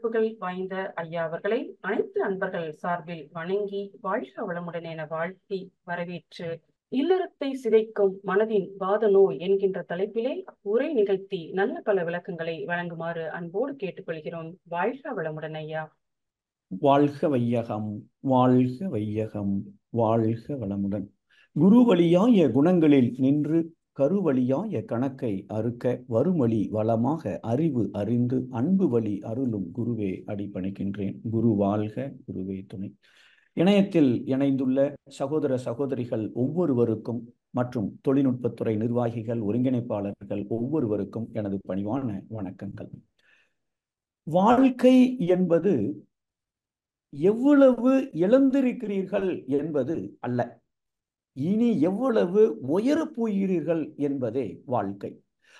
சிறப்புகள் வாய்ந்த ஐயா அவர்களை அனைத்து அன்பர்கள் சார்பில் வணங்கி வாழ்க வளமுடன் என வாழ்த்தி வரவேற்று இல்லறத்தை சிதைக்கும் மனதின் வாத நோய் என்கின்ற தலைப்பிலே உரை நிகழ்த்தி நல்ல பல விளக்கங்களை வழங்குமாறு அன்போடு கேட்டுக்கொள்கிறோம். வாழ்க வளமுடன் ஐயா. வாழ்க வையகம், வாழ்க வையகம், வாழ்க வளமுடன். குரு வழியாய குணங்களில் நின்று கருவழியாய கணக்கை அறுக்க வருமொழி வளமாக அறிவு அறிந்து அன்பு வழி அருளும் குருவே அடிபணிக்கின்றேன். குரு வாழ்க, குருவே துணை. இணையத்தில் இணைந்துள்ள சகோதர சகோதரிகள் ஒவ்வொருவருக்கும் மற்றும் தொழில்நுட்பத்துறை நிர்வாகிகள் ஒருங்கிணைப்பாளர்கள் ஒவ்வொருவருக்கும் எனது பணிவான வணக்கங்கள். வாழ்க்கை என்பது எவ்வளவு இழந்திருக்கிறீர்கள் என்பது அல்ல, இனி எவ்வளவு உயரப் போகிறீர்கள் என்பதே வாழ்க்கை.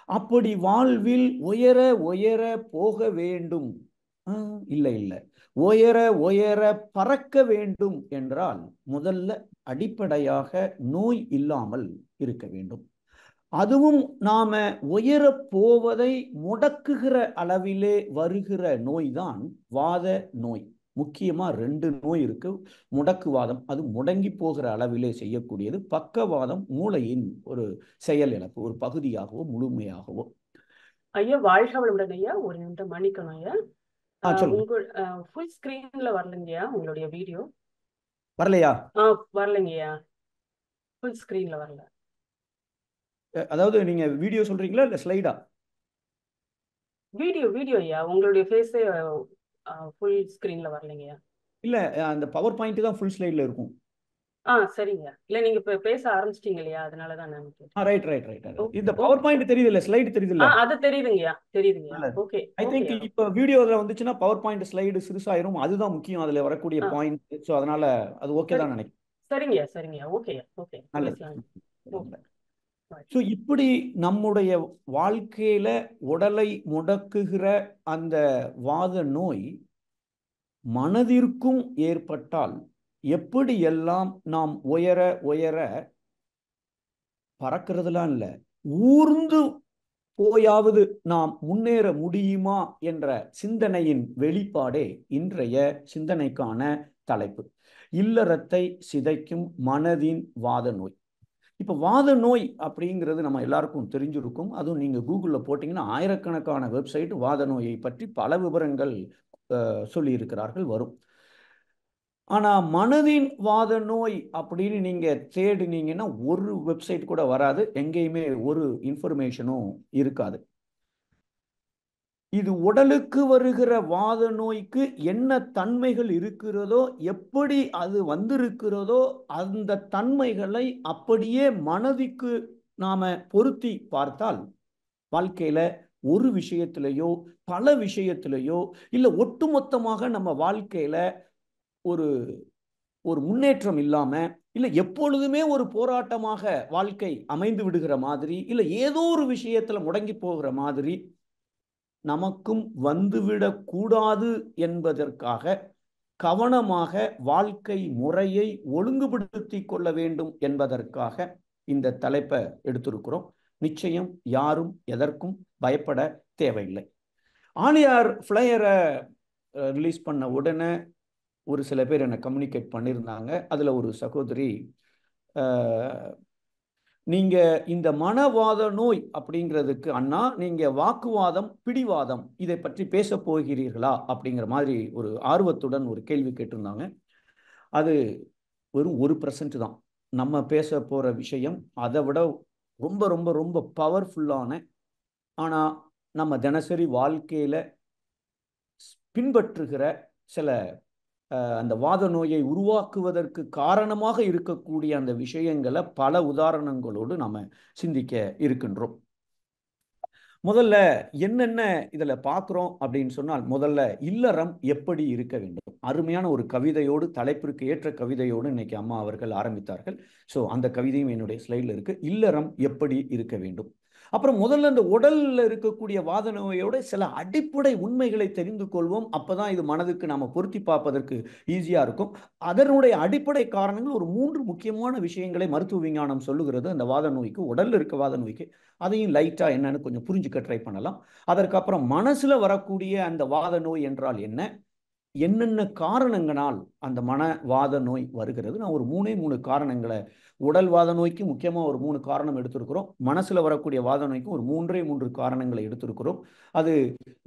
அப்படி வாழ்வில் உயர உயர போக வேண்டும், இல்லை இல்லை, உயர உயர பறக்க வேண்டும் என்றால் முதல்ல அடிப்படையாக நோய் இல்லாமல் இருக்க வேண்டும். அதுவும் நாம உயரப் போவதை முடக்குகிற அளவிலே வருகிற நோய்தான் வாத நோய். முக்கியமா 2 நோய் இருக்கு. முடக்குவாதம், அது முடங்கி போகிற அளவிலே செய்யக்கூடியது. பக்கவாதம், மூளையின் ஒரு செயல் இழப்பு, ஒரு பகுதியாகவோ முழுமையாகவோ. ஐயா வாழ்க வளமுடன் ஐயா. ஒரு நிமிடம் மன்னிக்கணும் ஐயா. உங்கள் ஃபுல் ஸ்கிரீன்ல வரலங்கய்யா, உங்களுடைய வீடியோ வரலையா? வரலங்கய்யா, ஃபுல் ஸ்கிரீன்ல வரல. அதாவது நீங்க வீடியோ சொல்றீங்களா இல்ல ஸ்லைடா? வீடியோ ஐயா, உங்களுடைய ஃபேஸே ஃபுல் ஸ்கிரீன்ல வரலங்கய்யா. இல்ல, அந்த பவர் பாயிண்ட் தான் ஃபுல் ஸ்லைட்ல இருக்கும். சரிங்க. இல்ல நீங்க இப்ப பேச ஆரம்பிச்சிட்டீங்க இல்லையா, அதனால தான் நான் கேட்டேன். ரைட். இந்த பவர் பாயிண்ட் தெரியுது இல்ல, ஸ்லைடு தெரியுது இல்ல? அது தெரியுதுங்கய்யா. ஓகே. ஐ திங்க் இப்ப வீடியோல வந்துச்சுன்னா பவர் பாயிண்ட் ஸ்லைடு சிறுசாயிரும். அதுதான் முக்கியம், அதுல வரக்கூடிய பாயிண்ட். சோ அதனால அது ஓகே தான் நினைக்கிறேன். சரிங்கய்யா. ஓகே. ஸோ இப்படி நம்முடைய வாழ்க்கையில உடலை முடக்குகிற அந்த வாத நோய் மனதிற்கும் ஏற்பட்டால் எப்படி எல்லாம் நாம் உயர உயர பறக்கிறதுலாம் இல்லை, ஊர்ந்து போயாவது நாம் முன்னேற முடியுமா என்ற சிந்தனையின் வெளிப்பாடே இன்றைய சிந்தனைக்கான தலைப்பு. இல்லறத்தை சிதைக்கும் மனதின் வாத நோய். இப்போ வாத நோய் அப்படிங்கிறது நம்ம எல்லாருக்கும் தெரிஞ்சிருக்கும். அதுவும் நீங்கள் கூகுளில் போட்டிங்கன்னா ஆயிரக்கணக்கான வெப்சைட் வாத நோயை பற்றி பல விவரங்கள் சொல்லியிருக்கிறார்கள் வரும். ஆனால் மனதின் வாத நோய் அப்படின்னு நீங்கள் தேடினீங்கன்னா ஒரு வெப்சைட் கூட வராது, எங்கேயுமே ஒரு இன்ஃபர்மேஷனும் இருக்காது. இது உடலுக்கு வருகிற வாத நோய்க்கு என்ன தன்மைகள் இருக்கிறதோ, எப்படி அது வந்திருக்கிறதோ அந்த தன்மைகளை அப்படியே மனதிற்கு நாம பொருத்தி பார்த்தால் வாழ்க்கையில ஒரு விஷயத்திலேயோ பல விஷயத்திலேயோ இல்ல ஒட்டுமொத்தமாக நம்ம வாழ்க்கையில ஒரு முன்னேற்றம் இல்லாம, இல்ல எப்பொழுதுமே ஒரு போராட்டமாக வாழ்க்கை அமைந்து விடுகிற மாதிரி, இல்ல ஏதோ ஒரு விஷயத்துல முடங்கி போகிற மாதிரி நமக்கும் வந்துவிடக் கூடாது என்பதற்காக கவனமாக வாழ்க்கை முறையை ஒழுங்குபடுத்தி கொள்ள வேண்டும் என்பதற்காக இந்த தலைப்பை எடுத்திருக்கிறோம். நிச்சயம் யாரும் எதற்கும் பயப்பட தேவையில்லை. ஆலியார் ஃப்ளையரை ரிலீஸ் பண்ண உடனே ஒரு சில பேர் என்னை கம்யூனிகேட் பண்ணியிருந்தாங்க. அதில் ஒரு சகோதரி, நீங்கள் இந்த மனவாத நோய் அப்படிங்கிறதுக்கு அண்ணா நீங்கள் வாக்குவாதம் பிடிவாதம் இதை பற்றி பேச போகிறீர்களா அப்படிங்கிற மாதிரி ஒரு ஆர்வத்துடன் ஒரு கேள்வி கேட்டிருந்தாங்க. அது வெறும் 1% தான் நம்ம பேச போகிற விஷயம். அதை விட ரொம்ப ரொம்ப ரொம்ப பவர்ஃபுல்லான, ஆனால் நம்ம தினசரி வாழ்க்கையில் பின்பற்றுகிற சில அந்த வாத நோயை உருவாக்குவதற்கு காரணமாக இருக்கக்கூடிய அந்த விஷயங்களை பல உதாரணங்களோடு நம்ம சிந்திக்க இருக்கின்றோம். முதல்ல என்னென்ன இதில் பார்க்குறோம் அப்படின்னு சொன்னால், முதல்ல இல்லறம் எப்படி இருக்க வேண்டும். அருமையான ஒரு கவிதையோடு, தலைப்பிற்கு ஏற்ற கவிதையோடு இன்னைக்கு அம்மா அவர்கள் ஆரம்பித்தார்கள். ஸோ அந்த கவிதையும் என்னுடைய ஸ்லைடில் இருக்கு. இல்லறம் எப்படி இருக்க வேண்டும். அப்புறம் முதல்ல இந்த உடல்ல இருக்கக்கூடிய வாத நோயோட சில அடிப்படை உண்மைகளை தெரிந்து கொள்வோம். அப்பதான் இது மனதுக்கு நாம பொருத்தி பார்ப்பதற்கு ஈஸியா இருக்கும். அதனுடைய அடிப்படை காரணங்கள் ஒரு 3 முக்கியமான விஷயங்களை மருத்துவ விஞ்ஞானம் சொல்லுகிறது. அந்த வாத நோய்க்கு, உடல்ல இருக்க வாத நோய்க்கு, அதையும் லைட்டா என்னன்னு கொஞ்சம் புரிஞ்சுக்க ட்ரை பண்ணலாம். அதற்கப்புறம் மனசுல வரக்கூடிய அந்த வாத நோய் என்றால் என்ன, என்னென்ன காரணங்களால் அந்த மனவாத நோய் வருகிறது. நான் ஒரு 3 காரணங்களை, உடல் வாத நோய்க்கு முக்கியமா ஒரு 3 காரணம் எடுத்திருக்கிறோம். மனசுல வரக்கூடிய வாத நோய்க்கு ஒரு 3 காரணங்களை எடுத்திருக்கிறோம். அது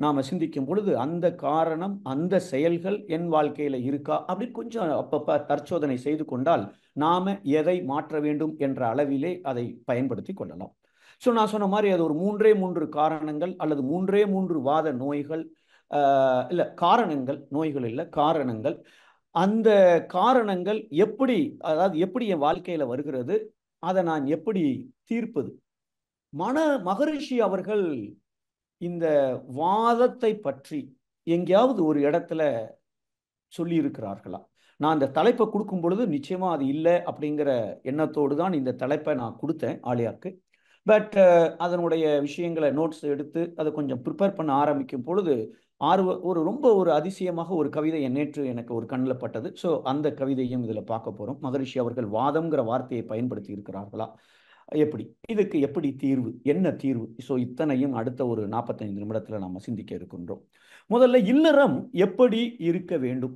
நாம சிந்திக்கும் பொழுது அந்த காரணம், அந்த செயல்கள் என் வாழ்க்கையில இருக்கா அப்படின்னு கொஞ்சம் அப்பப்ப தற்சோதனை செய்து கொண்டால் நாம எதை மாற்ற வேண்டும் என்ற அளவிலே அதை பயன்படுத்தி கொள்ளலாம். ஸோ நான் சொன்ன மாதிரி அது ஒரு 3 காரணங்கள் அல்லது 3 வாத நோய்கள், இல்ல காரணங்கள், நோய்கள் இல்ல காரணங்கள். அந்த காரணங்கள் எப்படி, அதாவது எப்படி என் வாழ்க்கையில வருகிறது, அதை நான் எப்படி தீர்ப்பது. மகரிஷி அவர்கள் இந்த வாதத்தை பற்றி எங்கேயாவது ஒரு இடத்துல சொல்லி இருக்கிறார்களா? நான் இந்த தலைப்பை கொடுக்கும் பொழுது நிச்சயமா அது இல்லை அப்படிங்கிற எண்ணத்தோடு தான் இந்த தலைப்பை நான் கொடுத்தேன் ஆலியாக்கு. பட் அதனுடைய விஷயங்களை நோட்ஸ் எடுத்து அதை கொஞ்சம் ப்ரிப்பேர் பண்ண ஆரம்பிக்கும் பொழுது ரொம்ப ஒரு அதிசயமாக ஒரு கவிதை நேற்று எனக்கு ஒரு கண்ணில் பட்டது. ஸோ அந்த கவிதையும் இதில் பார்க்க போகிறோம். மகரிஷி அவர்கள் வாதம்ங்கிற வார்த்தையை பயன்படுத்தி இருக்கிறார்களா, எப்படி, இதுக்கு எப்படி தீர்வு, என்ன தீர்வு? ஸோ இத்தனையும் அடுத்த ஒரு 45 நிமிடத்தில் நாம் சிந்திக்க இருக்கின்றோம். முதல்ல இல்லறம் எப்படி இருக்க வேண்டும்.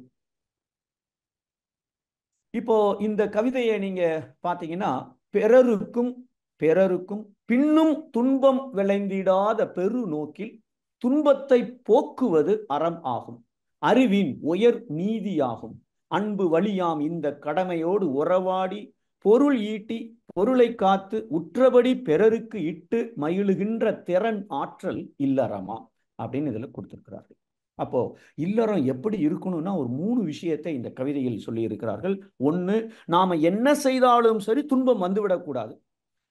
இப்போ இந்த கவிதையை நீங்க பார்த்தீங்கன்னா, பிறருக்கும் பிறருக்கும் பின்னும் துன்பம் விளைந்திடாத பெரு நோக்கில் துன்பத்தை போக்குவது அறம் ஆகும், அறிவின் உயர் நீதியாகும், அன்பு வழியாம் இந்த கடமையோடு உறவாடி பொருள் ஈட்டி பொருளை காத்து உற்றபடி பிறருக்கு இட்டு மகிழுகின்ற திறன் ஆற்றல் இல்லறமா அப்படின்னு இதுல கொடுத்திருக்கிறார்கள். அப்போ இல்லறம் எப்படி இருக்கணும்னா ஒரு 3 விஷயத்தை இந்த கவிதையில் சொல்லி இருக்கிறார்கள். 1, நாம என்ன செய்தாலும் சரி துன்பம் வந்துவிடக்கூடாது.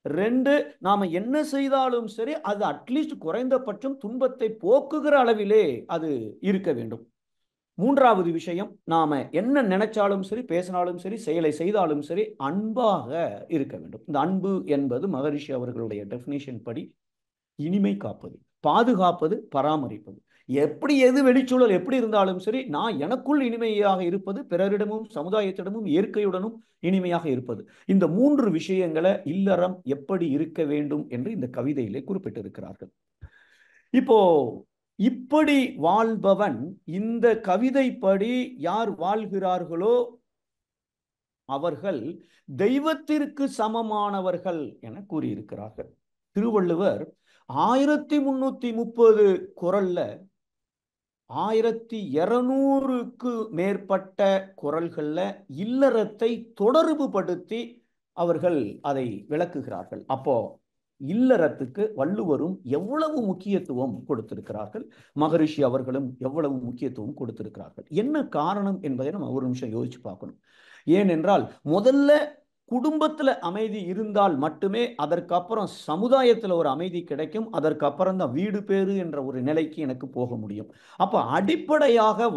2, நாம என்ன செய்தாலும் சரி அது அட்லீஸ்ட் குறைந்தபட்சம் துன்பத்தை போக்குகிற அளவிலே அது இருக்க வேண்டும். 3வது விஷயம், நாம என்ன நினைச்சாலும் சரி, பேசினாலும் சரி, செயலை செய்தாலும் சரி அன்பாக இருக்க வேண்டும். இந்த அன்பு என்பது மகரிஷி அவர்களுடைய டெஃபினிஷன் படி இனிமை காப்பது, பாதுகாப்பது, பராமரிப்பது. எப்படி எது வெளிச்சூழல் எப்படி இருந்தாலும் சரி நான் எனக்குள் இனிமையாக இருப்பது, பிறரிடமும் சமுதாயத்திடமும் இயற்கையுடனும் இனிமையாக இருப்பது. இந்த 3 விஷயங்களை இல்லறம் எப்படி இருக்க வேண்டும் என்று இந்த கவிதையிலே குறிப்பிட்டிருக்கிறார்கள். இப்போ இப்படி வாழ்பவன், இந்த கவிதைப்படி யார் வாழ்கிறார்களோ அவர்கள் தெய்வத்திற்கு சமமானவர்கள் என கூறியிருக்கிறார்கள். திருவள்ளுவர் 1330 குறள்ல 1200க்கு மேற்பட்ட குறள்கள்ல இல்லறத்தை தொடர்பு படுத்தி அவர்கள் அதை விளக்குகிறார்கள். அப்போ இல்லறத்துக்கு வள்ளுவரும் எவ்வளவு முக்கியத்துவம் கொடுத்திருக்கிறார்கள், மகரிஷி அவர்களும் எவ்வளவு முக்கியத்துவம் கொடுத்திருக்கிறார்கள். என்ன காரணம் என்பதை நம்ம ஒரு நிமிஷம் யோசிச்சு பார்க்கணும். ஏனென்றால் முதல்ல குடும்பத்துல அமைதி இருந்தால் மட்டுமே அதற்கப்புறம் சமுதாயத்துல ஒரு அமைதி கிடைக்கும். அதற்கப்புறம் தான் வீடு பேறு என்ற ஒரு நிலைக்கு எனக்கு போக முடியும். அப்ப அடிப்படையாக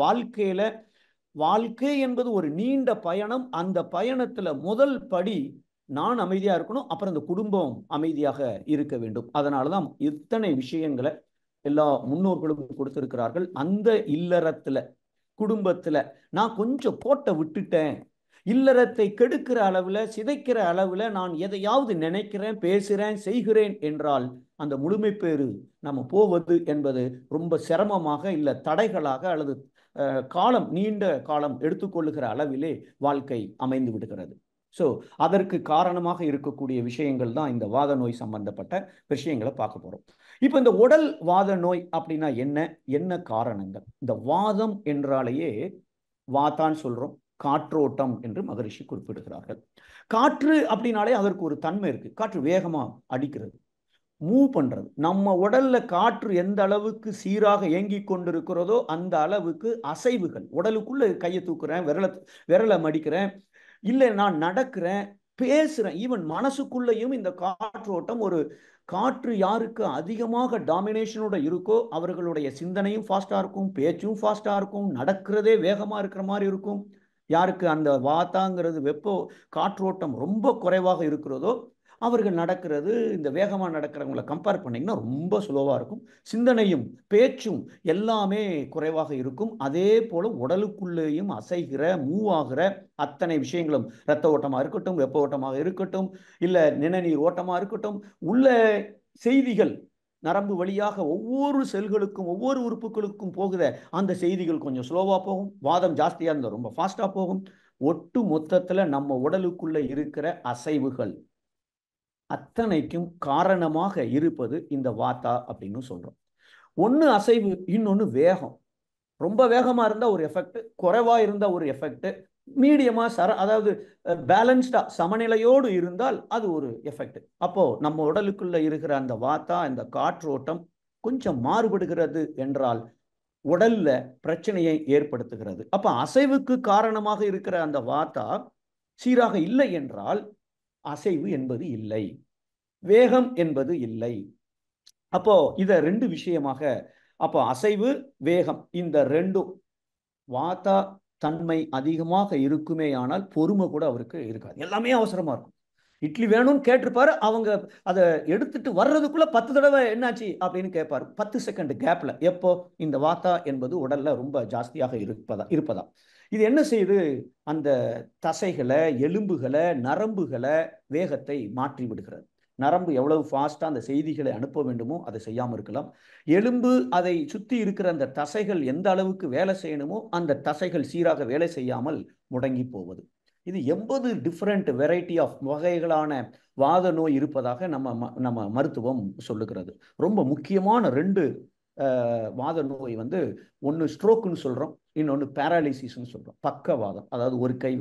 வாழ்க்கை என்பது ஒரு நீண்ட பயணம். அந்த பயணத்துல முதல் படி நான் அமைதியா இருக்கணும், அப்புறம் இந்த குடும்பம் அமைதியாக இருக்க வேண்டும். அதனாலதான் இத்தனை விஷயங்களை எல்லா முன்னோர்களும் கொடுத்திருக்கிறார்கள். அந்த இல்லறத்துல, குடும்பத்துல நான் கொஞ்சம் கோட்டை விட்டுட்டேன், இல்லறத்தை கெடுக்கிற அளவுல, சிதைக்கிற அளவுல நான் எதையாவது நினைக்கிறேன், பேசுறேன், செய்கிறேன் என்றால் அந்த முழுமை பேறு நம்ம போவது என்பது ரொம்ப சிரமமாக, இல்ல தடைகளாக அல்லது நீண்ட காலம் எடுத்துக்கொள்ளுகிற அளவிலே வாழ்க்கை அமைந்து விடுகிறது. ஸோ அதற்கு காரணமாக இருக்கக்கூடிய விஷயங்கள் தான் இந்த வாத நோய் சம்பந்தப்பட்ட விஷயங்களை பார்க்க போறோம். இப்போ இந்த உடல் வாத நோய் அப்படின்னா என்ன காரணங்கள்? இந்த வாதம் என்றாலேயே வாதான் சொல்றோம், காற்றோட்டம் என்று மகரிஷி குறிப்பிடுகிறார்கள். காற்று அப்படின்னாலே அதற்கு ஒரு தன்மை இருக்கு. காற்று வேகமா அடிக்கிறது, மூவ் பண்றது. நம்ம உடல்ல காற்று எந்த அளவுக்கு சீராக இயங்கி கொண்டிருக்கிறதோ அந்த அளவுக்கு அசைவுகள், உடலுக்குள்ள கையை தூக்குறேன், விரலை மடிக்கிறேன், இல்லை நான் நடக்கிறேன், பேசுறேன், ஈவன் மனசுக்குள்ளேயும் இந்த காற்றோட்டம். ஒரு காற்று யாருக்கு அதிகமாக டாமினேஷனோட இருக்கோ அவர்களுடைய சிந்தனையும் ஃபாஸ்டா இருக்கும், பேச்சும் ஃபாஸ்டா இருக்கும், நடக்கிறதே வேகமா இருக்கிற மாதிரி இருக்கும். யாருக்கு அந்த வாத்தாங்கிறது காற்றோட்டம் ரொம்ப குறைவாக இருக்கிறதோ அவர்கள் நடக்கிறது இந்த வேகமாக நடக்கிறவங்களை கம்பேர் பண்ணிங்கன்னா ரொம்ப ஸ்லோவாக இருக்கும். சிந்தனையும் பேச்சும் எல்லாமே குறைவாக இருக்கும். அதே போல் உடலுக்குள்ளேயும் அசைகிற மூவ் ஆகிற அத்தனை விஷயங்களும் இரத்த ஓட்டமாக இருக்கட்டும், வெப்ப ஓட்டமாக இருக்கட்டும், இல்லை நிணநீர் ஓட்டமாக இருக்கட்டும், உள்ள செய்திகள் நரம்பு வழியாக ஒவ்வொரு செல்களுக்கும் ஒவ்வொரு உறுப்புகளுக்கும் போகுத அந்த செய்திகள் கொஞ்சம் ஸ்லோவாக போகும். வாதம் ஜாஸ்தியாக இருந்தால் ரொம்ப ஃபாஸ்ட்டாக போகும். ஒட்டு மொத்தத்தில் நம்ம உடலுக்குள்ள இருக்கிற அசைவுகள் அத்தனைக்கும் காரணமாக இருப்பது இந்த வாத்தா அப்படின்னு சொல்றோம். ஒன்று அசைவு, இன்னொன்று வேகம். ரொம்ப வேகமாக இருந்தால் ஒரு எஃபெக்ட், குறைவாக இருந்தால் ஒரு எஃபெக்ட், மீடியமாக அதாவது பேலன்ஸ்டா சமநிலையோடு இருந்தால் அது ஒரு எஃபெக்ட். அப்போ நம்ம உடலுக்குள்ள இருக்கிற அந்த வாத்தா, இந்த காற்றோட்டம் கொஞ்சம் மாறுபடுகிறது என்றால் உடல்ல பிரச்சனையை ஏற்படுத்துகிறது. அப்ப அசைவுக்கு காரணமாக இருக்கிற அந்த வாத்தா சீராக இல்லை என்றால் அசைவு என்பது இல்லை, வேகம் என்பது இல்லை. அப்போ இத ரெண்டு விஷயமாக, அப்போ அசைவு வேகம் இந்த ரெண்டும் வாத்தா தன்மை அதிகமாக இருக்குமே ஆனால் பொறுமை கூட அவருக்கு இருக்காது. எல்லாமே அவசரமா இருக்கும். இட்லி வேணும்னு கேட்டிருப்பாரு, அவங்க அதை எடுத்துட்டு வர்றதுக்குள்ள 10 தடவை என்னாச்சு அப்படின்னு கேட்பாரு. 10 செகண்ட் கேப்ல. எப்போ? இந்த வாத்தா என்பது உடல்ல ரொம்ப ஜாஸ்தியாக இருப்பதா. இது என்ன செய்யுது? அந்த தசைகளை, எலும்புகளை, நரம்புகளை வேகத்தை மாற்றி விடுகிறது. நரம்பு எவ்வளவு ஃபாஸ்டா அந்த செய்திகளை அனுப்ப வேண்டுமோ அதை செய்யாமல் இருக்கலாம். எலும்பு அதை சுற்றி இருக்கிற அந்த தசைகள் எந்த அளவுக்கு வேலை செய்யணுமோ அந்த தசைகள் சீராக வேலை செய்யாமல் முடங்கி போவது. இது 80 டிஃப்ரெண்ட் வெரைட்டி ஆஃப் வகைகளான வாத நோய் இருப்பதாக நம்ம மருத்துவம் சொல்லுகிறது. ரொம்ப முக்கியமான 2 வாத நோய் வந்து ஒன்று ஸ்ட்ரோக்குன்னு சொல்கிறோம், இன்னொன்று பேராலிசிஸ்ன்னு சொல்கிறோம். பக்கவாதம், அதாவது ஒரு கை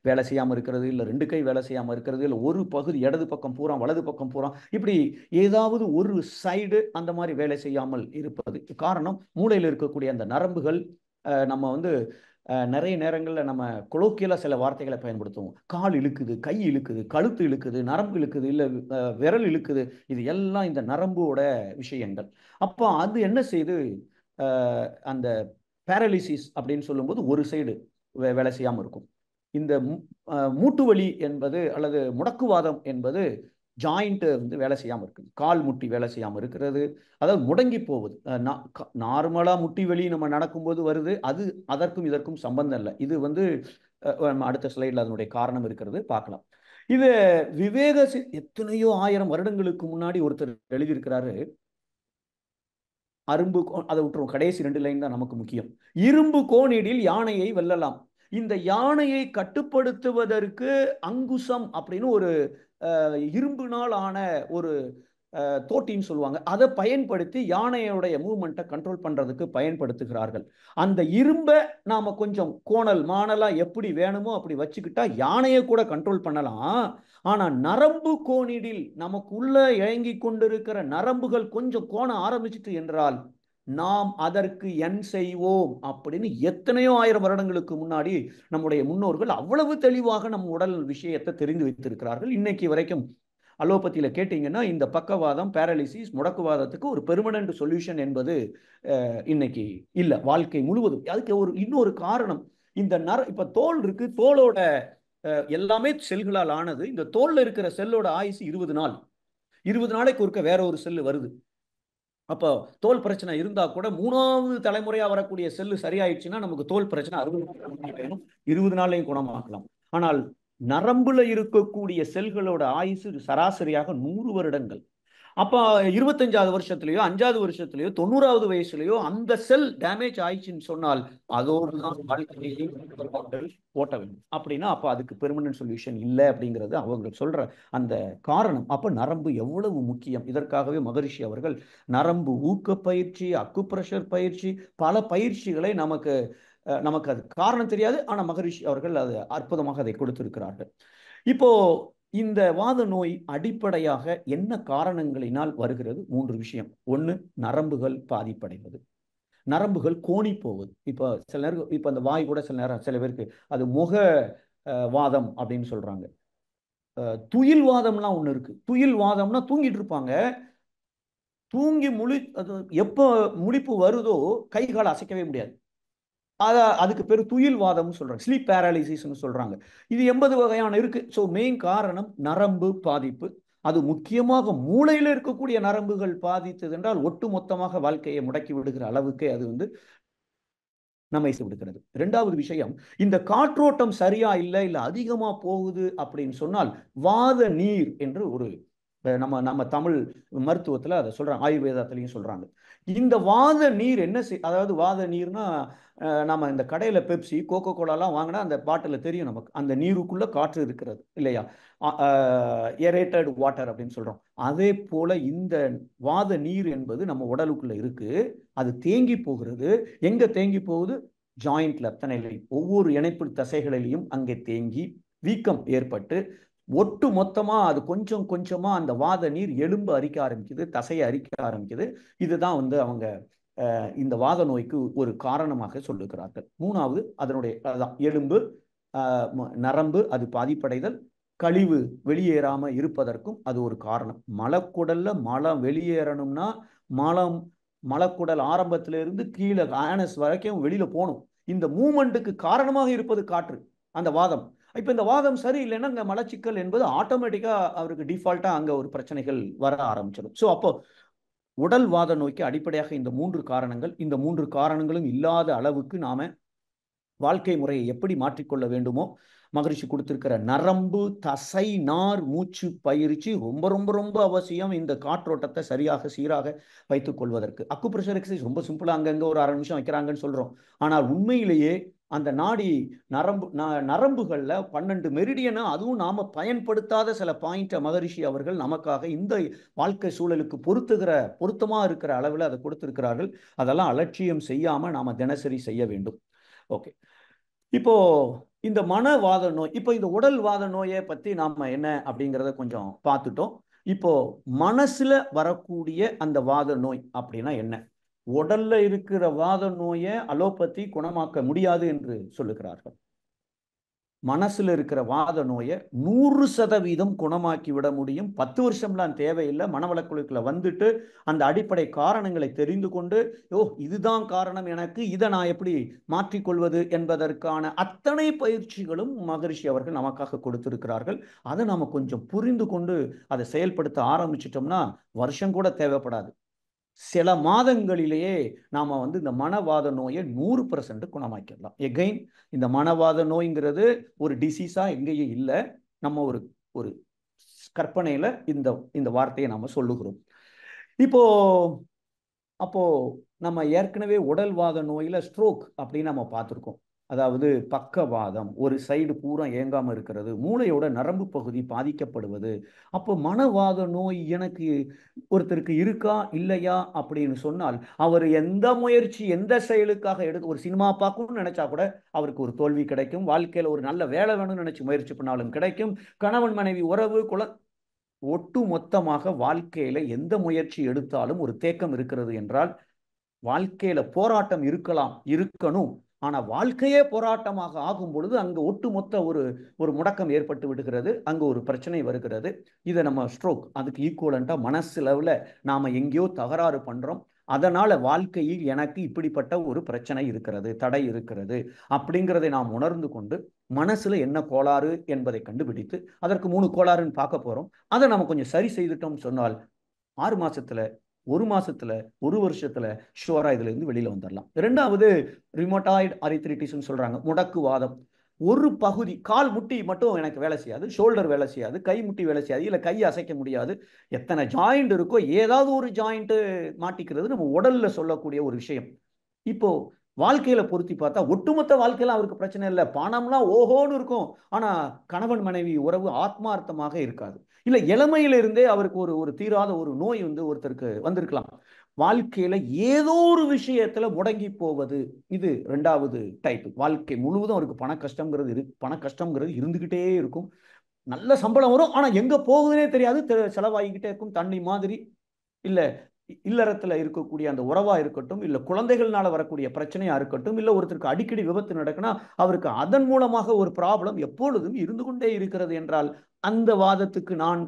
வேலை செய்யாமல் இருக்கிறது, இல்லை 2 கை வேலை செய்யாமல் இருக்கிறது, இல்லை ஒரு பகுதி இடது பக்கம் பூரா வலது பக்கம் பூரா இப்படி ஏதாவது ஒரு சைடு அந்த மாதிரி வேலை செய்யாமல் இருப்பது. காரணம் மூளையில் இருக்கக்கூடிய அந்த நரம்புகள். நம்ம வந்து நிறைய நேரங்களில் நம்ம கொலோக்கியலாக சில வார்த்தைகளை பயன்படுத்துவோம். கால் இழுக்குது, கை இழுக்குது, கழுத்து இழுக்குது, நரம்பு இழுக்குது, இல்லை விரல் இழுக்குது. இது எல்லாம் இந்த நரம்போட விஷயங்கள். அப்போ அது என்ன செய்யுது? அந்த பேரலிசிஸ் அப்படின்னு சொல்லும்போது ஒரு சைடு வேலை செய்யாமல் இருக்கும். இந்த மூட்டு வலி என்பது அல்லது முடக்குவாதம் என்பது ஜாயிண்ட் வந்து வேலை செய்யாமல் இருக்குது. கால் முட்டி வேலை செய்யாமல் இருக்கிறது, அதாவது முடங்கி போவது. நார்மலாக முட்டி வலி நம்ம நடக்கும்போது வருது, அது அதற்கும் இதற்கும் சம்பந்தம் இல்லை. இது வந்து அடுத்த ஸ்லைடில் அதனுடைய காரணம் இருக்கிறது, பார்க்கலாம். இது விவேக எத்தனையோ 1000 வருடங்களுக்கு முன்னாடி ஒருத்தர் எழுதியிருக்கிறாரு. அரும்பு, அதை விட்டுரும், கடைசி 2 லைன் தான் நமக்கு முக்கியம். இரும்பு கோணிடில் யானையை வெல்லலாம். இந்த யானையை கட்டுப்படுத்துவதற்கு அங்குசம் அப்படின்னு ஒரு இரும்புனால் ஆன ஒரு தோட்டின்னு சொல்லுவாங்க, அதை பயன்படுத்தி யானையோடைய மூவ்மெண்ட்டை கண்ட்ரோல் பண்றதுக்கு பயன்படுத்துகிறார்கள். அந்த இரும்பை நாம கொஞ்சம் கோணல் மாணலா எப்படி வேணுமோ அப்படி வச்சுக்கிட்டா யானையை கூட கண்ட்ரோல் பண்ணலாம். ஆனா நரம்பு கோணிடில் நமக்குள்ள இயங்கி கொண்டிருக்கிற நரம்புகள் கொஞ்சம் கோண ஆரம்பிச்சிட்டு என்றால் நாம் அதற்கு என் செய்வோம் அப்படின்னு எத்தனையோ 1000 வருடங்களுக்கு முன்னாடி நம்முடைய முன்னோர்கள் அவ்வளவு தெளிவாக நம் உடல் விஷயத்தை தெரிந்து வைத்திருக்கிறார்கள். இன்னைக்கு வரைக்கும் அலோபதியில கேட்டீங்கன்னா இந்த பக்கவாதம், பேரலிசிஸ், முடக்குவாதத்துக்கு ஒரு பெர்மனன்ட் சொல்யூஷன் என்பது இன்னைக்கு இல்லை, வாழ்க்கை முழுவதும். அதுக்கு இன்னொரு காரணம், இந்த இப்ப தோல் இருக்கு, தோலோட எல்லாமே செல்களால் ஆனது. இந்த தோல்ல இருக்கிற செல்லோட ஆயுசு 20 நாள். 20 நாளைக்கு ஒருக்க வேற ஒரு செல்லு வருது. அப்போ தோல் பிரச்சனை இருந்தா கூட 3வது தலைமுறையா வரக்கூடிய செல்லு சரியாயிடுச்சுன்னா நமக்கு தோல் பிரச்சனை 20 நாளையும் குணமாக்கலாம். ஆனால் நரம்புல இருக்கக்கூடிய செல்களோட ஆயுசு சராசரியாக 100 வருடங்கள். அப்ப 25வது வருஷத்துலயோ 5வது வருஷத்துலயோ 90வது வயசுலயோ அந்த செல் டேமேஜ் ஆயிடுச்சுன்னு சொன்னால் அதோடு தான் வாழ்க்கையை ஓட்ட வேண்டும். அப்படின்னா அப்ப அதுக்கு பெர்மனன்ட் சொல்யூஷன் இல்லை அப்படிங்கிறது அவங்க சொல்ற அந்த காரணம். அப்ப நரம்பு எவ்வளவு முக்கியம். இதற்காகவே மகரிஷி அவர்கள் நரம்பு ஊக்க பயிற்சி, அக்குப்ரெஷர் பயிற்சி, பல பயிற்சிகளை நமக்கு அது காரணம் தெரியாது, ஆனா மகரிஷி அவர்கள் அது அற்புதமாக அதை கொடுத்திருக்கிறார்கள். இப்போ இந்த வாத நோய் அடிப்படையாக என்ன காரணங்களினால் வருகிறது? 3 விஷயம். 1, நரம்புகள் பாதிப்படைவது, நரம்புகள் கோணி போவது. இப்போ சில நேரம் இப்போ அந்த வாய் கூட சில நேரம் சில பேருக்கு அது முக வாதம் அப்படின்னு சொல்றாங்க. துயில் வாதம்லாம் ஒன்று இருக்கு. துயில் வாதம்னா தூங்கிட்டு இருப்பாங்க, தூங்கி எப்போ முழிப்பு வருதோ கை காலை அசைக்கவே முடியாது. அதுக்கு பேர் துயில் வாதம்னு சொல்றாங்க, ஸ்லீப் பேராலிசிஸ்னு சொல்றாங்க. இது 80 வகையான இருக்கு. ஸோ மெயின் காரணம் நரம்பு பாதிப்பு. அது முக்கியமாக மூளையில் இருக்கக்கூடிய நரம்புகள் பாதித்தது என்றால் ஒட்டு மொத்தமாக வாழ்க்கையை முடக்கி விடுகிற அளவுக்கு அது வந்து நம்மை விடுகிறது. இரண்டாவது விஷயம், இந்த காற்றோட்டம் சரியா இல்லை இல்ல அதிகமா போகுது அப்படின்னு சொன்னால் வாத நீர் என்று ஒரு நம்ம நம்ம தமிழ் மருத்துவத்துல அதை சொல்றாங்க, ஆயுர்வேதத்திலையும் சொல்றாங்க. இந்த வாத நீர் என்ன அதாவது வாத நீர்னா நம்ம இந்த கடையில பெப்சி கோகோ கோலாலாம் வாங்கினா அந்த பாட்டில் தெரியும் நமக்கு, அந்த நீருக்குள்ள காற்று இருக்கிறது இல்லையா, ஏரேட்டட் வாட்டர் அப்படின்னு சொல்றோம். அதே போல இந்த வாத நீர் என்பது நம்ம உடலுக்குள்ள இருக்கு. அது தேங்கி போகிறது. எங்க தேங்கி போகுது? ஜாயிண்ட்ல, ஒவ்வொரு இணைப்பு தசைகளிலையும் அங்கே தேங்கி வீக்கம் ஏற்பட்டு ஒட்டு மொத்தமா அது கொஞ்சம் கொஞ்சமா அந்த வாத நீர் எலும்பு அரிக்க ஆரம்பிக்குது, தசையை அரிக்க ஆரம்பிக்குது. இதுதான் வந்து அவங்க இந்த வாத நோய்க்கு ஒரு காரணமாக சொல்லுகிறார்கள். மூணாவது அதனுடைய எலும்பு, நரம்பு அது பாதிப்படைதல், கழிவு வெளியேறாம இருப்பதற்கும் அது ஒரு காரணம். மலக்குடல்ல மலம் வெளியேறணும்னா மலக்குடல் ஆரம்பத்திலிருந்து கீழே ஆனஸ் வரைக்கும் வெளியில போகணும். இந்த மூமெண்ட்டுக்கு காரணமாக இருப்பது காற்று, அந்த வாதம். இப்ப இந்த வாதம் சரியில்லைன்னா இந்த மலச்சிக்கல் என்பது ஆட்டோமேட்டிக்கா அவருக்கு டிஃபால்ட்டா அங்க ஒரு பிரச்சனைகள் வர ஆரம்பிச்சிடும். ஸோ அப்போ உடல் வாத நோய்க்கு அடிப்படையாக இந்த 3 காரணங்கள். இந்த 3 காரணங்களும் இல்லாத அளவுக்கு நாம வாழ்க்கை முறையை எப்படி மாற்றிக்கொள்ள வேண்டுமோ, மகரிஷி கொடுத்திருக்கிற நரம்பு, தசை, நார், மூச்சு பயிற்சி ரொம்ப ரொம்ப ரொம்ப அவசியம். இந்த காற்றோட்டத்தை சரியாக சீராக வைத்துக் கொள்வதற்கு அக்குப்ரெஷர் எக்ஸசைஸ் ரொம்ப சிம்பிளா அங்கங்க ஒரு 1/2 நிமிஷம் வைக்கிறாங்கன்னு சொல்றோம். ஆனால் உண்மையிலேயே அந்த நாடி நரம்புகள்ல 12 மெரிடியனை அதுவும் நாம பயன்படுத்தாத சில பாயிண்ட மகரிஷி அவர்கள் நமக்காக இந்த வாழ்க்கை சூழலுக்கு பொருத்தமா இருக்கிற அளவில் அதை கொடுத்திருக்கிறார்கள். அதெல்லாம் அலட்சியம் செய்யாம நாம தினசரி செய்ய வேண்டும். ஓகே, இப்போ இந்த மனவாத நோய், இப்போ இந்த உடல் வாத நோயை பத்தி நாம என்ன அப்படிங்கிறத கொஞ்சம் பார்த்துட்டோம். இப்போ மனசுல வரக்கூடிய அந்த வாத நோய் அப்படின்னா என்ன? உடல்ல இருக்கிற வாத நோயை அலோபதி குணமாக்க முடியாது என்று சொல்லுகிறார்கள். மனசுல இருக்கிற வாத நோயை 100% குணமாக்கி விட முடியும். 10 வருஷம்லாம் தேவையில்லை. மனவளக்குழுக்களை வந்துட்டு அந்த அடிப்படை காரணங்களை தெரிந்து கொண்டு, இதுதான் காரணம், எனக்கு இதை நான் எப்படி மாற்றிக்கொள்வது என்பதற்கான அத்தனை பயிற்சிகளும் மகரிஷி அவர்கள் நமக்காக கொடுத்திருக்கிறார்கள். அதை நாம கொஞ்சம் புரிந்து கொண்டு அதை செயல்படுத்த ஆரம்பிச்சிட்டோம்னா வருஷம் கூட தேவைப்படாது. சில மாதங்களிலேயே நாம வந்து இந்த மனவாத நோயை 100% குணமாக்கிடலாம். எகைன் இந்த மனவாத நோய்ங்கிறது ஒரு டிசீஸா எங்கேயும் இல்லை. நம்ம ஒரு ஒரு கற்பனையில இந்த இந்த வார்த்தையை நாம சொல்லுகிறோம். அப்போ நம்ம ஏற்கனவே உடல்வாத நோயில ஸ்ட்ரோக் அப்படின்னு நம்ம பார்த்துருக்கோம். அதாவது பக்கவாதம், ஒரு சைடு பூரா இயங்காம இருக்கிறது, மூளையோட நரம்பு பகுதி பாதிக்கப்படுவது. அப்போ மனவாத நோய் எனக்கு ஒருத்தருக்கு இருக்கா இல்லையா அப்படின்னு சொன்னால், அவர் எந்த முயற்சி எந்த செயலுக்காக ஒரு சினிமா பார்க்கணும்னு நினைச்சா கூட அவருக்கு ஒரு தோல்வி கிடைக்கும். வாழ்க்கையில ஒரு நல்ல வேலை வேணும்னு நினைச்சு முயற்சி பண்ணாலும் கிடைக்கும். கணவன் மனைவி உறவு, ஒட்டு மொத்தமாக வாழ்க்கையில எந்த முயற்சி எடுத்தாலும் ஒரு தேக்கம் இருக்கிறது என்றால் வாழ்க்கையில போராட்டம் இருக்கணும். ஆனா வாழ்க்கையே போராட்டமாக ஆகும் பொழுது அங்க ஒட்டுமொத்த ஒரு முடக்கம் ஏற்பட்டு விடுகிறது, அங்க ஒரு பிரச்சனை வருகிறது. இதை நம்ம ஸ்ட்ரோக், அதுக்கு ஈக்குவலண்டா மனசு லெவல்ல நாம எங்கேயோ தகராறு பண்றோம். அதனால வாழ்க்கையில் எனக்கு இப்படிப்பட்ட ஒரு பிரச்சனை இருக்கிறது, தடை இருக்கிறது அப்படிங்கிறதை நாம் உணர்ந்து கொண்டு மனசுல என்ன கோளாறு என்பதை கண்டுபிடித்து அதற்கு 3 கோளாறுன்னு பார்க்க போறோம். அதை நம்ம கொஞ்சம் சரி செய்துட்டோம்னு சொன்னால் 6 மாசத்துல, 1 மாசத்துல, 1 வருஷத்துல ஷுவரா இதுல இருந்து வெளியில வந்துடலாம். இரண்டாவது ரிமோட்டாய்டு ஆர்த்ரைட்டிஸ்னு சொல்றாங்க, முடக்குவாதம். ஒரு பகுதி கால் முட்டி மட்டும் எனக்கு வேலை செய்யாது, ஷோல்டர் வேலை செய்யாது, கை முட்டி வேலை செய்யாது, இல்ல கை அசைக்க முடியாது. எத்தனை ஜாயிண்ட் இருக்கோ ஏதாவது ஒரு ஜாயிண்ட் மாட்டிக்கிறது நம்ம உடல்ல சொல்லக்கூடிய ஒரு விஷயம். இப்போ வாழ்க்கையில பொருத்தி பார்த்தா ஒட்டுமொத்த வாழ்க்கையில அவருக்கு பிரச்சனை இல்லை, பணம்லாம் ஓஹோன்னு இருக்கும், ஆனா கணவன் மனைவி உறவு ஆத்மார்த்தமாக இருக்காது. இல்ல இளமையில இருந்தே அவருக்கு ஒரு தீராத ஒரு நோய் வந்து ஒருத்தருக்கு வந்திருக்கலாம். வாழ்க்கையில ஏதோ ஒரு விஷயத்துல முடங்கி போவது, இது 2வது டைப். வாழ்க்கை முழுவதும் அவருக்கு பண கஷ்டம்ங்கிறது இருந்துகிட்டே இருக்கும். நல்ல சம்பளம் வரும், ஆனா எங்க போகுதுன்னே தெரியாது, செலவாகிக்கிட்டே இருக்கும். தண்ணி மாதிரி. இல்ல இல்லறத்துல இருக்கக்கூடிய அந்த உறவா இருக்கட்டும், இல்ல குழந்தைகள்னால வரக்கூடிய பிரச்சனையா இருக்கட்டும், இல்ல ஒருத்தருக்கு அடிக்கடி விபத்து நடக்குன்னா அவருக்கு அதன் மூலமாக ஒரு ப்ராப்ளம் எப்பொழுதும் இருந்து கொண்டே இருக்கிறது என்றால் அந்த வாதத்துக்கு நான்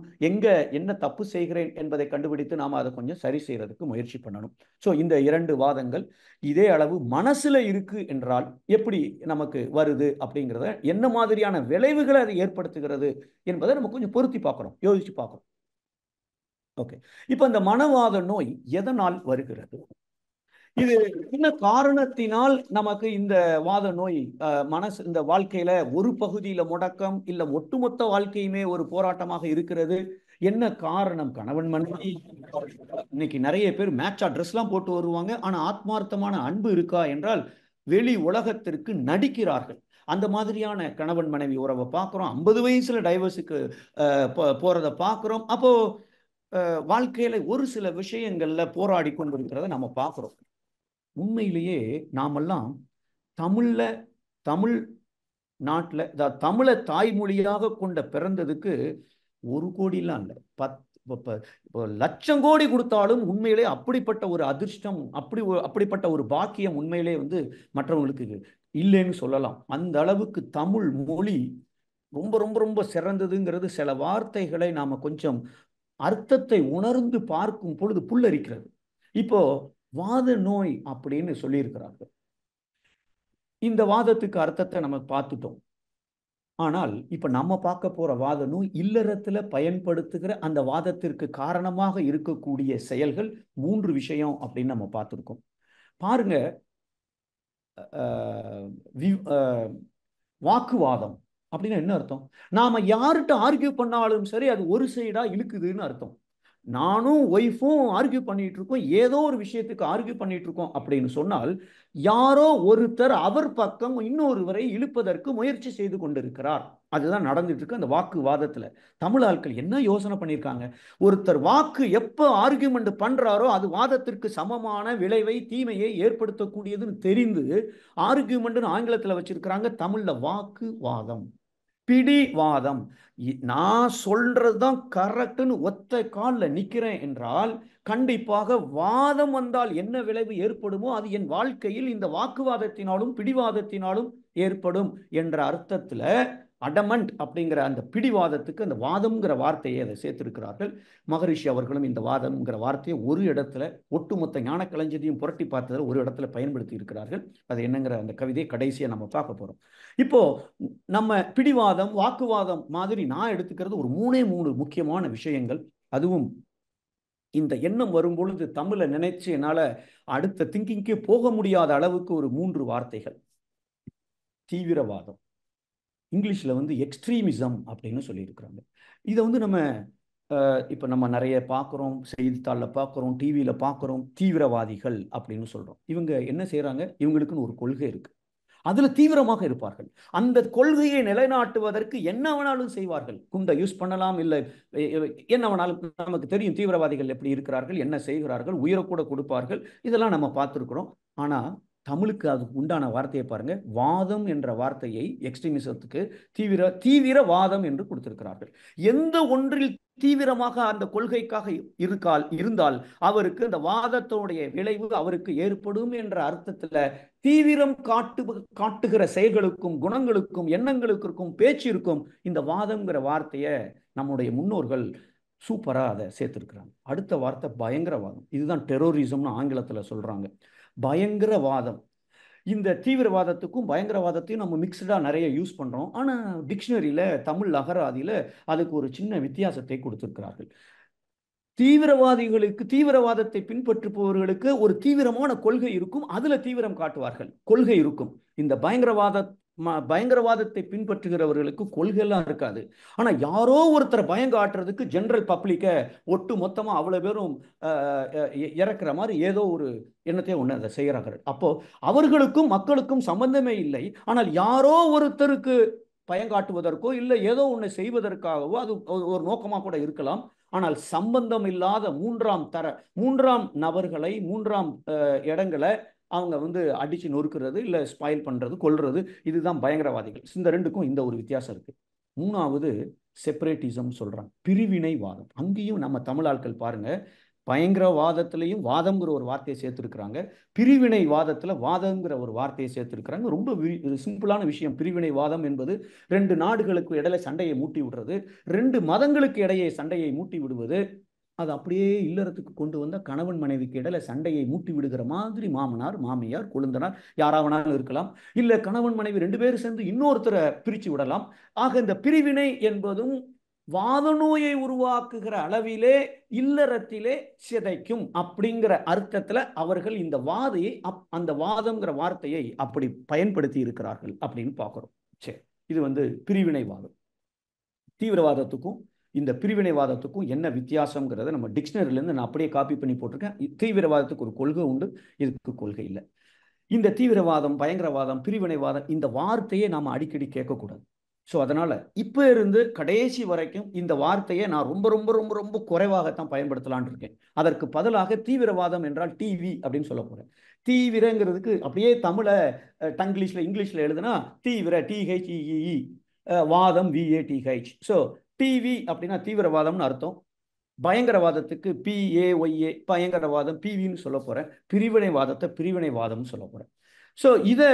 என்ன தப்பு செய்கிறேன் என்பதை கண்டுபிடித்து நாம அதை கொஞ்சம் சரி செய்யறதுக்கு முயற்சி பண்ணணும். ஸோ இந்த 2 வாதங்கள் இதே அளவு மனசுல இருக்கு என்றால் எப்படி நமக்கு வருது அப்படிங்கிறத, என்ன மாதிரியான விளைவுகளை அது ஏற்படுத்துகிறது என்பதை நம்ம கொஞ்சம் பொருத்தி பார்க்கிறோம், யோசிச்சு பார்க்கிறோம். ஓகே. இப்ப இந்த மனவாத நோய் எதனால் வருகிறது? இது என்ன காரணத்தினால் நமக்கு இந்த வாத நோய் மனசு இந்த வாழ்க்கையில ஒரு பகுதியில முடக்கம் இல்ல ஒட்டுமொத்த வாழ்க்கையுமே ஒரு போராட்டமாக இருக்கிறது? என்ன காரணம்? கணவன் மனைவி இன்னைக்கு நிறைய பேர் மேட்சா ட்ரெஸ் எல்லாம் போட்டு வருவாங்க, ஆனா ஆத்மார்த்தமான அன்பு இருக்கா என்றால் வெளி உலகத்திற்கு நடிக்கிறார்கள். அந்த மாதிரியான கணவன் மனைவி உறவை பார்க்கிறோம். 50 வயசுல டைவர்ஸுக்கு போறதை பார்க்கிறோம். அப்போ வாழ்க்கையில ஒரு சில விஷயங்கள்ல போராடி கொண்டிருக்கிறத நம்ம பார்க்கிறோம். உண்மையிலேயே நாமெல்லாம் தமிழ்ல தமிழ் நாட்டில் தமிழை தாய்மொழியாக கொண்ட பிறந்ததுக்கு 1 கோடிலாம் இல்லை, 10 லட்சம் கோடி கொடுத்தாலும் உண்மையிலே அப்படிப்பட்ட ஒரு அதிர்ஷ்டம், அப்படிப்பட்ட ஒரு பாக்கியம் உண்மையிலே மற்றவங்களுக்கு இல்லைன்னு சொல்லலாம். அந்த அளவுக்கு தமிழ் மொழி ரொம்ப ரொம்ப ரொம்ப சிறந்ததுங்கிறது சில வார்த்தைகளை நாம கொஞ்சம் அர்த்தத்தை உணர்ந்து பார்க்கும் பொழுது புல்லரிக்கிறது. இப்போ வாத நோய் அப்படின்னு சொல்லியிருக்கிறார்கள். இந்த வாதத்துக்கு அர்த்தத்தை நம்ம பார்த்துட்டோம். ஆனால் இப்ப நம்ம பார்க்க போற வாத நோய் இல்லறத்துல பயன்படுத்துகிற அந்த வாதத்திற்கு காரணமாக இருக்கக்கூடிய செயல்கள் 3 விஷயம் அப்படின்னு நம்ம பார்த்துருக்கோம். பாருங்க, வாக்குவாதம் அப்படின்னா என்ன அர்த்தம்? நாம யார்கிட்ட ஆர்கியூ பண்ணாலும் சரி அது ஒரு சைடா இழுக்குதுன்னு அர்த்தம். நானும் ஒய்ஃபும் ஆர்கியூ பண்ணிட்டு இருக்கோம், ஏதோ ஒரு விஷயத்துக்கு ஆர்கியூ பண்ணிட்டு இருக்கோம் அப்படின்னு சொன்னால் யாரோ ஒருத்தர் அவர் பக்கம் இன்னொருவரை இழுப்பதற்கு முயற்சி செய்து கொண்டிருக்கிறார். அதுதான் நடந்துட்டு இருக்கு அந்த வாக்குவாதத்துல. தமிழ் ஆட்கள் என்ன யோசனை பண்ணியிருக்காங்க? ஒருத்தர் வாக்கு எப்ப ஆர்கியூமெண்ட் பண்றாரோ அது வாதத்திற்கு சமமான விளைவை தீமையை ஏற்படுத்தக்கூடியதுன்னு தெரிந்து ஆர்கியூமெண்ட் ஆங்கிலத்துல வச்சிருக்கிறாங்க, தமிழ்ல வாக்குவாதம், பிடிவாதம். நான் சொல்றதுதான் கரெக்ட்னு ஒத்த காலில் நிக்கிறேன் என்றால் கண்டிப்பாக வாதம் வந்தால் என்ன விளைவு ஏற்படுமோ அது என் வாழ்க்கையில் இந்த வாக்குவாதத்தினாலும் பிடிவாதத்தினாலும் ஏற்படும் என்ற அர்த்தத்துல அடமண்ட் அப்படிங்கிற அந்த பிடிவாதத்துக்கு அந்த வாதம்ங்கிற வார்த்தையை அதை சேர்த்திருக்கிறார்கள். மகரிஷி அவர்களும் இந்த வாதம்ங்கிற வார்த்தையை ஒரு இடத்துல ஒட்டுமொத்த ஞான களஞ்சியத்தையும் புரட்டி பார்த்ததில் ஒரு இடத்துல பயன்படுத்தி இருக்கிறார்கள். அது என்னங்கிற அந்த கவிதையை கடைசியா நம்ம பார்க்க போறோம். இப்போ நம்ம பிடிவாதம் வாக்குவாதம் மாதிரி நான் எடுத்துக்கிறது ஒரு 3 முக்கியமான விஷயங்கள். அதுவும் இந்த எண்ணம் வரும் பொழுது தமிழை நினைச்சு என்னால அடுத்த திங்கிங்கே போக முடியாத அளவுக்கு ஒரு 3 வார்த்தைகள். தீவிரவாதம், இங்கிலீஷ்ல எக்ஸ்ட்ரீமிசம் அப்படின்னு சொல்லியிருக்கிறாங்க. இதை நம்ம இப்போ நம்ம நிறைய பார்க்குறோம், செய்தித்தாளில் பார்க்குறோம், டிவியில் பார்க்குறோம். தீவிரவாதிகள் அப்படின்னு சொல்கிறோம். இவங்க என்ன செய்கிறாங்க? இவங்களுக்குன்னு ஒரு கொள்கை இருக்கு, அதுல தீவிரமாக இருப்பார்கள். அந்த கொள்கையை நிலைநாட்டுவதற்கு என்ன வேணாலும் செய்வார்கள். குண்டை யூஸ் பண்ணலாம், இல்லை என்ன வேணாலும். நமக்கு தெரியும் தீவிரவாதிகள் எப்படி இருக்கிறார்கள், என்ன செய்கிறார்கள், உயிரை கூட கொடுப்பார்கள். இதெல்லாம் நம்ம பார்த்துருக்குறோம். ஆனா தமிழுக்கு அதுக்கு உண்டான வார்த்தையை பாருங்க. வாதம் என்ற வார்த்தையை எக்ஸ்ட்ரீமிசத்துக்கு தீவிரவாதம் என்று கொடுத்திருக்கிறார்கள். எந்த ஒன்றில் தீவிரமாக அந்த கொள்கைக்காக இருந்தால் அவருக்கு அந்த வாதத்தோடைய விளைவு அவருக்கு ஏற்படும் என்ற அர்த்தத்துல தீவிரம் காட்டுகிற செயல்களுக்கும் குணங்களுக்கும் எண்ணங்களுக்கும் பேச்சிற்கும் இந்த வாதம்ங்கிற வார்த்தையை நம்முடைய முன்னோர்கள் சூப்பரா அதை சேர்த்திருக்கிறாங்க. அடுத்த வார்த்தை பயங்கரவாதம். இதுதான் டெரோரிசம்னு ஆங்கிலத்துல சொல்றாங்க. பயங்கரவாதம். இந்த தீவிரவாதத்துக்கும் பயங்கரவாதத்தையும் நம்ம மிக்சடா நிறைய யூஸ் பண்றோம். ஆனா டிக்ஷனரியில தமிழ் அகராதியில அதுக்கு ஒரு சின்ன வித்தியாசத்தை கொடுத்திருக்கிறார்கள். தீவிரவாதத்தை பின்பற்றுபவர்களுக்கு ஒரு தீவிரமான கொள்கை இருக்கும், அதுல தீவிரம் காட்டுவார்கள், கொள்கை இருக்கும். இந்த பயங்கரவாதத்தை பின்பற்றுகிறவர்களுக்கு கொள்கையெல்லாம் இருக்காது. ஆனா யாரோ ஒருத்தர் பயங்காட்டுறதுக்கு ஜெனரல் பப்ளிக்க ஒட்டு மொத்தமா அவ்வளவு பேரும் இறக்குற மாதிரி ஏதோ ஒரு எண்ணத்தை ஒண்ணு அதை செய்கிறார்கள். அப்போ அவர்களுக்கும் மக்களுக்கும் சம்பந்தமே இல்லை. ஆனால் யாரோ ஒருத்தருக்கு பயங்காட்டுவதற்கோ இல்லை ஏதோ ஒண்ணு செய்வதற்காகவோ அது ஒரு நோக்கமா கூட இருக்கலாம். ஆனால் சம்பந்தம் இல்லாத மூன்றாம் நபர்களை, மூன்றாம் இடங்களை அவங்க அடிச்சு நொறுக்கிறது, இல்ல ஸ்பாயில் பண்றது, கொல்றது, இதுதான் பயங்கரவாதிகள். இந்த ரெண்டுக்கும் இந்த ஒரு வித்தியாசம் இருக்கு. 3வது செப்பரேட்டிசம் சொல்றாங்க, பிரிவினைவாதம். அங்கேயும் நம்ம தமிழ் ஆட்கள் பாருங்க, பயங்கரவாதத்திலையும் வாதம்ங்கிற ஒரு வார்த்தையை சேர்த்திருக்கிறாங்க, பிரிவினைவாதத்துல வாதம்ங்கிற ஒரு வார்த்தையை சேர்த்திருக்கிறாங்க. ரொம்ப சிம்பிளான விஷயம். பிரிவினைவாதம் என்பது 2 நாடுகளுக்கு இடையில சண்டையை மூட்டி விடுறது, 2 மதங்களுக்கு இடையே சண்டையை மூட்டி விடுவது. அது அப்படியே இல்லறத்துக்கு கொண்டு வந்த கணவன் மனைவிக்கு இடையில சண்டையை மூட்டி விடுகிற மாதிரி மாமனார் மாமியார் கொழுந்தனார் யாராவனாலும் இருக்கலாம், இல்ல கணவன் மனைவி 2 பேரும் சேர்ந்து இன்னொருத்தரை பிரிச்சு விடலாம். ஆக இந்த பிரிவினை என்பதும் வாத நோயை உருவாக்குகிற அளவிலே இல்லறத்திலே சிதைக்கும் அப்படிங்கிற அர்த்தத்துல அவர்கள் இந்த வாதையை அந்த வாதம்ங்கிற வார்த்தையை அப்படி பயன்படுத்தி இருக்கிறார்கள் அப்படின்னு பார்க்கிறோம். சரி, இது பிரிவினைவாதம். தீவிரவாதத்துக்கும் இந்த பிரிவினைவாதத்துக்கும் என்ன வித்தியாசங்கிறத நம்ம டிக்ஷனரியிலேருந்து நான் அப்படியே காப்பி பண்ணி போட்டிருக்கேன். தீவிரவாதத்துக்கு ஒரு கொள்கை உண்டு, இதுக்கு கொள்கை இல்லை. இந்த தீவிரவாதம், பயங்கரவாதம், பிரிவினைவாதம் இந்த வார்த்தையை நாம் அடிக்கடி கேட்கக்கூடாது. ஸோ அதனால இப்போ இருந்து கடைசி வரைக்கும் இந்த வார்த்தையை நான் ரொம்ப ரொம்ப ரொம்ப ரொம்ப குறைவாகத்தான் பயன்படுத்தலான் இருக்கேன். அதற்கு பதிலாக தீவிரவாதம் என்றால் டிவி அப்படின்னு சொல்ல போறேன். தீவிரங்கிறதுக்கு அப்படியே தமிழை இங்கிலீஷ்ல எழுதுனா தீவிர THEE, வாதம் VATH. ஸோ டிவி அப்படின்னா தீவிரவாதம்னு அர்த்தம். பயங்கரவாதத்துக்கு PAYA பயங்கரவாதம் PVன்னு சொல்ல போறேன். பிரிவினைவாதத்தை பிரிவினைவாதம்னு சொல்ல போறேன். ஸோ இதை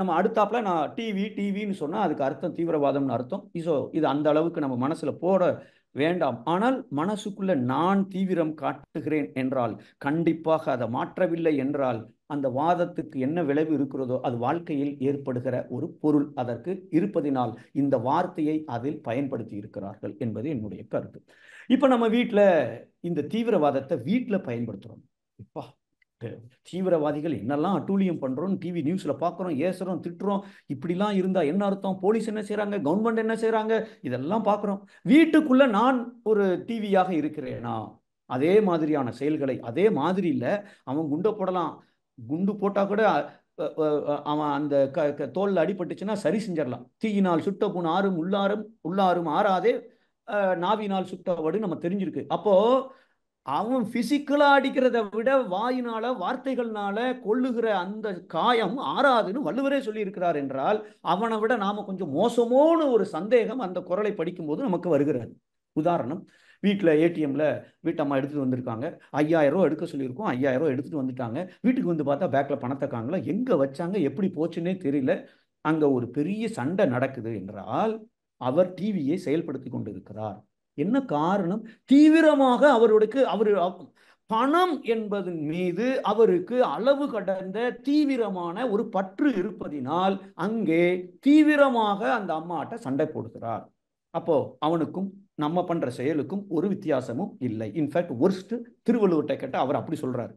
நம்ம அடுத்தாப்புல நான் டிவின்னு சொன்னா அதுக்கு அர்த்தம் தீவிரவாதம்னு அர்த்தம். ஸோ இது அந்த அளவுக்கு நம்ம மனசுல போட வேண்டாம். ஆனால் மனசுக்குள்ள நான் தீவிரம் காட்டுகிறேன் என்றால், கண்டிப்பாக அதை மாற்றவில்லை என்றால் அந்த வாதத்துக்கு என்ன விளைவு இருக்கிறதோ அது வாழ்க்கையில் ஏற்படுகிற ஒரு பொருள் அதற்கு இருப்பதினால் இந்த வார்த்தையை அதில் பயன்படுத்தி இருக்கிறார்கள் என்பது என்னுடைய கருத்து. இப்ப நம்ம வீட்டில் இந்த தீவிரவாதத்தை வீட்டில் பயன்படுத்துறோம். இப்பா தீவிரவாதிகள் என்னெல்லாம் அட்டூழியம் பண்றோம், டிவி நியூஸ்ல பார்க்குறோம், ஏசுறோம், திட்டுறோம். இப்படிலாம் இருந்தா என்ன அர்த்தம்? போலீஸ் என்ன செய்யறாங்க, கவர்மெண்ட் என்ன செய்யறாங்க, இதெல்லாம் பார்க்குறோம். வீட்டுக்குள்ள நான் ஒரு டிவியாக இருக்கிறேனா? அதே மாதிரியான செயல்களை அதே மாதிரி இல்லை. அவன் குண்டை போடலாம், குண்டு போட்டா கூட அவன் அந்த தோல்ல அடிபட்டுச்சுன்னா சரி செஞ்சிடலாம். தீயினால் சுட்ட புண் ஆறும் உள்ளாரும் ஆறாதே நாவினால் சுட்டவடு நம்ம தெரிஞ்சிருக்கு. அப்போ அவன் பிசிக்கலா அடிக்கிறத விட வாயினால வார்த்தைகள்னால கொள்ளுகிற அந்த காயம் ஆறாதுன்னு வள்ளுவரே சொல்லி இருக்கிறார் என்றால், அவனை விட நாம கொஞ்சம் மோசமோன ஒரு சந்தேகம் அந்த குறளை படிக்கும் போது நமக்கு வருகிறது. உதாரணம், வீட்டில் ATMல வீட்டம்மா எடுத்துட்டு வந்திருக்காங்க. 5000 ரூபா எடுக்க சொல்லியிருக்கோம். 5000 ரூபா எடுத்துட்டு வந்துட்டாங்க. வீட்டுக்கு வந்து பார்த்தா பேக்ல பணத்தை காணல. எங்க வச்சாங்க, எப்படி போச்சுன்னே தெரியல. அங்க ஒரு பெரிய சண்டை நடக்குது என்றால் அவர் டிவியை செயல்படுத்தி கொண்டிருக்கிறார். என்ன காரணம்? தீவிரமாக அவரு பணம் என்பதன் மீது அவருக்கு அளவு கடந்த தீவிரமான ஒரு பற்று இருப்பதினால் அங்கே தீவிரமாக அந்த அம்மாட்ட சண்டை போடுகிறார். அப்போ அவனுக்கும் நம்ம பண்ற செயலுக்கும் ஒரு வித்தியாசமும் இல்லை. இன்ஃபேக்ட் ஒர்ஸ்ட் திருவள்ளுவர்கிட்ட கேட்ட அவர் அப்படி சொல்றாரு.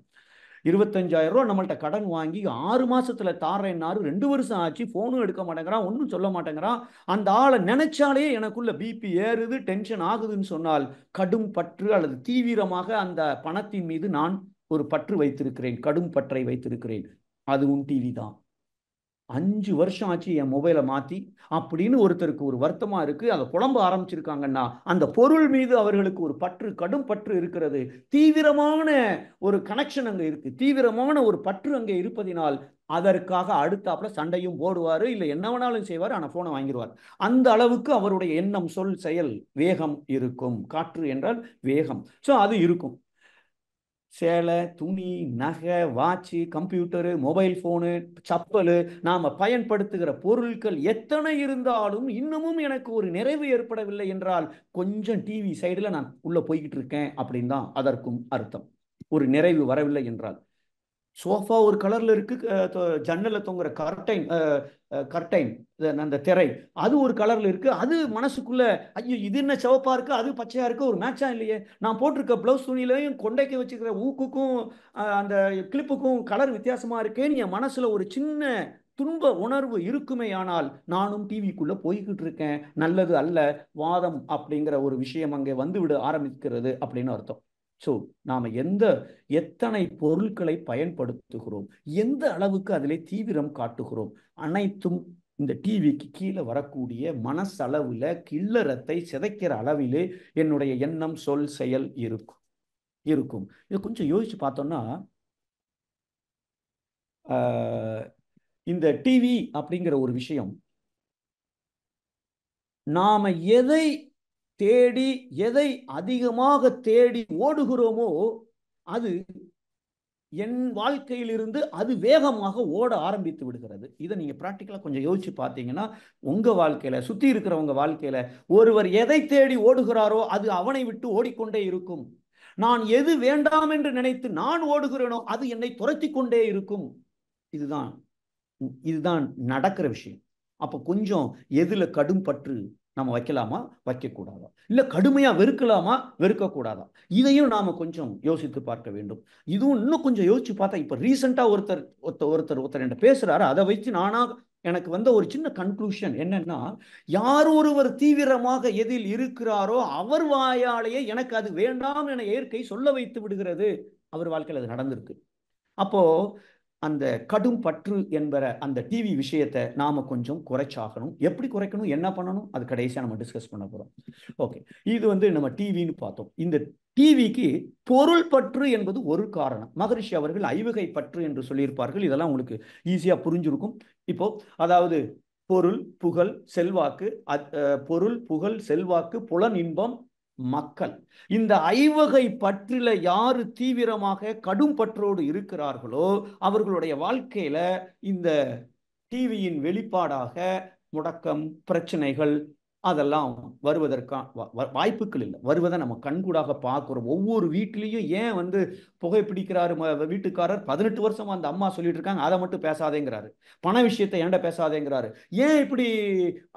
25,000 ரூபா நம்மள்ட்ட கடன் வாங்கி 6 மாசத்துல தாரேன்னாரு. 2 வருஷம் ஆச்சு, போனும் எடுக்க மாட்டேங்கிறான், ஒன்றும் சொல்ல மாட்டேங்கிறான். அந்த ஆளை நினைச்சாலே எனக்குள்ள பிபி ஏறுது, டென்ஷன் ஆகுதுன்னு சொன்னால் கடும் பற்று அல்லது தீவிரமாக அந்த பணத்தின் மீது நான் ஒரு பற்று வைத்திருக்கிறேன், கடும் பற்றை வைத்திருக்கிறேன். அதுவும் டிவி தான். 5 வருஷம் ஆச்சு என் மொபைலை மாத்தி அப்படின்னு ஒருத்தருக்கு ஒரு வருத்தமா இருக்கு, அதை புலம்ப ஆரம்பிச்சிருக்காங்கன்னா அந்த பொருள் மீது அவர்களுக்கு ஒரு பற்று, கடும் பற்று இருக்கிறது. தீவிரமான ஒரு கனெக்ஷன் அங்க இருக்கு, தீவிரமான ஒரு பற்று அங்கே இருப்பதினால் அதற்காக அடுத்தாப்புல சண்டையும் போடுவாரு, இல்லை என்ன வேணாலும் செய்வார், ஆனால் போனை வாங்கிடுவார். அந்த அளவுக்கு அவருடைய எண்ணம், சொல், செயல் வேகம் இருக்கும். காற்று என்றால் வேகம். ஸோ அது இருக்கும். சேலை, துணி, நகை, watch, computer, mobile phone, chappal, நாம பயன்படுத்துகிற பொருட்கள் எத்தனை இருந்தாலும் இன்னமும் எனக்கு ஒரு நிறைவு ஏற்படவில்லை என்றால் கொஞ்சம் டிவி சைடுல நான் உள்ள போய்கிட்டு இருக்கேன் அப்படின்னு தான் அதற்கும் அர்த்தம். ஒரு நிறைவு வரவில்லை என்றால். சோஃபா ஒரு கலர்ல இருக்கு, ஜன்னல்ல தொங்குற கர்டைன் அந்த திரை அது ஒரு கலர்ல இருக்கு. அது மனசுக்குள்ள ஐயோ இது என்ன சிவப்பா இருக்கு, அது பச்சையா இருக்கு, ஒரு மேட்சா இல்லையே. நான் போட்டிருக்க பிளவுஸ் துணியிலையும் கொண்டைக்கு வச்சுக்கிற ஊக்குக்கும் அந்த கிளிப்புக்கும் கலர் வித்தியாசமா இருக்கேன்னு என் மனசுல ஒரு சின்ன துன்ப உணர்வு இருக்குமே. ஆனால் நானும் டிவிக்குள்ள போய்கிட்டு இருக்கேன். நல்லது அல்ல. வாதம் அப்படிங்கிற ஒரு விஷயம் அங்கே வந்துவிட ஆரம்பிக்கிறது அப்படின்னு அர்த்தம். ஸோ நாம எத்தனை பொருட்களை பயன்படுத்துகிறோம், எந்த அளவுக்கு அதிலே தீவிரம் காட்டுகிறோம், அனைத்தும் இந்த டிவிக்கு கீழே வரக்கூடிய மனசளவுல கில்லறத்தை சிதைக்கிற அளவிலே என்னுடைய எண்ணம், சொல், செயல் இருக்கும். இதை கொஞ்சம் யோசிச்சு பார்த்தோம்னா, இந்த டிவி அப்படிங்கிற ஒரு விஷயம் நாம எதை அதிகமாக தேடி ஓடுகிறோமோ அது என் வாழ்க்கையிலிருந்து அது வேகமாக ஓட ஆரம்பித்து விடுகிறது. இதை நீங்க பிராக்டிக்கலா கொஞ்சம் யோசிச்சு பார்த்தீங்கன்னா, உங்க வாழ்க்கையில, சுத்தி இருக்கிறவங்க வாழ்க்கையில ஒருவர் எதை தேடி ஓடுகிறாரோ அது அவனை விட்டு ஓடிக்கொண்டே இருக்கும். நான் எது வேண்டாம் என்று நினைத்து நான் ஓடுகிறேனோ அது என்னை துரத்தி கொண்டே இருக்கும். இதுதான் நடக்கிற விஷயம். அப்போ கொஞ்சம் எதுல கடும் பற்று நம்ம வைக்கலாமா, வைக்கக்கூடாதா? இல்லை கடுமையாக வெறுக்கலாமா, வெறுக்கக்கூடாதா? இதையும் நாம் கொஞ்சம் யோசித்து பார்க்க வேண்டும். இதுவும் இன்னும் கொஞ்சம் யோசிச்சு பார்த்தா, இப்போ ரீசெண்டாக ஒருத்தர் என்கிட்ட பேசுகிறாரு. அதை வச்சு எனக்கு வந்த ஒரு சின்ன கன்க்ளூஷன் என்னன்னா, யார் ஒருவர் தீவிரமாக எதில் இருக்கிறாரோ அவர் வாயாலேயே எனக்கு அது வேண்டாம் என இயற்கை சொல்ல வைத்து விடுகிறது. அவர் வாழ்க்கையில் அது நடந்திருக்கு. அப்போ அந்த கடும் பற்று என்பற அந்த டிவி விஷயத்தை நாம கொஞ்சம் குறைச்சாகணும். எப்படி குறைக்கணும், என்ன பண்ணணும், அது கடைசியா நம்ம டிஸ்கஸ் பண்ண போறோம். ஓகே, இது நம்ம டிவின்னு பார்த்தோம். இந்த டிவிக்கு பொருள் பற்று என்பது ஒரு காரணம். மகரிஷி அவர்கள் ஐவகை பற்று என்று சொல்லியிருப்பார்கள். இதெல்லாம் உங்களுக்கு ஈஸியா புரிஞ்சிருக்கும். இப்போ அதாவது பொருள், புகழ், செல்வாக்கு, பொருள், புகழ், செல்வாக்கு, புலன் இன்பம், மக்கள். இந்த ஐவகை பற்றில யாரு தீவிரமாக கடும் பற்றோடு இருக்கிறார்களோ அவர்களுடைய வாழ்க்கையில இந்த டிவியின் வெளிப்பாடாக முடக்கம், பிரச்சனைகள் அதெல்லாம் வருவதற்கான வாய்ப்புகள் இல்லை. வருவதை நம்ம கண்கூடாக பார்க்கிறோம். ஒவ்வொரு வீட்டிலையும் ஏன் புகைப்பிடிக்கிறாரு வீட்டுக்காரர், 18 வருஷமா அந்த அம்மா சொல்லிட்டு இருக்காங்க, அதை மட்டும் பேசாதேங்கிறாரு. பண விஷயத்தை ஏன்டா பேசாதேங்கிறாரு. ஏன் இப்படி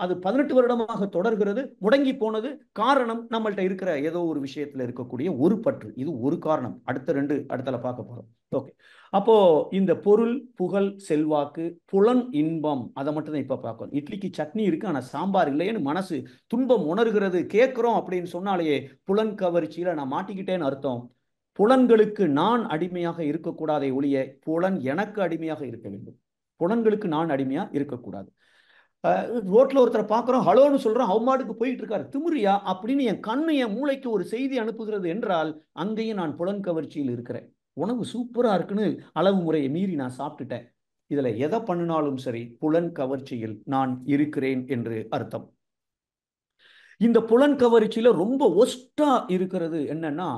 அது 18 வருடமாக தொடர்கிறது, முடங்கி போனது? காரணம் நம்மள்ட்ட இருக்கிற ஏதோ ஒரு விஷயத்துல இருக்கக்கூடிய ஒரு பற்று. இது ஒரு காரணம். அடுத்தல பார்க்க போறோம். ஓகே, அப்போ இந்த பொருள், புகழ், செல்வாக்கு, புலன் இன்பம், அதை மட்டும் தான் இப்ப பார்க்கணும். இட்லிக்கு சட்னி இருக்கு ஆனா சாம்பார் இல்லைன்னு மனசு துன்பம் உணர்கிறது. கேட்கிறோம் அப்படின்னு சொன்னாலேயே புலன் கவர்ச்சியில நான் மாட்டிக்கிட்டேன்னு அர்த்தம். புலன்களுக்கு நான் அடிமையாக இருக்கக்கூடாதே ஒழிய புலன் எனக்கு அடிமையாக இருக்க வேண்டும். புலன்களுக்கு நான் அடிமையா இருக்கக்கூடாது. ரோட்ல ஒருத்தரை பார்க்குறோம், ஹலோன்னு சொல்றோம், அவமாடுக்கு போயிட்டு இருக்காரு, திமிரியா அப்படின்னு என் கண்ணு என் மூளைக்கு ஒரு செய்தி அனுப்புகிறது என்றால் அங்கேயும் நான் புலன் கவர்ச்சியில் இருக்கிறேன். உணவு சூப்பரா இருக்குன்னு அளவு முறையை மீறி நான் சாப்பிட்டுட்டேன். இதுல எதை பண்ணினாலும் சரி புலன் கவர்ச்சியில் நான் இருக்கிறேன் என்று அர்த்தம். இந்த புலன் கவர்ச்சியில ரொம்ப ஒஸ்டா இருக்கிறது என்னன்னா,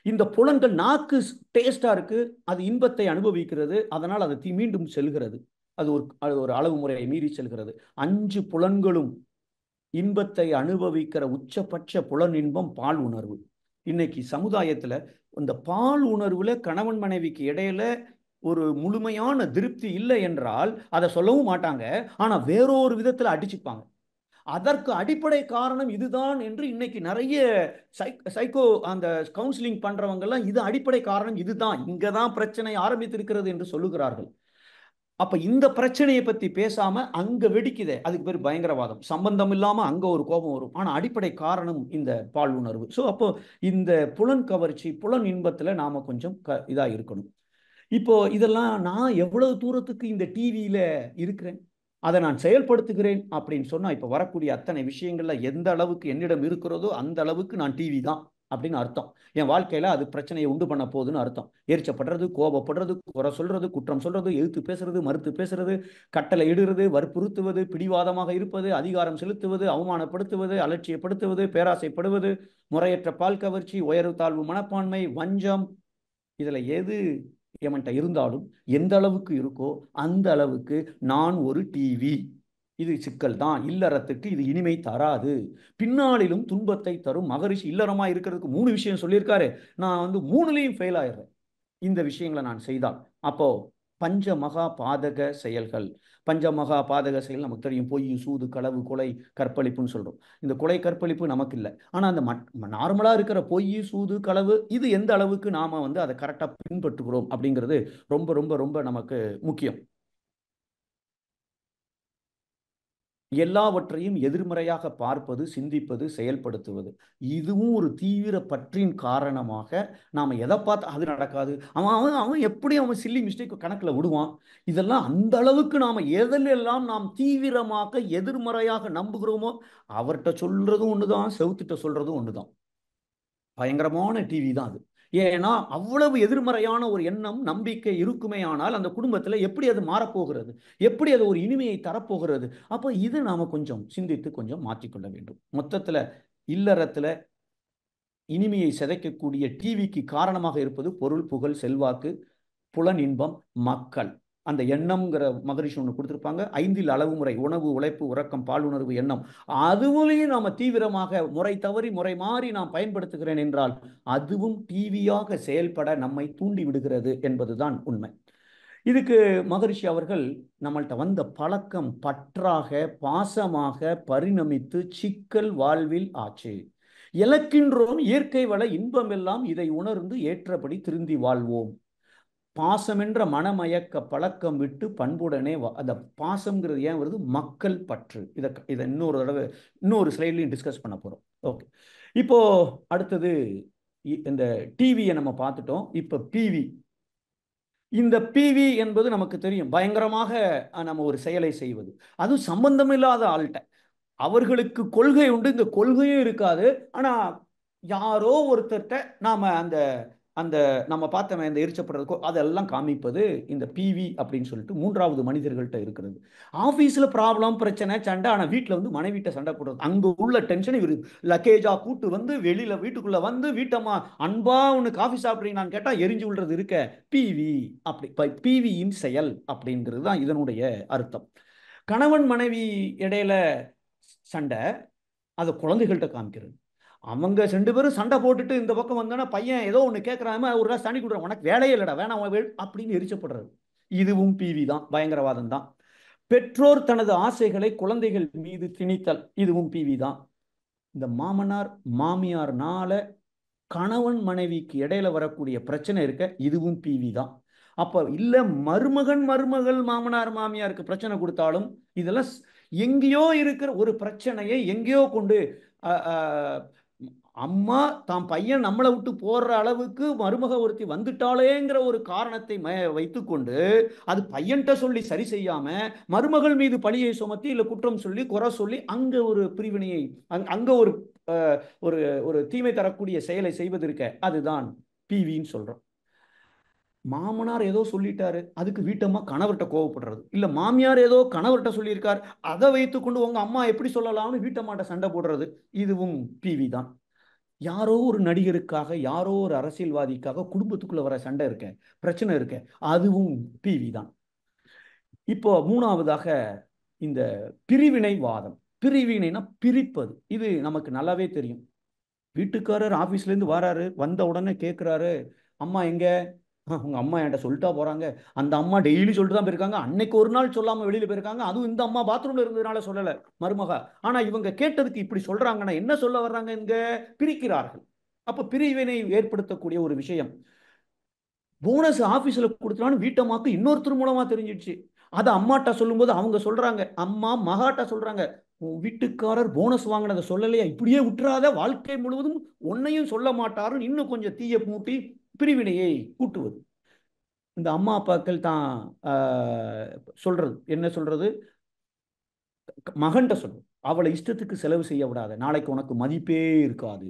இந்த புலன்கள், நாக்கு டேஸ்டா இருக்கு, அது இன்பத்தை அனுபவிக்கிறது, அதனால் அது மீண்டும் செல்கிறது. அது ஒரு அளவு முறையை மீறி செல்கிறது. 5 புலன்களும் இன்பத்தை அனுபவிக்கிற உச்சபட்ச புலன் இன்பம் பால் உணர்வு. இன்னைக்கு சமுதாயத்துல இந்த பால் உணர்வுல கணவன் மனைவிக்கு இடையில ஒரு முழுமையான திருப்தி இல்லை என்றால் அதை சொல்லவும் மாட்டாங்க. ஆனா வேறொரு விதத்துல அடிச்சுப்பாங்க. அதற்கு அடிப்படை காரணம் இதுதான் என்று இன்னைக்கு நிறைய சைக்கோ அந்த கவுன்சிலிங் பண்றவங்க எல்லாம் இது அடிப்படை காரணம் இதுதான், இங்கதான் பிரச்சனை ஆரம்பித்திருக்கிறது என்று சொல்லுகிறார்கள். அப்ப இந்த பிரச்சனையை பத்தி பேசாம அங்க வெடிக்குதே, அதுக்கு பேர் பயங்கரவாதம். சம்பந்தம் இல்லாம அங்க ஒரு கோபம் வரும். ஆனா அடிப்படை காரணம் இந்த பால் உணர்வு. ஸோ அப்போ இந்த புலன் கவர்ச்சி, புலன் இன்பத்துல நாம கொஞ்சம் இதா இருக்கணும். இப்போ இதெல்லாம் நான் எவ்வளவு தூரத்துக்கு இந்த டிவியில இருக்கிறேன், அதை நான் செயல்படுத்துகிறேன் அப்படின்னு சொன்னா, இப்ப வரக்கூடிய அத்தனை விஷயங்கள்ல எந்த அளவுக்கு என்னிடம் இருக்கிறதோ அந்த அளவுக்கு நான் டிவி தான் அப்படின்னு அர்த்தம். என் வாழ்க்கையில அது பிரச்சனையை உண்டு பண்ண போகுதுன்னு அர்த்தம். எரிச்சப்படுறது, கோபப்படுறது, குறை சொல்றது, குற்றம் சொல்றது, எதிர்த்து பேசுறது, மறுத்து பேசுறது, கட்டளை இடுறது, வற்புறுத்துவது, பிடிவாதமாக இருப்பது, அதிகாரம் செலுத்துவது, அவமானப்படுத்துவது, அலட்சியப்படுத்துவது, பேராசைப்படுவது, முறையற்ற பால் கவர்ச்சி, உயர்வு தாழ்வு மனப்பான்மை, வஞ்சம், இதுல எது எவன்கிட்ட இருந்தாலும் எந்த அளவுக்கு இருக்கோ அந்த அளவுக்கு நான் ஒரு டிவி. இது சிக்கல் தான். இல்லறத்துக்கு இது இனிமை தராது, பின்னாளிலும் துன்பத்தை தரும். மகரிஷி இல்லறமா இருக்கிறதுக்கு 3 விஷயம் சொல்லியிருக்காரு. நான் 3லையும் ஃபெயில் ஆயிடுறேன் இந்த விஷயங்களை நான் செய்தால். அப்போ பஞ்சமகா பாதக செயல்கள். பஞ்சமகா பாதக செயல் நமக்கு தெரியும். பொய், சூது, களவு, கொலை, கற்பழிப்புன்னு சொல்றோம். இந்த கொலை, கற்பழிப்பு நமக்கு இல்லை. ஆனா அந்த நார்மலா இருக்கிற பொய், சூது, களவு, இது எந்த அளவுக்கு நாம அதை கரெக்டா பின்பற்றுகிறோம் அப்படிங்கிறது ரொம்ப ரொம்ப ரொம்ப நமக்கு முக்கியம். எல்லாவற்றையும் எதிர்மறையாக பார்ப்பது, சிந்திப்பது, செயல்படுத்துவது, இதுவும் ஒரு தீவிர பற்றின் காரணமாக நாம எதை பார்த்து அது நடக்காது, அவன் எப்படி அவன் சில்லி மிஸ்டேக் கணக்குல விடுவான். இதெல்லாம் அந்த அளவுக்கு நாம எதிலெல்லாம் நாம் தீவிரமாக எதிர்மறையாக நம்புகிறோமோ அவர்கிட்ட சொல்றதும் ஒண்ணுதான், செவுத்திட்ட சொல்றதும் ஒண்ணுதான். பயங்கரமான டிவி தான் அது. ஏன்னா அவ்வளவு எதிர்மறையான ஒரு எண்ணம், நம்பிக்கை இருக்குமே ஆனால் அந்த குடும்பத்துல எப்படி அது மாறப்போகிறது, எப்படி அது ஒரு இனிமையை தரப்போகிறது? அப்போ இது நாம கொஞ்சம் சிந்தித்து கொஞ்சம் மாற்றிக்கொள்ள வேண்டும். மொத்தத்துல இல்லறத்துல இனிமையை சிதைக்கக்கூடிய டிவிக்கு காரணமாக இருப்பது பொருள், புகழ், செல்வாக்கு, புலன் இன்பம், மக்கள். அந்த எண்ணம்ங்கிற மகரிஷி ஒன்று கொடுத்துருப்பாங்க. 5 அளவு முறை: உணவு, உழைப்பு, உறக்கம், பாலுணர்வு, எண்ணம். அதுவுலேயும் நாம தீவிரமாக முறை தவறி முறை மாறி நாம் பயன்படுத்துகிறேன் என்றால் அதுவும் டிவியாக செயல்பட நம்மை தூண்டி விடுகிறது என்பதுதான் உண்மை. இதுக்கு மகரிஷி அவர்கள் நம்மள்ட்ட வந்த பழக்கம் பற்றாக பாசமாக பரிணமித்து சிக்கல் வாழ்வில் ஆச்சு. இழக்கின்றோம் இயற்கை வள இன்பம் எல்லாம் இதை உணர்ந்து ஏற்றபடி திருந்தி வாழ்வோம். பாசமென்ற மனமயக்க பழக்கம் விட்டு பண்புடனே அந்த பாசம்ங்கிறது ஏன் வருது? மக்கள் பற்று. இதை இன்னொரு தடவை இன்னொரு ஸ்லைட்லையும் டிஸ்கஸ் பண்ண போறோம். ஓகே, இப்போ அடுத்தது இந்த டிவியை நம்ம பார்த்துட்டோம். இப்போ பிவி. இந்த பிவி என்பது நமக்கு தெரியும், பயங்கரமாக நம்ம ஒரு செயலை செய்வது, அதுவும் சம்பந்தமில்லாத ஆள்கிட்ட. அவர்களுக்கு கொள்கை உண்டு, இந்த கொள்கையும் இருக்காது. ஆனா யாரோ ஒருத்தர்கிட்ட நாம அந்த அந்த நம்ம பார்த்தோமே இந்த எரிச்சப்படுறதுக்கோ அதெல்லாம் காமிப்பது இந்த பிவி அப்படின்னு சொல்லிட்டு மூன்றாவது மனிதர்கள்ட்ட இருக்கிறது. ஆஃபீஸில் ப்ராப்ளம் பிரச்சனை சண்டை, ஆனால் வீட்டில் வந்து மனைவிட்ட சண்டை போடுறது. அங்கே உள்ள டென்ஷன் இவர் லக்கேஜா கூட்டு வந்து வெளியில் வீட்டுக்குள்ளே வந்து வீட்டம்மா அன்பா உனக்கு காஃபி சாப்பிட்றீங்கன்னு கேட்டால் எரிஞ்சு விடுறது இருக்க பிவி. அப்படி பிவியின் செயல் அப்படிங்கிறது தான் இதனுடைய அர்த்தம். கணவன் மனைவி இடையில சண்டை, அதை குழந்தைகள்கிட்ட காமிக்கிறது. அவங்க 2 பேரும் சண்டை போட்டுட்டு இந்த பக்கம் வந்தோன்னா பையன் ஏதோ ஒன்று கேட்குறாம ஒரு கிளாஸ் தண்ணி கொடுக்குறான், உனக்கு வேலையே இல்லைடா வேணாம் அப்படின்னு எரிச்சப்படுறது. இதுவும் பிவி தான், பயங்கரவாதம் தான். பெற்றோர் தனது ஆசைகளை குழந்தைகள் மீது திணித்தல், இதுவும் பிவி தான். இந்த மாமனார் மாமியார்னால கணவன் மனைவிக்கு இடையில வரக்கூடிய பிரச்சனை இருக்க, இதுவும் பிவி தான். அப்போ இல்லை மருமகள் மாமனார் மாமியாருக்கு பிரச்சனை கொடுத்தாலும் இதெல்லாம் எங்கேயோ இருக்கிற ஒரு பிரச்சனையை எங்கேயோ கொண்டு அம்மா தான் பையன் நம்மளை விட்டு போடுற அளவுக்கு மருமக ஒருத்தி வந்துட்டாளேங்கிற ஒரு காரணத்தை வைத்துக்கொண்டு அது பையன்கிட்ட சொல்லி சரி செய்யாம மருமகள் மீது பழியை சுமத்தி இல்லை குற்றம் சொல்லி குறை சொல்லி அங்க ஒரு பிரிவினையை அங்க ஒரு ஒரு ஒரு தீமை தரக்கூடிய செயலை செய்வது இருக்க, அதுதான் பிவின்னு சொல்றோம். மாமனார் ஏதோ சொல்லிட்டாரு, அதுக்கு வீட்டம்மா கணவர்கிட்ட கோவப்படுறது, இல்ல மாமியார் ஏதோ கணவர்கிட்ட சொல்லியிருக்காரு, அதை வைத்துக்கொண்டு உங்க அம்மா எப்படி சொல்லலாம்னு வீட்டம்மாட்ட சண்டை போடுறது, இதுவும் பிவி தான். யாரோ ஒரு நடிகருக்காக யாரோ ஒரு அரசியல்வாதிக்காக குடும்பத்துக்குள்ள வர சண்டை இருக்க, பிரச்சனை இருக்க, அதுவும் பிவி தான். இப்போ மூணாவதாக இந்த பிரிவினைவாதம். பிரிவினைனா பிரிப்பது. இது நமக்கு நல்லாவே தெரியும். வீட்டுக்காரர் ஆபீஸ்ல இருந்து வராரு, வந்த உடனே கேட்கிறாரு, அம்மா எங்க? உங்க அம்மா என்கிட்ட சொல்லிட்டா போறாங்க. அந்த அம்மா டெய்லி சொல்லிட்டு தான் போயிருக்காங்க, அன்னைக்கு ஒரு நாள் சொல்லாம வெளியில போயிருக்காங்க, அதுவும் இந்த அம்மா பாத்ரூம்ல இருந்ததுனால சொல்லல மருமக. ஆனா இவங்க கேட்டதுக்கு இப்படி சொல்றாங்கன்னா என்ன சொல்ல வர்றாங்க? இங்க பிரிக்கிறார்கள். அப்ப பிரிவினை ஏற்படுத்தக்கூடிய ஒரு விஷயம். போனஸ் ஆபீஸ்ல கொடுத்துட்டான்னு வீட்டம்மாக்கு இன்னொருத்தர் மூலமா தெரிஞ்சிடுச்சு. அதை அம்மாட்ட சொல்லும்போது அவங்க சொல்றாங்க, அம்மா மகாட்ட சொல்றாங்க, உன் வீட்டுக்காரர் போனஸ் வாங்கினதை சொல்லலையா, இப்படியே விட்டுறாத, வாழ்க்கை முழுவதும் உன்னையும் சொல்ல மாட்டாருன்னு இன்னும் கொஞ்சம் தீய மூட்டி பிரிவினையை கூட்டுவது. இந்த அம்மா அப்பாக்கள் தான் சொல்றது என்ன சொல்றது, மகன்கிட்ட சொல்றது, அவளை இஷ்டத்துக்கு செலவு செய்ய விடாத, நாளைக்கு உனக்கு மதிப்பே இருக்காது.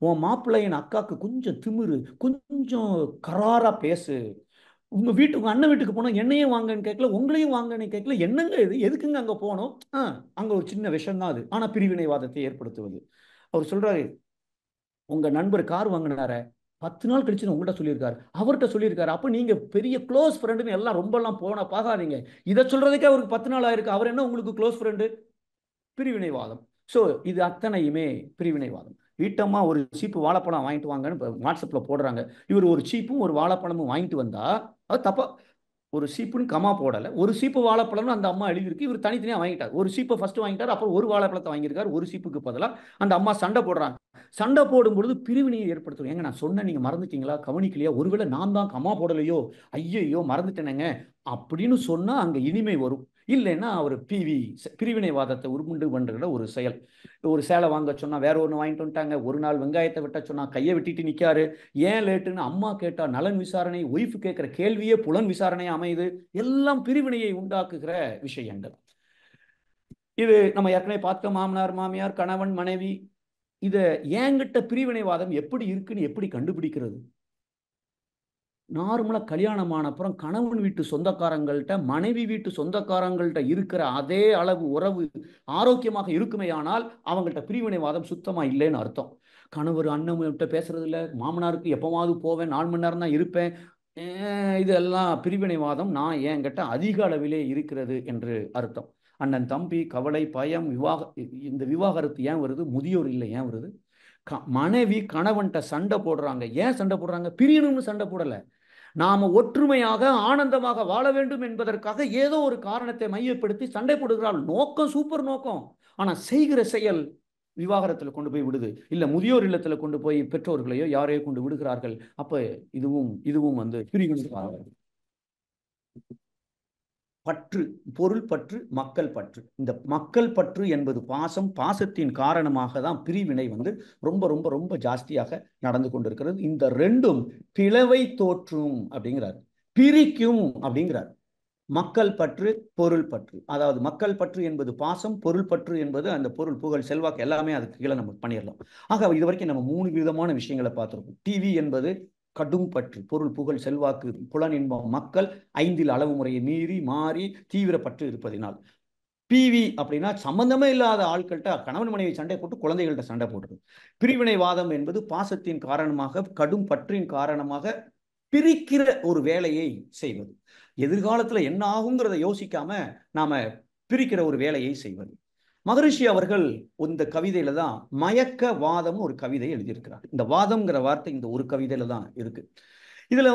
உன் மாப்பிள்ளையின் அக்காக்கு கொஞ்சம் திமிரு, கொஞ்சம் கராரா பேசு. உங்க அண்ணன் வீட்டுக்கு போனோம், என்னையும் வாங்கன்னு கேட்கல, உங்களையும் வாங்கன்னு கேட்கல, என்னங்க இது, எதுக்குங்க அங்க போனோம்? அங்க ஒரு சின்ன விஷயம் தான் அது, ஆனா பிரிவினைவாதத்தை ஏற்படுத்துவது. அவர் சொல்றாரு, உங்க நண்பர் கார் வாங்கினார 10 நாள் கழிச்சு உங்கள்கிட்ட சொல்லியிருக்காரு, அவர்கிட்ட சொல்லியிருக்காரு, அப்ப நீங்க பெரிய க்ளோஸ் ஃப்ரெண்டுன்னு எல்லாம் ரொம்ப எல்லாம் பார்க்காதீங்க. இதை சொல்றதுக்கே அவருக்கு 10 நாள் ஆயிருக்கு, அவர் என்ன உங்களுக்கு க்ளோஸ் ஃப்ரெண்டு? பிரிவினைவாதம். ஸோ இது அத்தனையுமே பிரிவினைவாதம். வீட்டம்மா ஒரு சீப்பு வாழைப்பழம் வாங்கிட்டு வாங்கன்னு வாட்ஸ்அப்ல போடுறாங்க, இவர் ஒரு சீப்பும் ஒரு வாழைப்பழமும் வாங்கிட்டு வந்தா அது தப்பா. ஒரு சீப்புன்னு கமா போடலை, ஒரு சீப்பு வாழைப்பழம்னு அந்த அம்மா எழுதியிருக்கு, இவர் தனித்தனியாக வாங்கிட்டார். ஒரு சீப்பை ஃபர்ஸ்ட் வாங்கிட்டார், அப்புறம் ஒரு வாழைப்பழத்தை வாங்கியிருக்காரு. ஒரு சீப்புக்கு பதிலாக அந்த அம்மா சண்டை போடுறாங்க. சண்டை போடும்பொழுது பிரிவினையை ஏற்படுத்தும். ஏங்க நான் சொன்னேன் நீங்க மறந்துட்டீங்களா, கவனிக்கலையா, ஒருவேளை நான் தான் கமா போடலையோ, ஐயோ மறந்துட்டேனேங்க அப்படின்னு சொன்னா அங்க இனிமை வரும். இல்லைன்னா அவர் பிரிவினைவாதத்தை உருமுண்டு பண்ற ஒரு செயல். ஒரு சேலை வாங்க சொன்னா வேற ஒன்று வாங்கிட்டு வந்துட்டாங்க, ஒரு நாள் வெங்காயத்தை வெட்ட சொன்னா கையை வெட்டிட்டு நிற்காரு, ஏன் லேட்டுன்னு அம்மா கேட்டா நலன் விசாரணை, ஒய்ஃப் கேட்கிற கேள்வியே புலன் விசாரணை அமையுது. எல்லாம் பிரிவினையை உண்டாக்குகிற விஷயங்கள். இது நம்ம ஏற்கனவே பார்த்த மாமனார் மாமியார் கணவன் மனைவி. இத ஏங்கிட்ட பிரிவினைவாதம் எப்படி இருக்குன்னு எப்படி கண்டுபிடிக்கிறது? நார்மலா கல்யாணமான அப்புறம் கணவன் வீட்டு சொந்தக்காரங்கள்ட்ட மனைவி வீட்டு சொந்தக்காரங்கள்ட்ட இருக்கிற அதே அளவு உறவு ஆரோக்கியமாக இருக்குமே, ஆனால் அவங்கள்ட்ட பிரிவினைவாதம் சுத்தமா இல்லைன்னு அர்த்தம். கணவர் அண்ணன்கிட்ட பேசுறது இல்லை, மாமனாருக்கு எப்பவாவது போவேன், 4 மணி நேரம் தான் இருப்பேன், இதெல்லாம் பிரிவினைவாதம் நான் என்கிட்ட அதிக அளவிலே இருக்கிறது என்று அர்த்தம். அண்ணன் தம்பி கவலை பயம் இந்த விவாகரத்து ஏன் வருது? முதியோர் இல்லை ஏன் வருது? மனைவி கணவன்கிட்ட சண்டை போடுறாங்க, ஏன் சண்டை போடுறாங்க? பிரியணும்னு சண்டை போடலை, நாம ஒற்றுமையாக ஆனந்தமாக வாழ வேண்டும் என்பதற்காக ஏதோ ஒரு காரணத்தை மையப்படுத்தி சண்டை போடுகிறார்கள். நோக்கம் சூப்பர் நோக்கம், ஆனா செய்கிற செயல் விவாகரத்துல கொண்டு போய் விடுது, இல்ல முதியோர் இல்லத்துல கொண்டு போய் பெற்றோர்களையோ யாரையோ கொண்டு விடுகிறார்கள். அப்ப இதுவும் பிரிவினை. பற்று, பொருள் பற்று, மக்கள் பற்று. இந்த மக்கள் பற்று என்பது பாசம், பாசத்தின் காரணமாக தான் பிரிவினை ரொம்ப ரொம்ப ரொம்ப ஜாஸ்தியாக நடந்து கொண்டிருக்கிறது. இந்த ரெண்டும் பிளவை தோற்றும் அப்படிங்கிறார், பிரிக்கும் அப்படிங்கிறார். மக்கள் பற்று, பொருள் பற்று. அதாவது மக்கள் பற்று என்பது பாசம், பொருள் பற்று என்பது அந்த பொருள், புகழ், செல்வாக்கு எல்லாமே அதுக்கு கீழே நம்ம பண்ணிடலாம். ஆக இது வரைக்கும் நம்ம 3 விதமான விஷயங்களை பார்த்துருக்கோம். டிவி என்பது கடும் பற்று, பொருள், புகழ், செல்வாக்கு, புலனின்பம், மக்கள் 5 அளவு முறையை மீறி மாறி தீவிர பற்று இருப்பதினால். பிவி அப்படின்னா சம்பந்தமே இல்லாத ஆட்கள்கிட்ட கணவன் மனைவி சண்டை போட்டு குழந்தைகள்கிட்ட சண்டை போடுறது. பிரிவினைவாதம் என்பது பாசத்தின் காரணமாக, கடும் பற்றின் காரணமாக பிரிக்கிற ஒரு வேலையை செய்வது. எதிர்காலத்துல என்ன ஆகுங்கிறத யோசிக்காம நாம பிரிக்கிற ஒரு வேலையை செய்வது. மகரிஷி அவர்கள் இந்த கவிதையில தான் மயக்கவாதம் ஒரு கவிதை எழுதியிருக்கிறார். இந்த வாதம்ங்கிற வார்த்தை இந்த ஒரு கவிதையில தான் இருக்கு. இதுல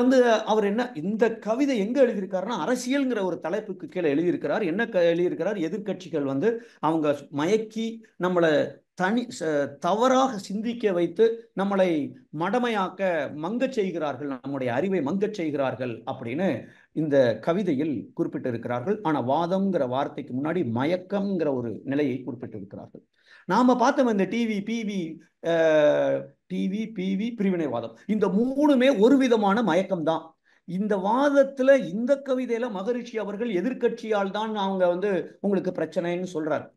அவர் என்ன, இந்த கவிதை எங்க எழுதியிருக்காருன்னா அரசியல்ங்கிற ஒரு தலைப்புக்கு கீழே எழுதியிருக்கிறார். என்ன எழுதியிருக்கிறார், எதிர்கட்சிகள் அவங்க மயக்கி நம்மளை தவறாக சிந்திக்க வைத்து நம்மளை மடமையாக்க மங்கச் செய்கிறார்கள், நம்முடைய அறிவை மங்கச் செய்கிறார்கள் அப்படின்னு இந்த கவிதையில் குறிப்பிட்டிருக்கிறார்கள். ஆனா வாதம்ங்கிற வார்த்தைக்கு முன்னாடி மயக்கம்ங்கிற ஒரு நிலையை குறிப்பிட்டிருக்கிறார்கள். நாம பார்த்தோம் இந்த டிவி பிவி பிரிவினைவாதம், இந்த 3மே ஒரு விதமான மயக்கம் தான். இந்த வாதத்துல இந்த கவிதையில மகரிஷி அவர்கள் எதிர்கட்சியால் தான் அவங்க உங்களுக்கு பிரச்சனைன்னு சொல்றாரு.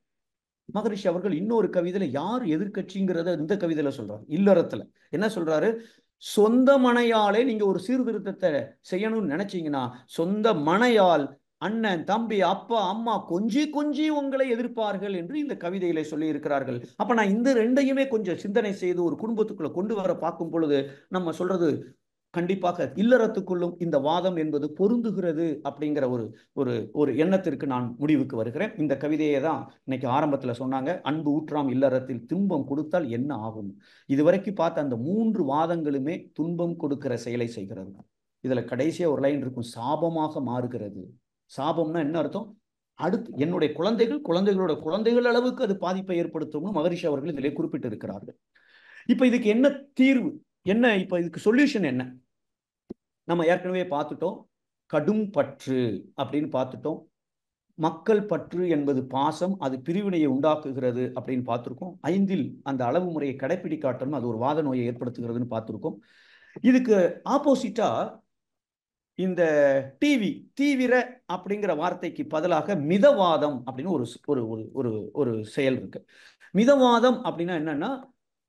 மகரிஷி அவர்கள் இன்னொரு கவிதையில யார் எதிர்கட்சிங்கிறத இந்த கவிதையில சொல்றாரு. இல்லறத்துல என்ன சொல்றாரு, சொந்த மனையாலே நீங்க ஒரு சீர்திருத்தத்தை செய்யணும்னு நினைச்சீங்கன்னா சொந்த மனையால் அண்ணன், தம்பி, அப்பா, அம்மா கொஞ்சி கொஞ்சி உங்களை எதிர்ப்பார்கள் என்று இந்த கவிதையில சொல்லி இருக்கிறார்கள். அப்ப நான் இந்த ரெண்டையுமே கொஞ்சம் சிந்தனை செய்து ஒரு குடும்பத்துக்குள்ள கொண்டு வர பார்க்கும் பொழுது நம்ம சொல்றது கண்டிப்பாக இல்லறத்துக்குள்ளும் இந்த வாதம் என்பது பொருந்துகிறது அப்படிங்கிற ஒரு எண்ணத்திற்கு நான் முடிவுக்கு வருகிறேன். இந்த கவிதையை தான் இன்னைக்கு ஆரம்பத்துல சொன்னாங்க, அன்பு ஊற்றாம் இல்லறத்தில் துன்பம் கொடுத்தால் என்ன ஆகும். இதுவரைக்கும் பார்த்த அந்த 3 வாதங்களுமே துன்பம் கொடுக்கிற செயலை செய்கிறது. இதுல கடைசியா ஒரு லைன் இருக்கும், சாபமாக மாறுகிறது. சாபம்னா என்ன அர்த்தம், அடுத்து என்னுடைய குழந்தைகளோட குழந்தைகள் அளவுக்கு அது பாதிப்பை ஏற்படுத்தும்னு மகரிஷி அவர்கள் இதிலே குறிப்பிட்டு இருக்கிறார்கள். இப்ப இதுக்கு என்ன தீர்வு, என்ன இப்ப இதுக்கு சொல்யூஷன் என்ன? நம்ம ஏற்கனவே பார்த்துட்டோம், கடும் பற்று அப்படின்னு பார்த்துட்டோம். மக்கள் பற்று என்பது பாசம், அது பிரிவினையை உண்டாக்குகிறது அப்படின்னு பார்த்துருக்கோம். 5 அந்த அளவு முறையை கடைப்பிடிக்காட்டணும், அது ஒரு வாத நோயை ஏற்படுத்துகிறதுன்னு பார்த்துருக்கோம். இதுக்கு ஆப்போசிட்டா இந்த தீவிர அப்படிங்கிற வார்த்தைக்கு பதிலாக மிதவாதம் அப்படின்னு ஒரு செயல் இருக்கு. மிதவாதம் அப்படின்னா என்னன்னா,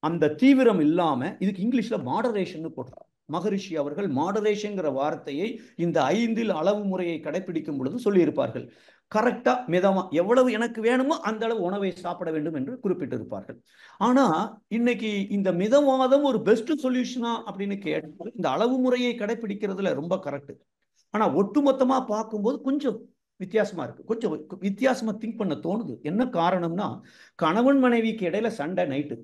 அந்த தீவிரம் இல்லாம, இதுக்கு இங்கிலீஷ்ல மாடரேஷன் போடுறாங்க. மகரிஷி அவர்கள் மாடரேஷன்ங்கிற வார்த்தையை இந்த 5 அளவு முறையை கடைபிடிக்கும் பொழுது சொல்லி இருப்பார்கள். கரெக்டா மிதமா எவ்வளவு எனக்கு வேணுமோ அந்த அளவு உணவை சாப்பிட வேண்டும் என்று குறிப்பிட்டிருப்பார்கள். ஆனா இன்னைக்கு இந்த மிதவாதம் ஒரு பெஸ்ட் சொல்யூஷனா அப்படின்னு கேட்டு இந்த அளவு முறையை கடைபிடிக்கிறதுல ரொம்ப கரெக்ட். ஆனா ஒட்டுமொத்தமா பார்க்கும்போது கொஞ்சம் வித்தியாசமா இருக்கு, கொஞ்சம் வித்தியாசமா திங்க் பண்ண தோணுது. என்ன காரணம்னா, கணவன் மனைவிக்கு இடையில சண்டை, நைட்டு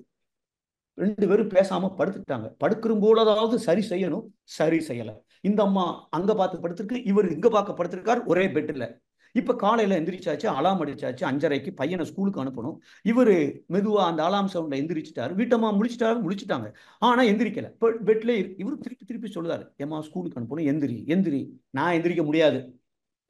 2 பேரும் பேசாம படுத்துட்டாங்க. படுக்கிற போலதாவது சரி செய்யணும், சரி செய்யல. இந்த அம்மா அங்க பார்த்து படுத்திருக்கு, இவர் இங்க பார்க்க படுத்திருக்காரு ஒரே பெட்ல. இப்ப காலையில எந்திரிச்சாச்சு, அலாம் அடிச்சாச்சு, 5:30க்கு பையனை ஸ்கூலுக்கு அனுப்பணும். இவரு மெதுவா அந்த அலாம் சவுண்ட்ல எந்திரிச்சிட்டாரு. வீட்டம்மா முழிச்சிட்டாங்க, ஆனா எந்திரிக்கல. பெட்ல இவரு திருப்பி திருப்பி சொல்லுதாரு, ஏமா ஸ்கூலுக்கு அனுப்பணும், எந்திரி. நான் எந்திரிக்க முடியாது,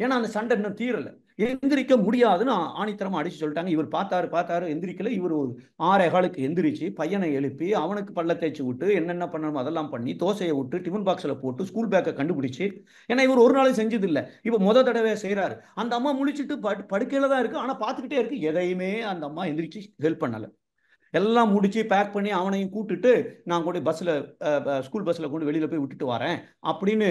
ஏன்னா அந்த சண்டை இன்னும் தீரல. எந்திரிக்க முடியாதுன்னு ஆணித்தரமா அடிச்சு சொல்லிட்டாங்க. இவர் பார்த்தாரு எந்திரிக்கல. இவர் ஒரு 6:15க்கு எந்திரிச்சு பையனை எழுப்பி அவனுக்கு பல்ல தேய்ச்சி விட்டு என்னென்ன பண்ணணுமோ அதெல்லாம் பண்ணி தோசையை விட்டு டிஃபன் பாக்ஸ்ல போட்டு ஸ்கூல் பேக்கை கண்டுபிடிச்சு, ஏன்னா இவர் ஒரு நாளும் செஞ்சது இல்லை, இப்ப முத தடவை செய்யறாரு. அந்த அம்மா முழிச்சுட்டு படுக்கையில தான் இருக்கு, ஆனா பார்த்துக்கிட்டே இருக்கு. எதையுமே அந்த அம்மா எந்திரிச்சு ஹெல்ப் பண்ணல. எல்லாம் முடிச்சு பேக் பண்ணி அவனையும் கூட்டுட்டு நான் கூட ஸ்கூல் பஸ்ல கொண்டு வெளியில போய் விட்டுட்டு வரேன் அப்படின்னு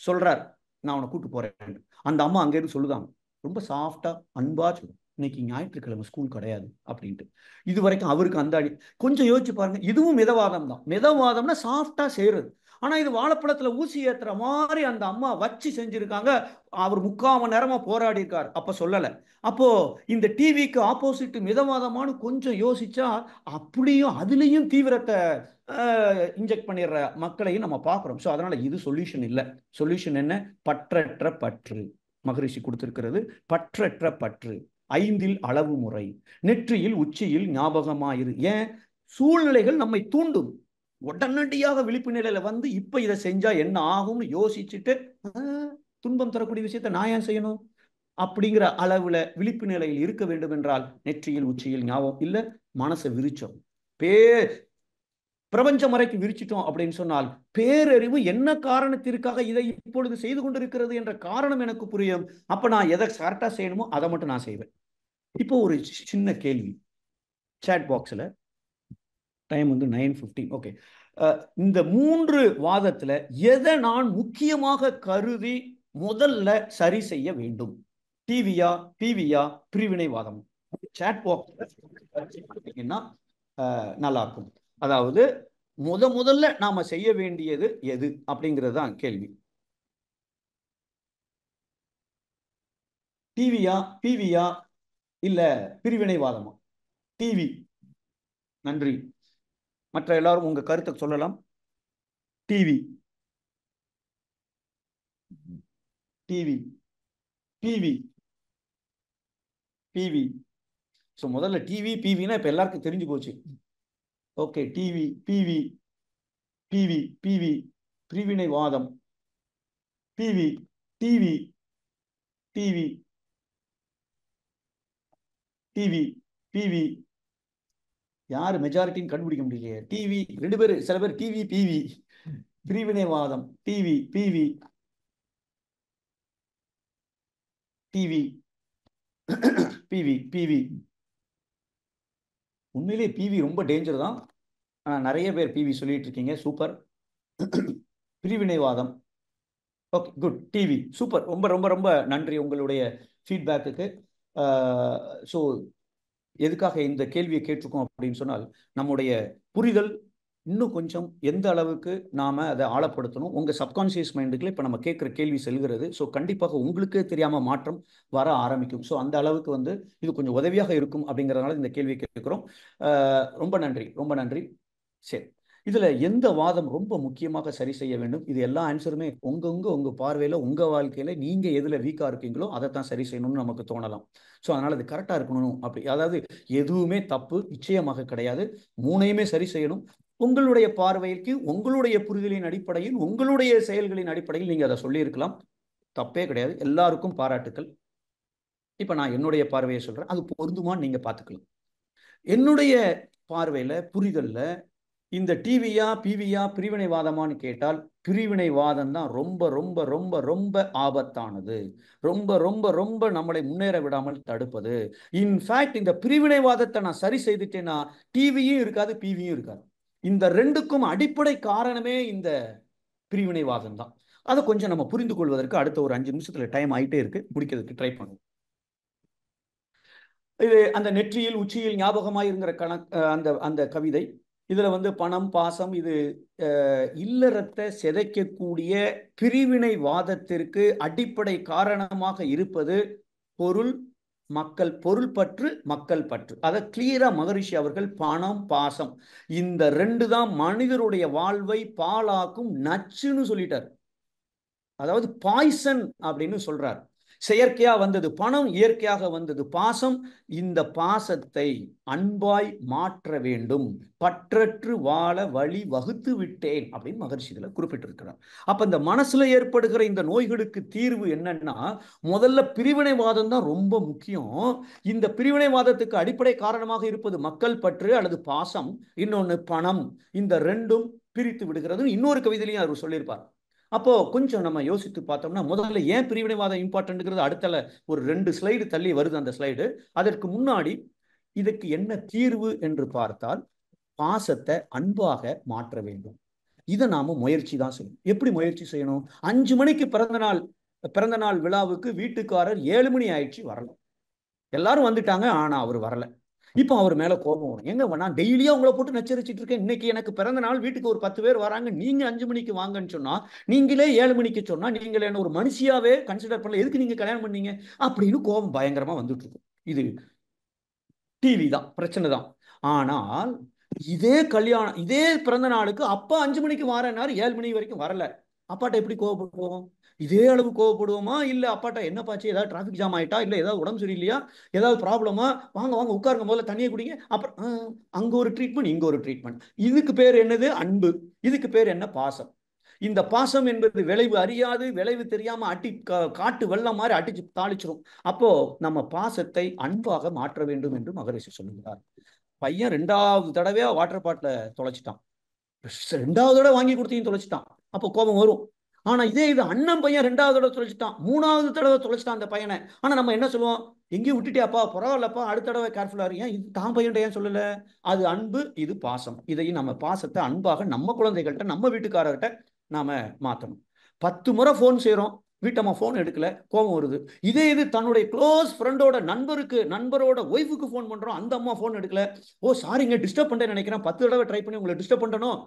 சொல்றாரு. நான் அவனை கூட்டு போறேன். அந்த அம்மா அங்க இருந்து சொல்லுதாங்க, ரொம்ப சாஃப்டா அன்பா சொல்லும், இன்னைக்கு ஞாயிற்றுக்கிழமை ஸ்கூல் கிடையாது அப்படின்ட்டு. இது வரைக்கும் அவருக்கு அந்த அடி. கொஞ்சம் யோசிச்சு பாருங்க, இதுவும் மிதவாதம் தான். மிதவாதம்னா சாஃப்டா செய்யறது. ஆனா இது வாழைப்பழத்துல ஊசி ஏத்துற மாதிரி அந்த அம்மா வச்சு செஞ்சிருக்காங்க. அவர் 3/4 மணி நேரமா போராடி இருக்கார், அப்ப சொல்லல. அப்போ இந்த டிவிக்கு ஆப்போசிட் மிதவாதமானு கொஞ்சம் யோசிச்சா அப்படியும் அதுலயும் தீவிரத்தை இன்ஜெக்ட் பண்ணிடுற மக்களையும் நம்ம பார்க்குறோம். ஸோ அதனால இது சொல்யூஷன் இல்லை. சொல்யூஷன் என்ன? பற்றற்ற பற்று. மகரிஷி கொடுத்திருக்கிறது பற்றற்ற பற்று. 5 அளவு முறை. நெற்றியில் உச்சியில் ஞாபகமாயிரு. ஏன்? சூழ்நிலைகள் நம்மை தூண்டும். உடனடியாக விழிப்பு நிலையில வந்து இப்ப இதை செஞ்சா என்ன ஆகும்னு யோசிச்சுட்டு துன்பம் தரக்கூடிய விஷயத்தை நான் ஏன் செய்யணும் அப்படிங்கிற அளவுல விழிப்பு நிலையில் இருக்க வேண்டும் என்றால் நெற்றியில் உச்சியில் ஞாபகம் இல்ல, மனசை விரிச்சோம். பிரபஞ்சம் வரைக்கும் விரிச்சிட்டோம் அப்படின்னு சொன்னால் பேரறிவு என்ன காரணத்திற்காக இதை இப்பொழுது செய்து கொண்டிருக்கிறது என்ற காரணம் எனக்கு புரியும். அப்ப நான் எதை கரெக்டா செய்யணுமோ அதை மட்டும் நான் செய்வேன். இப்போ ஒரு சின்ன கேள்வி சாட் பாக்ஸ்ல. டைம் வந்து 9:15. ஓகே, இந்த 3 வாதத்துல எதை நான் முக்கியமாக கருதி முதல்ல சரி செய்ய வேண்டும்? டிவியா, பிவியா, பிரிவினைவாதம்? சாட் பாக்ஸ் நல்லா இருக்கும். அதாவது முதல்ல நாம செய்ய வேண்டியது எது அப்படிங்கிறது தான் கேள்வி. டிவியா, பிவியா, இல்ல பிரிவினைவாதமா? டிவி. நன்றி. மற்ற எல்லாரும் உங்க கருத்தை சொல்லலாம். TV, TV, PV, PV. So முதல்ல டிவி பிவினா இப்ப எல்லாருக்கும் தெரிஞ்சு போச்சு. Okay, TV, PV, PV, PV, பிரிவினைவாதம், PV, TV, TV, TV, PV. யாரு மெஜாரிட்டின்னு கண்டுபிடிக்க முடியலையே. டிவி 2 பேர், சில பேர் டிவி பிவி. பிரிவினைவாதம் TV PV, TV PV, PV. உண்மையிலே பிவி ரொம்ப டேஞ்சர் தான். நிறைய பேர் பிவி சொல்லிட்டு இருக்கீங்க. சூப்பர். பிரிவினைவாதம். Okay, good. TV super. ரொம்ப ரொம்ப ரொம்ப நன்றி உங்களுடைய ஃபீட்பேக்குக்கு. ஸோ எதுக்காக இந்த கேள்வியை கேட்டிருக்கோம் அப்படின்னு சொன்னால் நம்முடைய புரிதல் இன்னும் கொஞ்சம் எந்த அளவுக்கு நாம அதை ஆழப்படுத்தணும். உங்க சப்கான்சியஸ் மைண்டுக்குள்ள இப்போ நம்ம கேட்குற கேள்வி செல்கிறது. ஸோ கண்டிப்பாக உங்களுக்கே தெரியாம மாற்றம் வர ஆரம்பிக்கும். ஸோ அந்த அளவுக்கு வந்து இது கொஞ்சம் உதவியாக இருக்கும் அப்படிங்கிறதுனால இந்த கேள்வியை கேட்கிறோம். ரொம்ப நன்றி, ரொம்ப நன்றி. சரி, இதுல எந்த வாதம் ரொம்ப முக்கியமாக சரி செய்ய வேண்டும்? இது எல்லா ஆன்சருமே உங்க பார்வையில உங்க வாழ்க்கையில நீங்க எதுல வீக்கா இருக்கீங்களோ அதை தான் சரி செய்யணும்னு நமக்கு தோணலாம். ஸோ அதனால அது கரெக்டா இருக்கணும். அப்படி அதாவது எதுவுமே தப்பு நிச்சயமாக கிடையாது. 3ஐயுமே சரி செய்யணும். உங்களுடைய பார்வைக்கு உங்களுடைய புரிதலின் அடிப்படையில் உங்களுடைய செயல்களின் அடிப்படையில் நீங்க அதை சொல்லியிருக்கலாம். தப்பே கிடையாது. எல்லாருக்கும் பாராட்டுக்கள். இப்ப நான் என்னுடைய பார்வையை சொல்றேன், அது பொருந்துமான்னு நீங்க பார்த்துக்கலாம். என்னுடைய பார்வையில புரிதல்ல இந்த டிவியா பிவியா பிரிவினைவாதமான்னு கேட்டால் பிரிவினைவாதம் தான் ரொம்ப ரொம்ப ரொம்ப ரொம்ப ஆபத்தானது. ரொம்ப ரொம்ப ரொம்ப நம்மளை முன்னேற விடாமல் தடுப்பது. இன்ஃபேக்ட் இந்த பிரிவினைவாதத்தை நான் சரி செய்துட்டேன்னா டிவியும் இருக்காது, பிவியும் இருக்காது. இந்த 2க்கும் அடிப்படை காரணமே இந்த பிரிவினைவாதம் தான். அதை கொஞ்சம் நம்ம புரிந்து கொள்வதற்கு அடுத்த ஒரு 5 நிமிஷத்துல டைம் ஆயிட்டே இருக்கு, முடிக்கிறதுக்கு ட்ரை பண்ணுவோம். இது அந்த நெற்றியில் உச்சியில் ஞாபகமாயிருங்கிற அந்த அந்த கவிதை. இதுல வந்து பணம் பாசம் இது இல்லறத்தை சிதைக்கக்கூடிய பிரிவினைவாதத்திற்கு அடிப்படை காரணமாக இருப்பது பொருள், மக்கள், பொருள் பற்று, மக்கள் பற்று. அதை கிளியரா மகரிஷி அவர்கள் பணம் பாசம் இந்த 2 தான் மனிதருடைய வாழ்வை பாழாக்கும் நச்சுன்னு சொல்லிட்டார். அதாவது பாய்சன் அப்படின்னு சொல்றார். செயற்கையா வந்தது பணம், இயற்கையாக வந்தது பாசம். இந்த பாசத்தை அன்பாய் மாற்ற வேண்டும். பற்றற்று வாழ வழி வகுத்து விட்டேன் அப்படின்னு மகரிஷி இதுல குறிப்பிட்டிருக்கிறார். அப்ப இந்த மனசுல ஏற்படுகிற இந்த நோய்களுக்கு தீர்வு என்னன்னா முதல்ல பிரிவினைவாதம் தான் ரொம்ப முக்கியம். இந்த பிரிவினைவாதத்துக்கு அடிப்படை காரணமாக இருப்பது மக்கள் பற்று அல்லது பாசம், இன்னொன்னு பணம். இந்த 2ம் பிரித்து விடுகிறது. இன்னொரு கவிதையிலையும் அவர் சொல்லியிருப்பார். அப்போ கொஞ்சம் நம்ம யோசித்து பார்த்தோம்னா முதல்ல ஏன் பிரிவினைவாதம் இம்பார்ட்டன்ட்ங்கிறது அடுத்த ஒரு 2 ஸ்லைடு தள்ளி வருது அந்த ஸ்லைடு. அதற்கு முன்னாடி இதுக்கு என்ன தீர்வு என்று பார்த்தால் பாசத்தை அன்பாக மாற்ற வேண்டும். இதை நாம முயற்சி தான் செய்யணும். எப்படி முயற்சி செய்யணும்? 5 மணிக்கு பிறந்த நாள் விழாவுக்கு வீட்டுக்காரர் 7 மணி ஆயிடுச்சு வரல. எல்லாரும் வந்துட்டாங்க, ஆனா அவர் வரல. இப்போ அவர் மேல கோபம் வரும். எங்க நான் டெய்லியா உங்களை போட்டு நச்சரிச்சிட்டு இருக்கேன். இன்னைக்கு எனக்கு பிறந்த நாள், வீட்டுக்கு ஒரு 10 பேர் வராங்க, நீங்க 5 மணிக்கு வாங்கன்னு சொன்னா, நீங்களே 7 மணிக்கு சொன்னா நீங்களே என்ன ஒரு மனுஷியாவே கன்சிடர் பண்ணல, எதுக்கு நீங்க கல்யாணம் பண்ணீங்க அப்படின்னு கோபம் பயங்கரமா வந்துட்டு இருக்கும். இது டிவி தான் பிரச்சனை தான். ஆனால் இதே கல்யாணம், இதே பிறந்த நாளுக்கு அப்பா 5 மணிக்கு வரேன்னாரு, 7 மணி வரைக்கும் வரல. அப்பாட்ட எப்படி கோவப்படுவோம்? இதே அளவு கோவப்படுவோமா? இல்ல அப்பாட்ட என்னப்பாச்சு, ஏதாவது டிராஃபிக் ஜாம் ஆயிட்டா, இல்ல ஏதாவது உடம்பு சரியில்லையா, ஏதாவது ப்ராப்ளமா, வாங்க வாங்க உட்காருங்க, முதல்ல தண்ணியை குடிங்க, அப்புறம் அங்க ஒரு ட்ரீட்மெண்ட், இங்க ஒரு ட்ரீட்மெண்ட். இதுக்கு பேர் என்னது? அன்பு. இதுக்கு பேர் என்ன? பாசம். இந்த பாசம் என்பது விளைவு அறியாது, விளைவு தெரியாம காட்டு வெள்ளம் மாதிரி அடிச்சு தாளிச்சிரும். அப்போ நம்ம பாசத்தை அன்பாக மாற்ற வேண்டும் என்று மகரிஷி சொல்லுகிறார். பையன் 2வது தடவையா வாட்டர் பாட்டில தொலைச்சிட்டான். 2வது தடவை வாங்கி கொடுத்தையும் தொலைச்சிட்டான். அப்போ கோபம் வரும். ஆனா இதே இது அண்ணன் பையன் 2வது தடவை தொலைச்சிட்டான், 3வது தடவை தொலைச்சிட்டான் அந்த பையனை. ஆனா நம்ம என்ன சொல்லுவோம்? எங்கேயும் விட்டுட்டியாப்பா, பரவாயில்லப்பா, அடுத்த தடவை கேர்ஃபுல்லா இருங்க. இது தான் பையன் ஏன் சொல்லல? அது அன்பு, இது பாசம். இதையும் நம்ம பாசத்தை அன்பாக நம்ம குழந்தைகள்கிட்ட, நம்ம வீட்டுக்காரர்கிட்ட நாம மாத்தணும். 10 முறை போன் செய்யறோம், வீட்டம்மா போன் எடுக்கல, கோபம் வருது. இதே இது தன்னுடைய க்ளோஸ் ஃப்ரெண்டோட நண்பரோட ஒய்ஃபுக்கு போன் பண்றோம், அந்த அம்மா போன் எடுக்கல, ஓ சாரிங்க டிஸ்டர்ப் பண்ண நினைக்கிறேன், 10 தடவை ட்ரை பண்ணி உங்களை டிஸ்டர்ப் பண்ணணும்.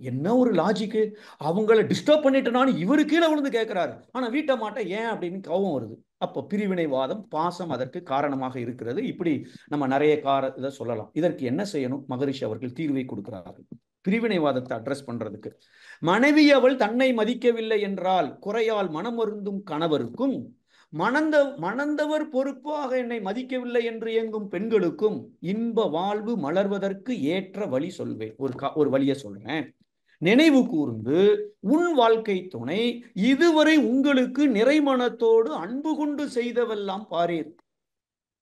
என்ன ஒரு லாஜிக்கு? அவங்கள டிஸ்டர்ப் பண்ணிட்டு இவரு கீழே விழுந்து கேட்கிறாரு, ஆனா வீட்டம்மாட்ட ஏன் அப்படின்னு கோபம் வருது. அப்போ பிரிவினைவாதம், பாசம் அதற்கு காரணமாக இருக்கிறது. இப்படி நம்ம நிறைய இதை சொல்லலாம். இதற்கு என்ன செய்யணும்? மகரிஷி அவர்கள் தீர்வை கொடுக்கிறார்கள் பிரிவினைவாதத்தை அட்ரஸ் பண்றதுக்கு. மனைவி அவள் தன்னை மதிக்கவில்லை என்றால் குறையால் மனமருந்தும் கணவருக்கும், மணந்தவர் பொறுப்பாக என்னை மதிக்கவில்லை என்று இயங்கும் பெண்களுக்கும் இன்ப வாழ்வு மலர்வதற்கு ஏற்ற வழி சொல்வேன். ஒரு வழியை சொல்றேன். நினைவு கூர்ந்து உன் வாழ்க்கை துணை இதுவரை உங்களுக்கு நிறைமனத்தோடு அன்பு கொண்டு செய்தவெல்லாம் பாரீர்.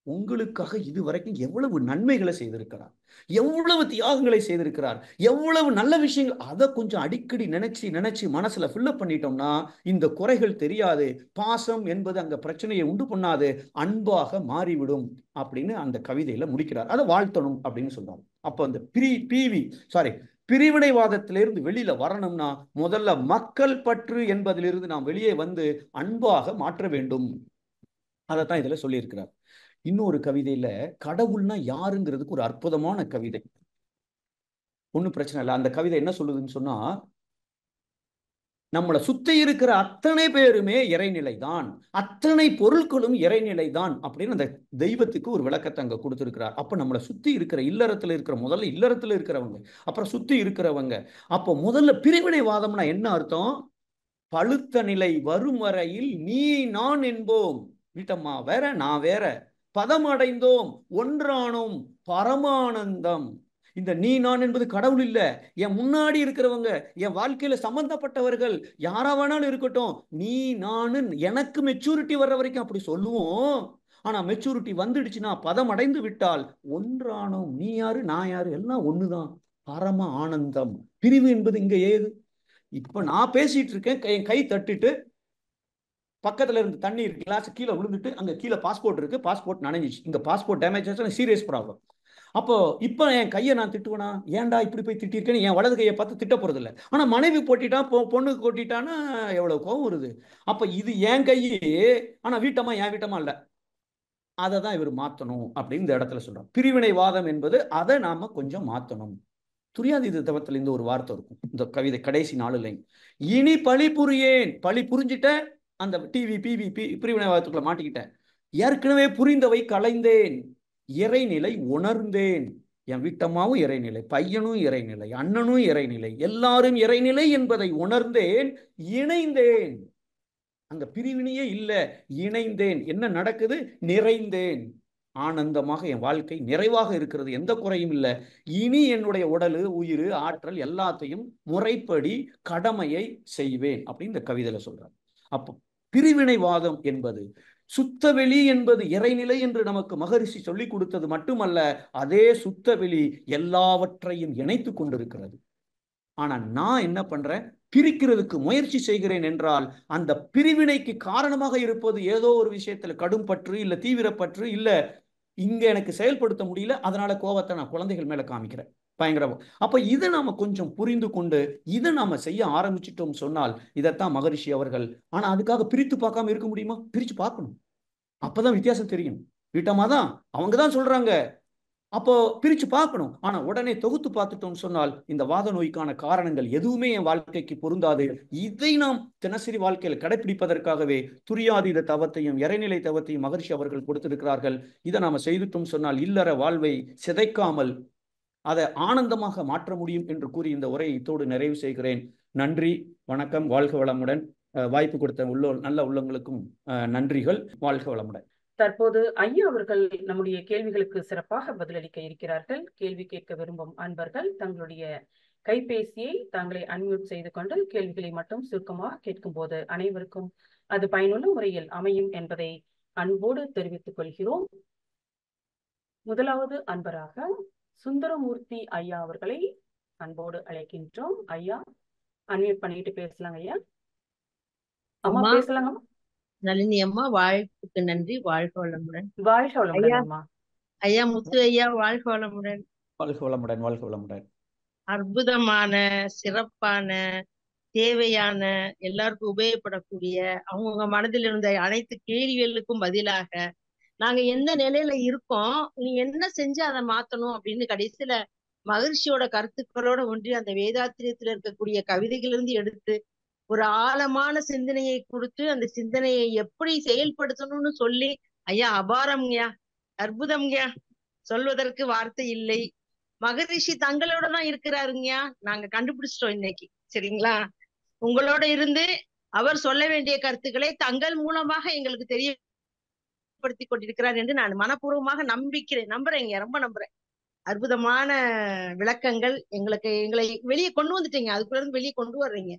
உங்களுக்காக இதுவரைக்கும் எவ்வளவு நன்மைகளை செய்திருக்கிறார், எவ்வளவு தியாகங்களை செய்திருக்கிறார், எவ்வளவு நல்ல விஷயங்கள். அதை கொஞ்சம் அடிக்கடி நினைச்சு நினைச்சு மனசுல ஃபில்லப் பண்ணிட்டோம்னா இந்த குறைகள் தெரியாது. பாசம் என்பது அங்க பிரச்சனையை உண்டு பண்ணாது, அன்பாக மாறிவிடும் அப்படின்னு அந்த கவிதையில முடிக்கிறார். அதை வாழ்த்தணும் அப்படின்னு சொல்றாங்க. அப்போ அந்த பிரிவினைவாதத்திலிருந்து வெளியில வரணும்னா முதல்ல மக்கள் பற்று என்பதிலிருந்து நாம் வெளியே வந்து அன்பாக மாற்ற வேண்டும். அதைத்தான் இதுல சொல்லியிருக்கிறார். இன்னொரு கவிதையில கடவுள்னா யாருங்கிறதுக்கு ஒரு அற்புதமான கவிதை. ஒன்றும் பிரச்சனை இல்லை. அந்த கவிதை என்ன சொல்லுதுன்னு சொன்னா, நம்மளை சுத்தி இருக்கிற அத்தனை பேருமே இறைநிலை தான், அத்தனை பொருட்களும் இறைநிலை தான் அப்படின்னு அந்த தெய்வத்துக்கு ஒரு விளக்கத்தை அங்க கொடுத்திருக்கிறார். அப்ப நம்மளை சுத்தி இருக்கிற இல்லறத்துல இருக்கிற, முதல்ல இல்லறத்துல இருக்கிறவங்க, அப்புறம் சுத்தி இருக்கிறவங்க. அப்போ முதல்ல பிரிவினைவாதம்னா என்ன அர்த்தம்? பழுத்த நிலை வரும் வரையில் நீ நான் என்போம், வீட்டம்மா வேற நான் வேற, பதமடைந்தோம் ஒன்றானோம் பரமானந்தம். இந்த நீ நான் என்பது கடவுள் இல்ல, என் முன்னாடி இருக்கிறவங்க, என் வாழ்க்கையில சம்பந்தப்பட்டவர்கள் யாரா வேணாலும் இருக்கட்டும். நீ நான் எனக்கு மெச்சூரிட்டி வர்ற வரைக்கும் அப்படி சொல்லுவோம். ஆனா மெச்சூரிட்டி வந்துடுச்சுன்னா, பதம் அடைந்து விட்டால் ஒன்றானோம், நீ யாரு நான் யாரு எல்லாம் ஒண்ணுதான், பரம ஆனந்தம். பிரிவு என்பது இங்க ஏது? இப்ப நான் பேசிட்டு இருக்கேன், என் கை தட்டிட்டு பக்கத்துல இருந்து தண்ணீர் கிளாஸ் கீழே விழுந்துட்டு, அங்க கீழே பாஸ்போர்ட் இருக்கு, பாஸ்போர்ட் நனைஞ்சிச்சு, இங்க பாஸ்போர்ட் டேமேஜ் ஆச்சு, சீரியஸ் ப்ராப்ளம். அப்போ இப்ப என் கையை நான் திட்டுவேனா? ஏன்டா இப்படி போய் திட்டிருக்கேன்னு என் வலது கையை பார்த்து திட்ட போறது இல்லை. ஆனா மனைவி போட்டிட்டான், பொண்ணுக்கு கொட்டிட்டான்னா எவ்வளவு கோவம் வருது. அப்ப இது என் கையே, ஆனா வீட்டமா என் வீட்டமா இல்ல. அதை தான் இவர் மாத்தணும் அப்படின்னு இந்த இடத்துல சொல்றோம். பிரிவினைவாதம் என்பது அதை நாம கொஞ்சம் மாத்தணும். துரியாதீத தவத்தில் இந்த ஒரு வார்த்தை இருக்கும், இந்த கவிதை கடைசி 4 லைன். இனி பழி புரியேன், பழி புரிஞ்சிட்ட அந்த பிரிவினைவாதத்துக்குள்ள மாட்டிக்கிட்டேன். ஏற்கனவே புரிந்தவை களைந்தேன், இறைநிலை உணர்ந்தேன். என் வீட்டம்மாவும் இறைநிலை, பையனும் இறைநிலை, அண்ணனும் இறைநிலை, எல்லாரும் இறைநிலை என்பதை உணர்ந்தேன், இணைந்தேன். அங்க பிரிவினையே இல்ல, இணைந்தேன். என்ன நடக்குது? நிறைந்தேன். ஆனந்தமாக என் வாழ்க்கை நிறைவாக இருக்கிறது, எந்த குறையும் இல்லை. இனி என்னுடைய உடல் உயிர் ஆற்றல் எல்லாத்தையும் முறைப்படி கடமையை செய்வேன் அப்படின்னு இந்த கவிதையில சொல்றார். அப்போ பிரிவினைவாதம் என்பது, சுத்தவெளி என்பது இறைநிலை என்று நமக்கு மகரிஷி சொல்லிக் கொடுத்தது மட்டுமல்ல, அதே சுத்தவெளி எல்லாவற்றையும் இணைத்து கொண்டிருக்கிறது. ஆனா நான் என்ன பண்றேன்? பிரிக்கிறதுக்கு முயற்சி செய்கிறேன் என்றால் அந்த பிரிவினைக்கு காரணமாக இருப்பது ஏதோ ஒரு விஷயத்துல கடும் பற்று, இல்ல தீவிரப்பற்று, இல்ல இங்க எனக்கு செயல்படுத்த முடியல, அதனால கோபத்தை நான் குழந்தைகள் மேல காமிக்கிறேன் பயங்கரமா. அப்ப இதை நாம கொஞ்சம் புரிந்து கொண்டு இதை நாம செய்ய ஆரம்பிச்சிட்டோம் சொன்னால், இதைத்தான் மகரிஷி அவர்கள். ஆனா அதுக்காக பிரித்து பார்க்காம இருக்க முடியுமா? பிரிச்சு பார்க்கணும், அப்பதான் வித்தியாசம் தெரியும். வீட்டம்மா தான், அவங்க தான் சொல்றாங்க, அப்போ பிரிச்சு பார்க்கணும். ஆனா உடனே தொகுத்து பார்த்துட்டோம்னு சொன்னால் இந்த வாத நோய்க்கான காரணங்கள் எதுவுமே என் வாழ்க்கைக்கு பொருந்தாது. இதை நாம் தினசரி வாழ்க்கையில் கடைபிடிப்பதற்காகவே துரியாதீத தவத்தையும் இறைநிலை தவத்தையும் மகரிஷி அவர்கள் கொடுத்திருக்கிறார்கள். இதை நாம செய்துட்டோம் சொன்னால் இல்லற வாழ்வை சிதைக்காமல் அதை ஆனந்தமாக மாற்ற முடியும் என்று கூறி இந்த உரையை இத்தோடு நிறைவு செய்கிறேன். நன்றி, வணக்கம், வாழ்க வளமுடன். வாய்ப்பு கொடுத்த நல்ல உள்ளங்களுக்கும் நன்றிகள். வாழ்க வளமுடன். தற்போது ஐயா அவர்கள் நம்முடைய கேள்விகளுக்கு சிறப்பாக பதிலளிக்க இருக்கிறார்கள். கேள்வி கேட்க விரும்பும் அன்பர்கள் தங்களுடைய கைபேசியை தாங்களே அன்மியூட் செய்து கொண்டு கேள்விகளை மட்டும் சுருக்கமாக கேட்கும் போது அனைவருக்கும் அது பயனுள்ள முறையில் அமையும் என்பதை அன்போடு தெரிவித்துக் கொள்கிறோம். முதலாவது அன்பராக சுந்தரமூர்த்தி ஐயா அவர்களை அன்போடு அழைக்கின்றோம். ஐயா அன்மியூட் பண்ணிட்டு பேசலாங்க. ஐயா அம்மா பேசலாங்க. நளினி அம்மா, வாழ்த்துக்கு நன்றி. வாழ்க வளமுடன். வாழ்க வளமுடன் அம்மா. ஐயா முத்து ஐயா, வாழ்க வளமுடன். வாழ்க வளமுடன். வாழ்க வளமுடன். அற்புதமான, சிறப்பான, தேவையான, எல்லாருக்கும் உபயோகப்படக்கூடிய அவங்கவுங்க மனதில் இருந்த அனைத்து கேள்விகளுக்கும் பதிலாக நாங்க எந்த நிலையில இருக்கோம், நீ என்ன செஞ்சு அதை மாத்தணும் அப்படின்னு கடைசியில மகிழ்ச்சியோட கருத்துக்களோட ஒன்றி அந்த வேதாத்திரியத்துல இருக்கக்கூடிய கவிதைகளிலிருந்து எடுத்து ஒரு ஆழமான சிந்தனையை கொடுத்து அந்த சிந்தனையை எப்படி செயல்படுத்தணும்னு சொல்லி, ஐயா அபாரம்யா, அற்புதம்யா, சொல்வதற்கு வார்த்தை இல்லை. மகரிஷி தங்களோட தான் இருக்கிறாருங்கயா, நாங்க கண்டுபிடிச்சிட்டோம் இன்னைக்கு. சரிங்களா? உங்களோட இருந்து அவர் சொல்ல வேண்டிய கருத்துக்களை தங்கள் மூலமாக எங்களுக்கு தெரியப்படுத்தி கொண்டிருக்கிறார் என்று நான் மனப்பூர்வமாக நம்புறேங்க, ரொம்ப நம்புறேன். அற்புதமான விளக்கங்கள் எங்களை வெளியே கொண்டு வந்துட்டீங்க, அதுக்குள்ள இருந்து வெளியே கொண்டு வர்றீங்க.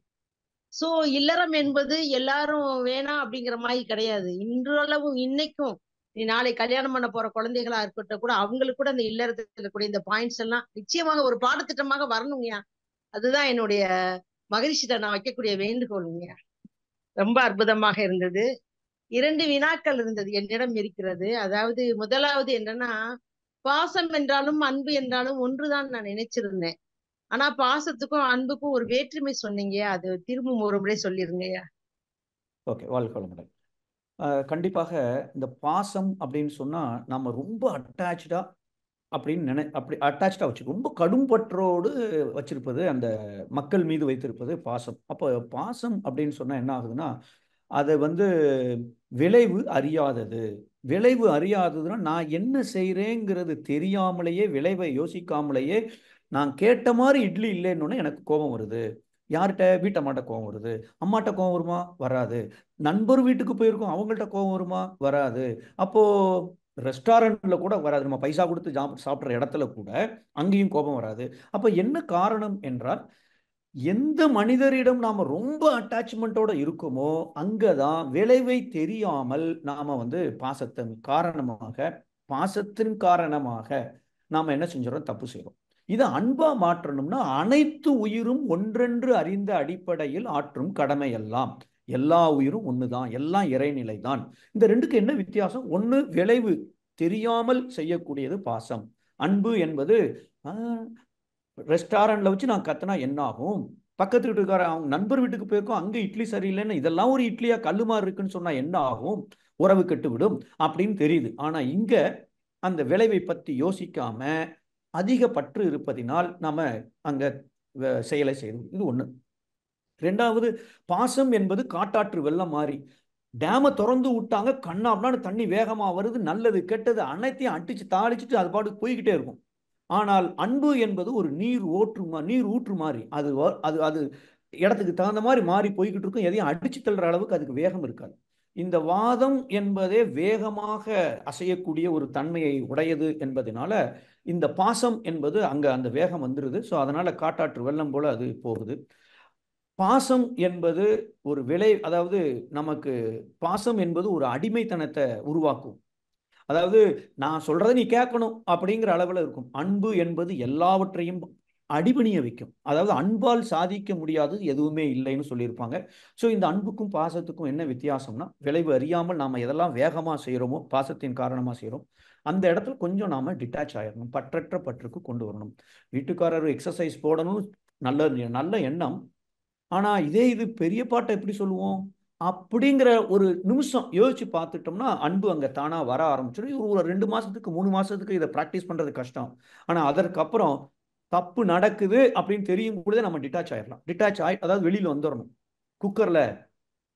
சோ இல்லறம் என்பது எல்லாரும் வேணாம் அப்படிங்கிற மாதிரி கிடையாது. இன்றளவும் இன்னைக்கும் நீ நாளை கல்யாணம் பண்ண போற குழந்தைகளா இருக்கட்டும் கூட அவங்களுக்கு கூட அந்த இல்லறத்துல இருக்கக்கூடிய இந்த பாயிண்ட்ஸ் எல்லாம் நிச்சயமாக ஒரு பாடத்திட்டமாக வரணுங்கய்யா. அதுதான் என்னுடைய மகிழ்ச்சிட்ட நான் வைக்கக்கூடிய வேண்டுகோளுங்கய்யா. ரொம்ப அற்புதமாக இருந்தது. 2 வினாக்கள் இருந்தது என்னிடம் இருக்கிறது. அதாவது முதலாவது என்னன்னா, பாசம் என்றாலும் அன்பு என்றாலும் ஒன்றுதான் நான் நினைச்சிருந்தேன். ஆனா பாசத்துக்கும் அன்புக்கும் ஒரு வேற்றுமை சொன்னீங்க, அது திரும்பவும் ஒரு முறை சொல்லிருங்கய்யா. ஓகே, வாழ்க வளமுடன். கண்டிப்பாக இந்த பாசம் அப்படின்னு சொன்னா நம்ம ரொம்ப அட்டாச்சா அப்படின்னு அப்படி அட்டாச்சா வச்சு ரொம்ப கடும் பற்றோடு வச்சிருப்பது, அந்த மக்கள் மீது வைத்திருப்பது பாசம். அப்போ பாசம் அப்படின்னு சொன்னா என்ன ஆகுதுன்னா, அதை விளைவு அறியாதது. விளைவு அறியாததுன்னா நான் என்ன செய்யறேங்கிறது தெரியாமலேயே, விளைவை யோசிக்காமலேயே, நான் கேட்ட மாதிரி இட்லி இல்லைன்னு எனக்கு கோபம் வருது. யார்கிட்ட? வீட்டம்மாட்ட கோபம் வருது. அம்மாட்ட கோபம் வருமா? வராது. நண்பர் வீட்டுக்கு போயிருக்கோம், அவங்கள்ட்ட கோபம் வருமா? வராது. அப்போ ரெஸ்டாரண்ட்ல கூட வராது. நம்ம பைசா கொடுத்து சாப்பிட்ற இடத்துல கூட அங்கேயும் கோபம் வராது. அப்போ என்ன காரணம் என்றால், எந்த மனிதரிடம் நாம ரொம்ப அட்டாச்மெண்ட்டோட இருக்கோமோ அங்கதான் விளைவை தெரியாமல் நாம பாசத்தின் காரணமாக நாம என்ன செஞ்சிடறோம்? தப்பு செய்யறோம். இதை அன்பா மாற்றணும்னா அனைத்து உயிரும் ஒன்றென்று அறிந்த அடிப்படையில் ஆற்றும் கடமை எல்லாம். எல்லா உயிரும் ஒண்ணுதான், எல்லாம் இறைநிலை தான். இந்த ரெண்டுக்கு என்ன வித்தியாசம்? ஒண்ணு விளைவு தெரியாமல் செய்யக்கூடியது பாசம். அன்பு என்பது ரெஸ்டாரண்ட்ல வச்சு நான் கத்துனா என்ன ஆகும்? பக்கத்து வீட்டுக்கார அவங்க நண்பர் வீட்டுக்கு போயிருக்கோம், அங்க இட்லி சரியில்லைன்னு இதெல்லாம் ஒரு இட்லியா கல்லுமாறு இருக்குன்னு சொன்னா என்ன ஆகும்? உறவு கெட்டுவிடும் அப்படின்னு தெரியுது. ஆனா இங்க அந்த விளைவை பத்தி யோசிக்காம அதிக பற்று இருப்பதினால் நாம அங்க செயலை செய்யணும். இது ஒண்ணு. ரெண்டாவது, பாசம் என்பது காட்டாற்று வெள்ளம் மாதிரி. டேமை திறந்து விட்டாங்க, கண்ணாப்னான்னு தண்ணி வேகமா வருது, நல்லது கெட்டது அனைத்தையும் அடிச்சு தாளிச்சுட்டு அது பாட்டுக்கு போய்கிட்டே இருக்கும். ஆனால் அன்பு என்பது ஒரு நீர் ஊற்று மாதிரி. அது அது அது இடத்துக்கு தகுந்த மாதிரி மாறி போய்கிட்டு இருக்கும். எதையும் அடிச்சு தள்ளுற அளவுக்கு அதுக்கு வேகம் இருக்காது. இந்த வாதம் என்பதே வேகமாக அசையக்கூடிய ஒரு தன்மையை உடையது என்பதனால இந்த பாசம் என்பது அங்க அந்த வேகம் வந்துருது. ஸோ அதனால காட்டாற்று வெள்ளம் போல அது போகுது. பாசம் என்பது ஒரு அதாவது நமக்கு பாசம் என்பது ஒரு அடிமைத்தனத்தை உருவாக்கும். அதாவது நான் சொல்றதை நீ கேட்கணும் அப்படிங்கிற அளவில் இருக்கும். அன்பு என்பது எல்லாவற்றையும் அடிபணிய வைக்கும். அதாவது அன்பால் சாதிக்க முடியாதது எதுவுமே இல்லைன்னு சொல்லியிருப்பாங்க. ஸோ இந்த அன்புக்கும் பாசத்துக்கும் என்ன வித்தியாசம்னா, விளைவு அறியாமல் நாம் எதெல்லாம் வேகமாக செய்கிறோமோ, பாசத்தின் காரணமாக செய்கிறோம், அந்த இடத்துல கொஞ்சம் நாம் டிட்டாச் ஆயிடணும், பற்றற்ற பற்றுக்கு கொண்டு வரணும். வீட்டுக்காரர் எக்ஸசைஸ் போடணும், நல்ல எண்ணம். ஆனால் இது பெரிய பாட்டை எப்படி சொல்லுவோம் அப்படிங்கிற ஒரு நிமிஷம் யோசிச்சு பார்த்துட்டோம்னா அன்பு அங்கே தானா வர ஆரம்பிச்சிடும். ஒரு 2 மாசத்துக்கு 3 மாசத்துக்கு இதை ப்ராக்டிஸ் பண்றது கஷ்டம். ஆனால் அதற்கப்புறம் தப்பு நடக்குது அப்படின்னு தெரியும் கூட நம்ம டிட்டாச் ஆயிடலாம். அதாவது வெளியில வந்துடணும். குக்கர்ல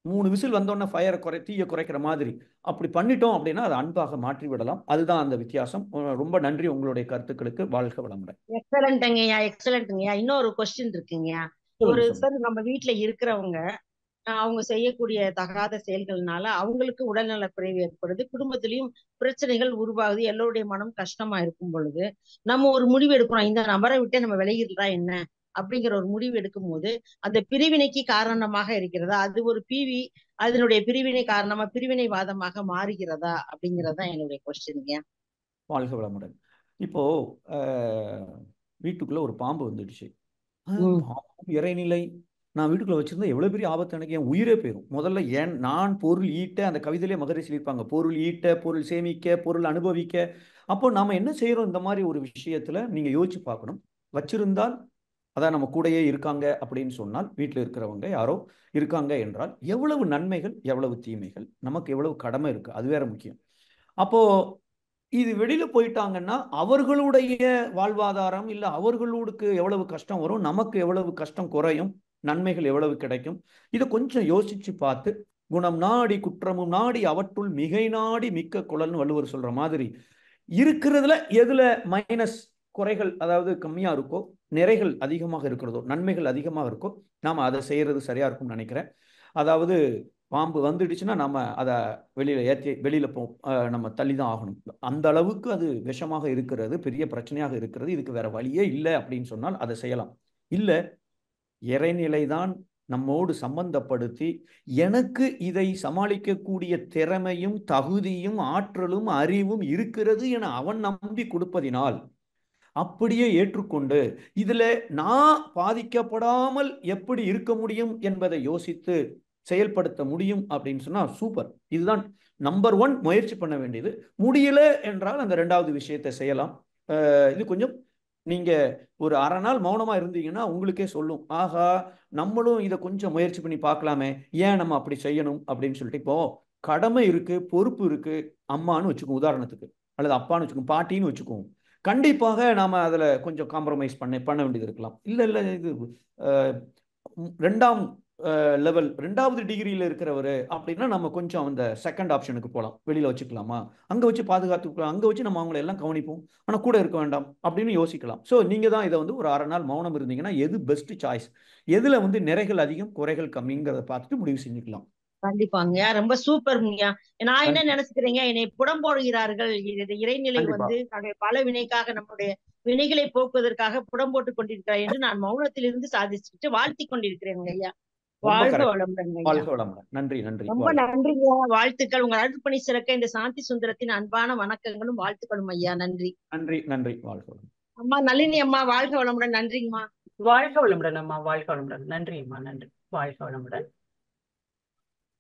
3 விசில் வந்தோடனே தீயை குறைக்கிற மாதிரி அப்படி பண்ணிட்டோம் அப்படின்னா அதை அன்பாக மாற்றி விடலாம். அதுதான் அந்த வித்தியாசம். ரொம்ப நன்றி உங்களுடைய கருத்துக்களுக்கு. வாழ்க வளமுடன். எக்ஸலண்ட்ங்கய்யா, எக்ஸலண்ட்ங்கய்யா. இன்னொரு கொஸ்டின் இருக்குங்கய்யா. ஒரு சார் நம்ம வீட்டுல இருக்கிறவங்க அவங்க செய்யக்கூடிய தகாத செயல்கள்னால அவங்களுக்கு உடல்நல குறைவு ஏற்படுது, குடும்பத்திலயும் பிரச்சனைகள் உருவாகுது, எல்லோருடைய மனம் கஷ்டமா இருக்கும் பொழுது நம்ம ஒரு முடிவு எடுக்கிறோம், இந்த நபரை விட்டு நம்ம விலகிடுறா என்ன அப்படிங்கிற ஒரு முடிவு எடுக்கும் போது அந்த பிரிவினைக்கு காரணமாக இருக்கிறதா, அது ஒரு அதனுடைய பிரிவினை காரணமா பிரிவினைவாதமாக மாறுகிறதா அப்படிங்கறதா என்னுடைய கொஸ்டின்ங்க. வாழ்க வளமுடன். இப்போ வீட்டுக்குள்ள ஒரு பாம்பு வந்துடுச்சு. இறைநிலை நான் வீட்டுக்குள்ள வச்சிருந்தா எவ்வளவு பெரிய ஆபத்து, எனக்கு என் உயிரே போயிடும். முதல்ல நான் பொருள் ஈட்ட, அந்த கவிதையிலே மகரிஷி சொல்லியிருப்பாங்க, பொருள் ஈட்ட, பொருள் சேமிக்க, பொருள் அனுபவிக்க. அப்போ நாம என்ன செய்யறோம் இந்த மாதிரி ஒரு விஷயத்துல நீங்க யோசிச்சு பார்க்கணும். வச்சிருந்தால் அதான் நம்ம கூடயே இருக்காங்க அப்படின்னு சொன்னால், வீட்டில் இருக்கிறவங்க யாரோ இருக்காங்க என்றால் எவ்வளவு நன்மைகள் எவ்வளவு தீமைகள், நமக்கு எவ்வளவு கடமை இருக்கு, அது வேற முக்கியம். அப்போ இது வெளியில போயிட்டாங்கன்னா அவர்களுடைய வாழ்வாதாரம் இல்ல அவர்களுக்கு எவ்வளவு கஷ்டம் வரும், நமக்கு எவ்வளவு கஷ்டம் குறையும், நன்மைகள் எவ்வளவு கிடைக்கும். இதை கொஞ்சம் யோசிச்சு பார்த்து, குணம் நாடி குற்றமும் நாடி அவற்றுள் மிகை நாடி மிக்க குழல்னு வள்ளுவர் சொல்ற மாதிரி, இருக்கிறதுல எதுல மைனஸ் குறைகள் அதாவது கம்மியா இருக்கோ, நிறைகள் அதிகமாக இருக்கிறதோ, நன்மைகள் அதிகமாக இருக்கோ, நாம அதை செய்யறது சரியா இருக்கும்னு நினைக்கிறேன். அதாவது பாம்பு வந்துடுச்சுன்னா நம்ம அதை வெளியில நம்ம தள்ளி தான் ஆகணும். அந்த அளவுக்கு அது விஷமாக இருக்கிறது, பெரிய பிரச்சனையாக இருக்கிறது, இதுக்கு வேற வழியே இல்லை அப்படின்னு சொன்னால் அதை செய்யலாம். இல்லை இறைநிலைதான் நம்மோடு சம்பந்தப்படுத்தி எனக்கு இதை சமாளிக்கக்கூடிய திறமையும் தகுதியும் ஆற்றலும் அறிவும் இருக்கிறது என அவன் நம்பி கொடுப்பதினால் அப்படியே ஏற்றுக்கொண்டு இதுல நான் பாதிக்கப்படாமல் எப்படி இருக்க முடியும் என்பதை யோசித்து செயல்படுத்த முடியும் அப்படின்னு சொன்னா சூப்பர். இதுதான் நம்பர் 1 முயற்சி பண்ண வேண்டியது. முடியல என்றால் அந்த 2வது விஷயத்தை செய்யலாம். இது கொஞ்சம் நீங்க ஒரு அரை நாள் மௌனமா இருந்தீங்கன்னா உங்களுக்கே சொல்லும், ஆகா நம்மளும் இதை கொஞ்சம் முயற்சி பண்ணி பார்க்கலாமே, ஏன் நம்ம அப்படி செய்யணும் அப்படின்னு சொல்லிட்டு. இப்போ கடமை இருக்கு, பொறுப்பு இருக்கு, அம்மான்னு வச்சுக்கோங்க உதாரணத்துக்கு, அல்லது அப்பான்னு வச்சுக்கோங்க, பாட்டின்னு வச்சுக்கோங்க. கண்டிப்பாக நாம அதுல கொஞ்சம் காம்ப்ரமைஸ் பண்ண வேண்டியது இருக்கலாம். இல்ல இது 2ஆம் லெவல் 2வது டிகிரியில் இருக்கிறவரு அப்படின்னா நம்ம கொஞ்சம் அந்த செகண்ட் ஆப்ஷனுக்கு போகலாம். வெளியில வச்சுக்கலாமா, அங்க வச்சு பாதுகாத்துக்கலாம், அங்க வச்சு நம்ம அவங்களை எல்லாம் கவனிப்போம், ஆனா கூட இருக்க வேண்டாம் அப்படின்னு யோசிக்கலாம். ஸோ நீங்க தான் இதை ஒரு அரை நாள் மௌனம் இருந்தீங்கன்னா எது பெஸ்ட் சாய்ஸ், எதுல நிறைகள் அதிகம் குறைகள் கம்மிங்கிறத பார்த்துட்டு முடிவு செஞ்சுக்கலாம். கண்டிப்பாங்க, ரொம்ப சூப்பர்ங்க. நான் என்ன நினைச்சுக்கிறேங்க, என்னை புடம்போடுகிறார்கள், இறைநிலை பல வினைக்காக நம்முடைய வினைகளை போக்குவதற்காக புடம் போட்டுக் கொண்டிருக்கிறார் என்று நான் மௌனத்திலிருந்து சாதிச்சுட்டு வாழ்த்தி கொண்டிருக்கிறேன் ஐயா. வாழ்க வளமுடன். நன்றி நன்றி, ரொம்ப நன்றிங்க, வாழ்த்துக்கள். உங்க அருட்பணி சிறக்க இந்த சாந்தி சுந்தரத்தின் அன்பான வணக்கங்களும் வாழ்த்துக்களும் ஐயா. நன்றி நன்றி நன்றி. வாழ்க வளமுடன் அம்மா. நளினி அம்மா, வாழ்க வளமுடன். நன்றிங்கம்மா. வாழ்க வளமுடன் அம்மா, வாழ்க வளமுடன். நன்றி அம்மா, நன்றி. வாழ்க வளமுடன்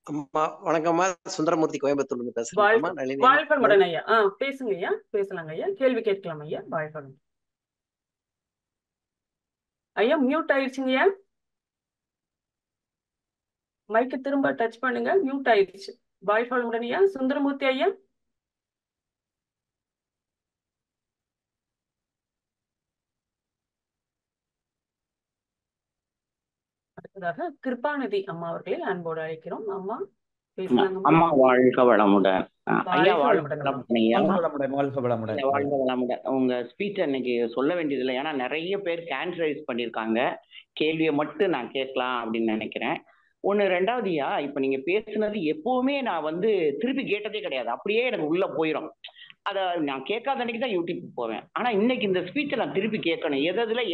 அம்மா. வணக்கம்மா, சுந்தரமூர்த்தி கோயம்புத்தூர்ல இருந்து பேசுறேன். வாழ்க வளமுடன் ஐயா. பேசுங்க ஐயா, பேசலாங்க ஐயா, கேள்வி கேட்கலாம் ஐயா. வாழ்க வளமுடன் ஐயா. மியூட் ஆயிடுச்சுங்க ஐயா, மைக்கு திரும்ப டச் பண்ணுங்க, மியூட் ஆயிடுச்சு. வாழ்க வளமுடன் ஐயா. சுந்தரமூர்த்தி ஐயா. அடுத்ததாக கிருபாநிதி அம்மா அவர்களை அன்போடு அழைக்கிறோம். அம்மா பேசலாங்க அம்மா. வாழ்க வளமுடன் ஐயா. வாழ்க வளமுடன். உங்க ஸ்பீச் அன்னைக்கு சொல்ல வேண்டியது இல்லை, ஏன்னா நிறைய பேர் கேன்சரைஸ் பண்ணியிருக்காங்க. கேள்வியை மட்டும் நான் கேட்கலாம் அப்படின்னு நினைக்கிறேன். 1 2வதுயா, இப்ப நீங்க பேசுனது எப்பவுமே நான் திருப்பி கேட்டதே கிடையாது, அப்படியே எனக்கு உள்ள போயிடும். அதை நான் கேட்காத அன்னைக்கு தான் யூடியூப் போவேன். ஆனா இன்னைக்கு இந்த ஸ்பீச்சை நான் திருப்பி கேட்கணும். எதுல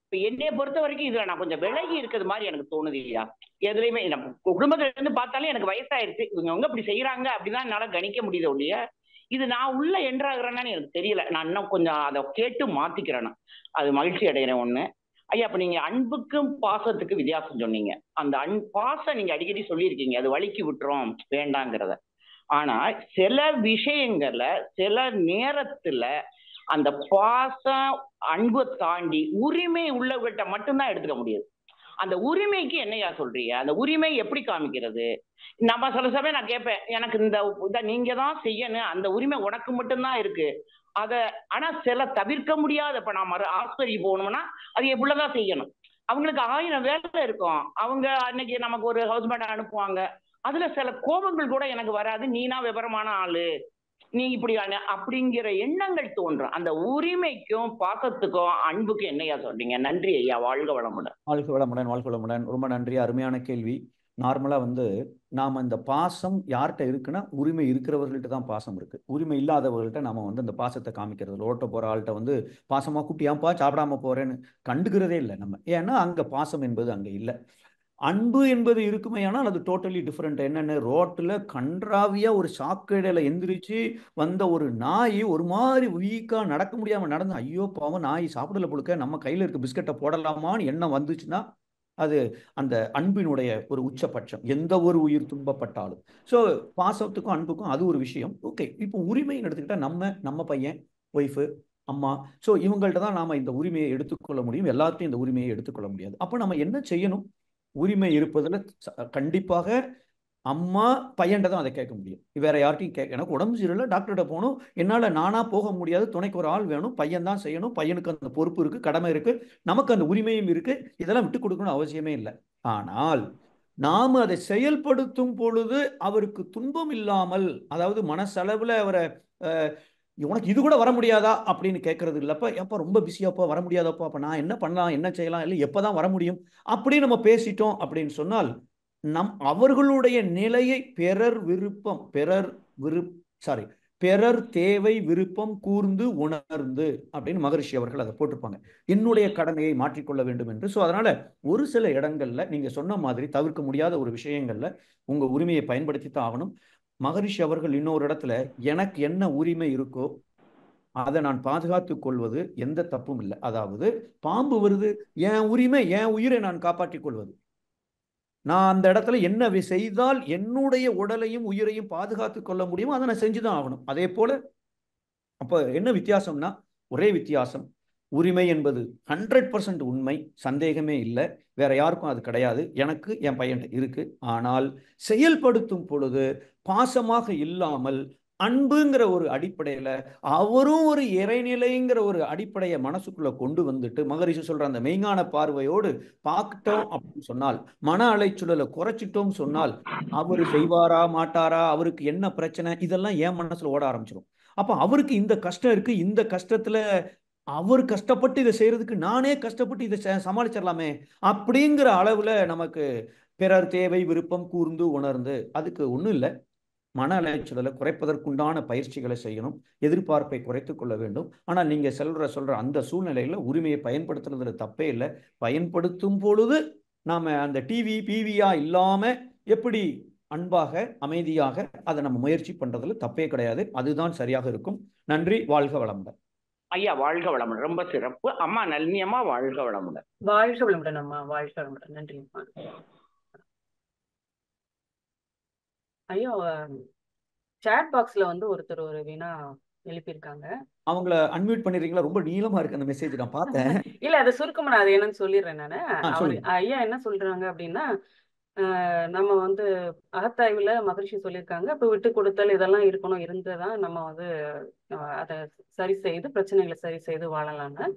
இப்ப என்னைய பொறுத்த வரைக்கும் இதுல நான் கொஞ்சம் விலகி இருக்கிறது மாதிரி எனக்கு தோணுது இல்லையா. எதுலையுமே நம்ம குடும்பத்துல இருந்து பார்த்தாலே எனக்கு வயசாயிருச்சு, இவங்க இப்படி செய்யறாங்க அப்படிதான் என்னால கணிக்க முடியுது இல்லையா. இது நான் உள்ள என்ட்ராகிறேன்னு எனக்கு தெரியல. நான் இன்னும் கொஞ்சம் அதை கேட்டு மாத்திக்கிறேன், அது மகிழ்ச்சி அடைகிறேன். 1 ஐயா, அப்ப நீங்க அன்புக்கும் பாசத்துக்கு வித்தியாசம் சொன்னீங்க. அந்த பாசம் நீங்க அடிக்கடி சொல்லியிருக்கீங்க, அது வலிக்கு விட்டுறோம் வேண்டாங்கிறத. ஆனா சில விஷயங்கள்ல சில நேரத்துல அந்த பாசம் அன்பை தாண்டி உரிமை உள்ளவர்கிட்ட மட்டும்தான் எடுத்துக்க முடியாது. அந்த உரிமைக்கு என்னையா சொல்றீங்க, அந்த உரிமை எப்படி காமிக்கிறது? நம்ம சில சமயம் நான் கேட்பேன், எனக்கு இந்த நீங்க தான் செய்யணும், அந்த உரிமை உனக்கு மட்டும்தான் இருக்கு. ஆனா சில தவிர்க்க முடியாத, இப்ப நான் ஆஸ்பத்திரிக்கு போகணும்னா அது என் பிள்ளைதான் செய்யணும். அவங்களுக்கு 1000 வேலை இருக்கும். அவங்க அன்னைக்கு நமக்கு ஒரு ஹஸ்பண்ட் அனுப்புவாங்க, அதுல சில கோபங்கள் கூட எனக்கு வராது. நீனா விவரமான ஆளு, நீ இப்படி அப்படிங்கிற எண்ணங்கள் தோன்றும். அந்த உரிமைக்கும் பாசத்துக்கும் அன்புக்கும் என்னையா சொல்றீங்க? நன்றி ஐயா, வாழ்க வளமுடன். வாழ்க வளமுடன், வாழ்க வளமுடன். ரொம்ப நன்றி, அருமையான கேள்வி. நார்மலா நாம இந்த பாசம் யார்கிட்ட இருக்குன்னா, உரிமை இருக்கிறவர்கள்ட்ட தான் பாசம் இருக்கு. உரிமை இல்லாதவர்கள்ட்ட நாம அந்த பாசத்தை காமிக்கிறது. ரோட்ட போற ஆள்கிட்ட பாசமா கூப்பிட்டு ஏன்பா சாப்பிடாம போறேன்னு கண்டுக்கிறதே இல்லை நம்ம. ஏன்னா அங்க பாசம் என்பது அங்க இல்லை. அன்பு என்பது இருக்குமே, ஆனால் அது டோட்டலி டிஃப்ரெண்ட். என்னென்ன, ரோட்டில் கன்றாவியா ஒரு சாக்கடையில எந்திரிச்சு வந்த ஒரு நாய் ஒரு மாதிரி வீக்கா நடக்க முடியாம நடந்து, ஐயோ பாவம் நாய் சாப்பிடல பொழுக்க, நம்ம கையில இருக்க பிஸ்கட்டை போடலாமான்னு எண்ணம் வந்துச்சுன்னா அது அந்த அன்பினுடைய ஒரு உச்சபட்சம், எந்த ஒரு உயிர் துன்பப்பட்டாலும். ஸோ பாசத்துக்கும் அன்புக்கும் அது ஒரு விஷயம். ஓகே, இப்போ உரிமைன்னு எடுத்துக்கிட்டா நம்ம பையன், ஒய்ஃபு, அம்மா, ஸோ இவங்கள்ட்ட தான் நாம இந்த உரிமையை எடுத்துக்கொள்ள முடியும். எல்லாத்தையும் இந்த உரிமையை எடுத்துக்கொள்ள முடியாது. அப்போ நம்ம என்ன செய்யணும்? உரிமை இருப்பதில் கண்டிப்பாக அம்மா பையன்கிட்ட தான் அதை கேட்க முடியும். வேற யார்ட்டையும் கேட்க, எனக்கு உடம்பு சரியில்லை டாக்டர்கிட்ட போகணும், என்னால் நானா போக முடியாது, துணைக்கு ஒரு ஆள் வேணும், பையன் தான் செய்யணும், பையனுக்கு அந்த பொறுப்பு இருக்கு, கடமை இருக்கு, நமக்கு அந்த உரிமையும் இருக்கு, இதெல்லாம் விட்டு கொடுக்கணும் அவசியமே இல்லை. ஆனால் நாம் அதை செயல்படுத்தும் பொழுது அவருக்கு துன்பம் இல்லாமல், அதாவது மனசளவில் அவரை உனக்கு இது கூட வர முடியாதா அப்படின்னு கேட்கறது இல்லப்ப, எப்போ ரொம்ப பிஸியாப்பா வர முடியாதப்பா, அப்போ நான் என்ன பண்ணலாம், என்ன செய்யலாம், இல்லை எப்போதான் வர முடியும் அப்படி நம்ம பேசிட்டோம் அப்படின்னு சொன்னால், அவர்களுடைய நிலையை பிறர் தேவை விருப்பம் கூர்ந்து உணர்ந்து அப்படின்னு மகரிஷி அவர்கள் அதை போட்டிருப்பாங்க, என்னுடைய கடமையை மாற்றிக்கொள்ள வேண்டும் என்று. ஸோ அதனால ஒரு சில இடங்கள்ல நீங்க சொன்ன மாதிரி தவிர்க்க முடியாத ஒரு விஷயங்கள்ல உங்க உரிமையை பயன்படுத்தி தான் ஆகணும். மகரிஷி அவர்கள் இன்னொரு இடத்துல, எனக்கு என்ன உரிமை இருக்கோ அதை நான் பாதுகாத்துக் கொள்வது எந்த தப்பும் இல்லை. அதாவது பாம்பு வருது, என் உரிமை, என் உயிரை நான் காப்பாற்றிக் கொள்வது. நான் அந்த இடத்துல என்ன செய்தால் என்னுடைய உடலையும் உயிரையும் பாதுகாத்துக் கொள்ள முடியுமோ அதை நான் செஞ்சுதான் ஆகணும். அதே போல அப்ப என்ன வித்தியாசம்னா, ஒரே வித்தியாசம், உரிமை என்பது 100% உண்மை, சந்தேகமே இல்லை, வேற யாருக்கும் அது கிடையாது, எனக்கு என் பையன் இருக்கு. ஆனால் செயல்படுத்தும் பொழுது பாசமாக இல்லாமல் அன்புங்கிற ஒரு அடிப்படையில, அவரும் ஒரு இறைநிலைங்கிற ஒரு அடிப்படையை மனசுக்குள்ள கொண்டு வந்துட்டு, மகரிஷி சொல்ற அந்த மெய்ஞான பார்வையோடு பார்த்துட்டோம் அப்படின்னு சொன்னால், மன அலைச்சூழலை குறைச்சிட்டோம் சொன்னால், அவரு செய்வாரா மாட்டாரா, அவருக்கு என்ன பிரச்சனை, இதெல்லாம் என் மனசுல ஓட ஆரம்பிச்சிடும். அப்ப அவருக்கு இந்த கஷ்டம் இருக்கு, இந்த கஷ்டத்துல அவர் கஷ்டப்பட்டு இதை செய்யறதுக்கு நானே கஷ்டப்பட்டு இதை சமாளிச்சிடலாமே அப்படிங்கிற அளவுல நமக்கு பிறர் தேவை விருப்பம் கூர்ந்து உணர்ந்து, அதுக்கு ஒண்ணும் இல்லை, மன அலைச்சலை குறைப்பதற்குண்டான பயிற்சிகளை செய்யணும், எதிர்பார்ப்பை குறைத்துக் கொள்ள வேண்டும். ஆனால் நீங்க சொல்ற அந்த சூழ்நிலையில உரிமையை பயன்படுத்துறதுல தப்பே இல்லை. பயன்படுத்தும் பொழுது நாம அந்த பிவியா இல்லாம எப்படி அன்பாக அமைதியாக அதை நம்ம முயற்சி பண்றதுல தப்பே கிடையாது. அதுதான் சரியாக இருக்கும். நன்றி, வாழ்க வளமுடன். ஐயா வாழ்க வளமுடன், ரொம்ப சிறப்பு. அம்மா நளினி அம்மா வாழ்க வளமுடன். வாழ்க வளமுடன் அம்மா, வாழ்க வளமுடன். நன்றி அம்மா. ஐயா, சாட் பாக்ஸ்ல ஒருத்தர் ஒரு வினா எழுப்பியிருக்காங்க, அவங்கள அன்மியூட் பண்ணிடுறீங்களா? ரொம்ப நீளமா இருக்கு அந்த மெசேஜ், நான் பார்த்தேன். இல்ல, அதை சுருக்கமா நான் அது என்னன்னு சொல்லிடுறேன் நானு. ஐயா என்ன சொல்றாங்க அப்படின்னா, நம்ம அகத்தாய்வுல மகிழ்ச்சி சொல்லியிருக்காங்க, இப்ப விட்டு கொடுத்தல் இதெல்லாம் இருக்கணும், இருந்துதான் நம்ம அதை சரி செய்து பிரச்சனைகளை சரி செய்து வாழலாம்னு.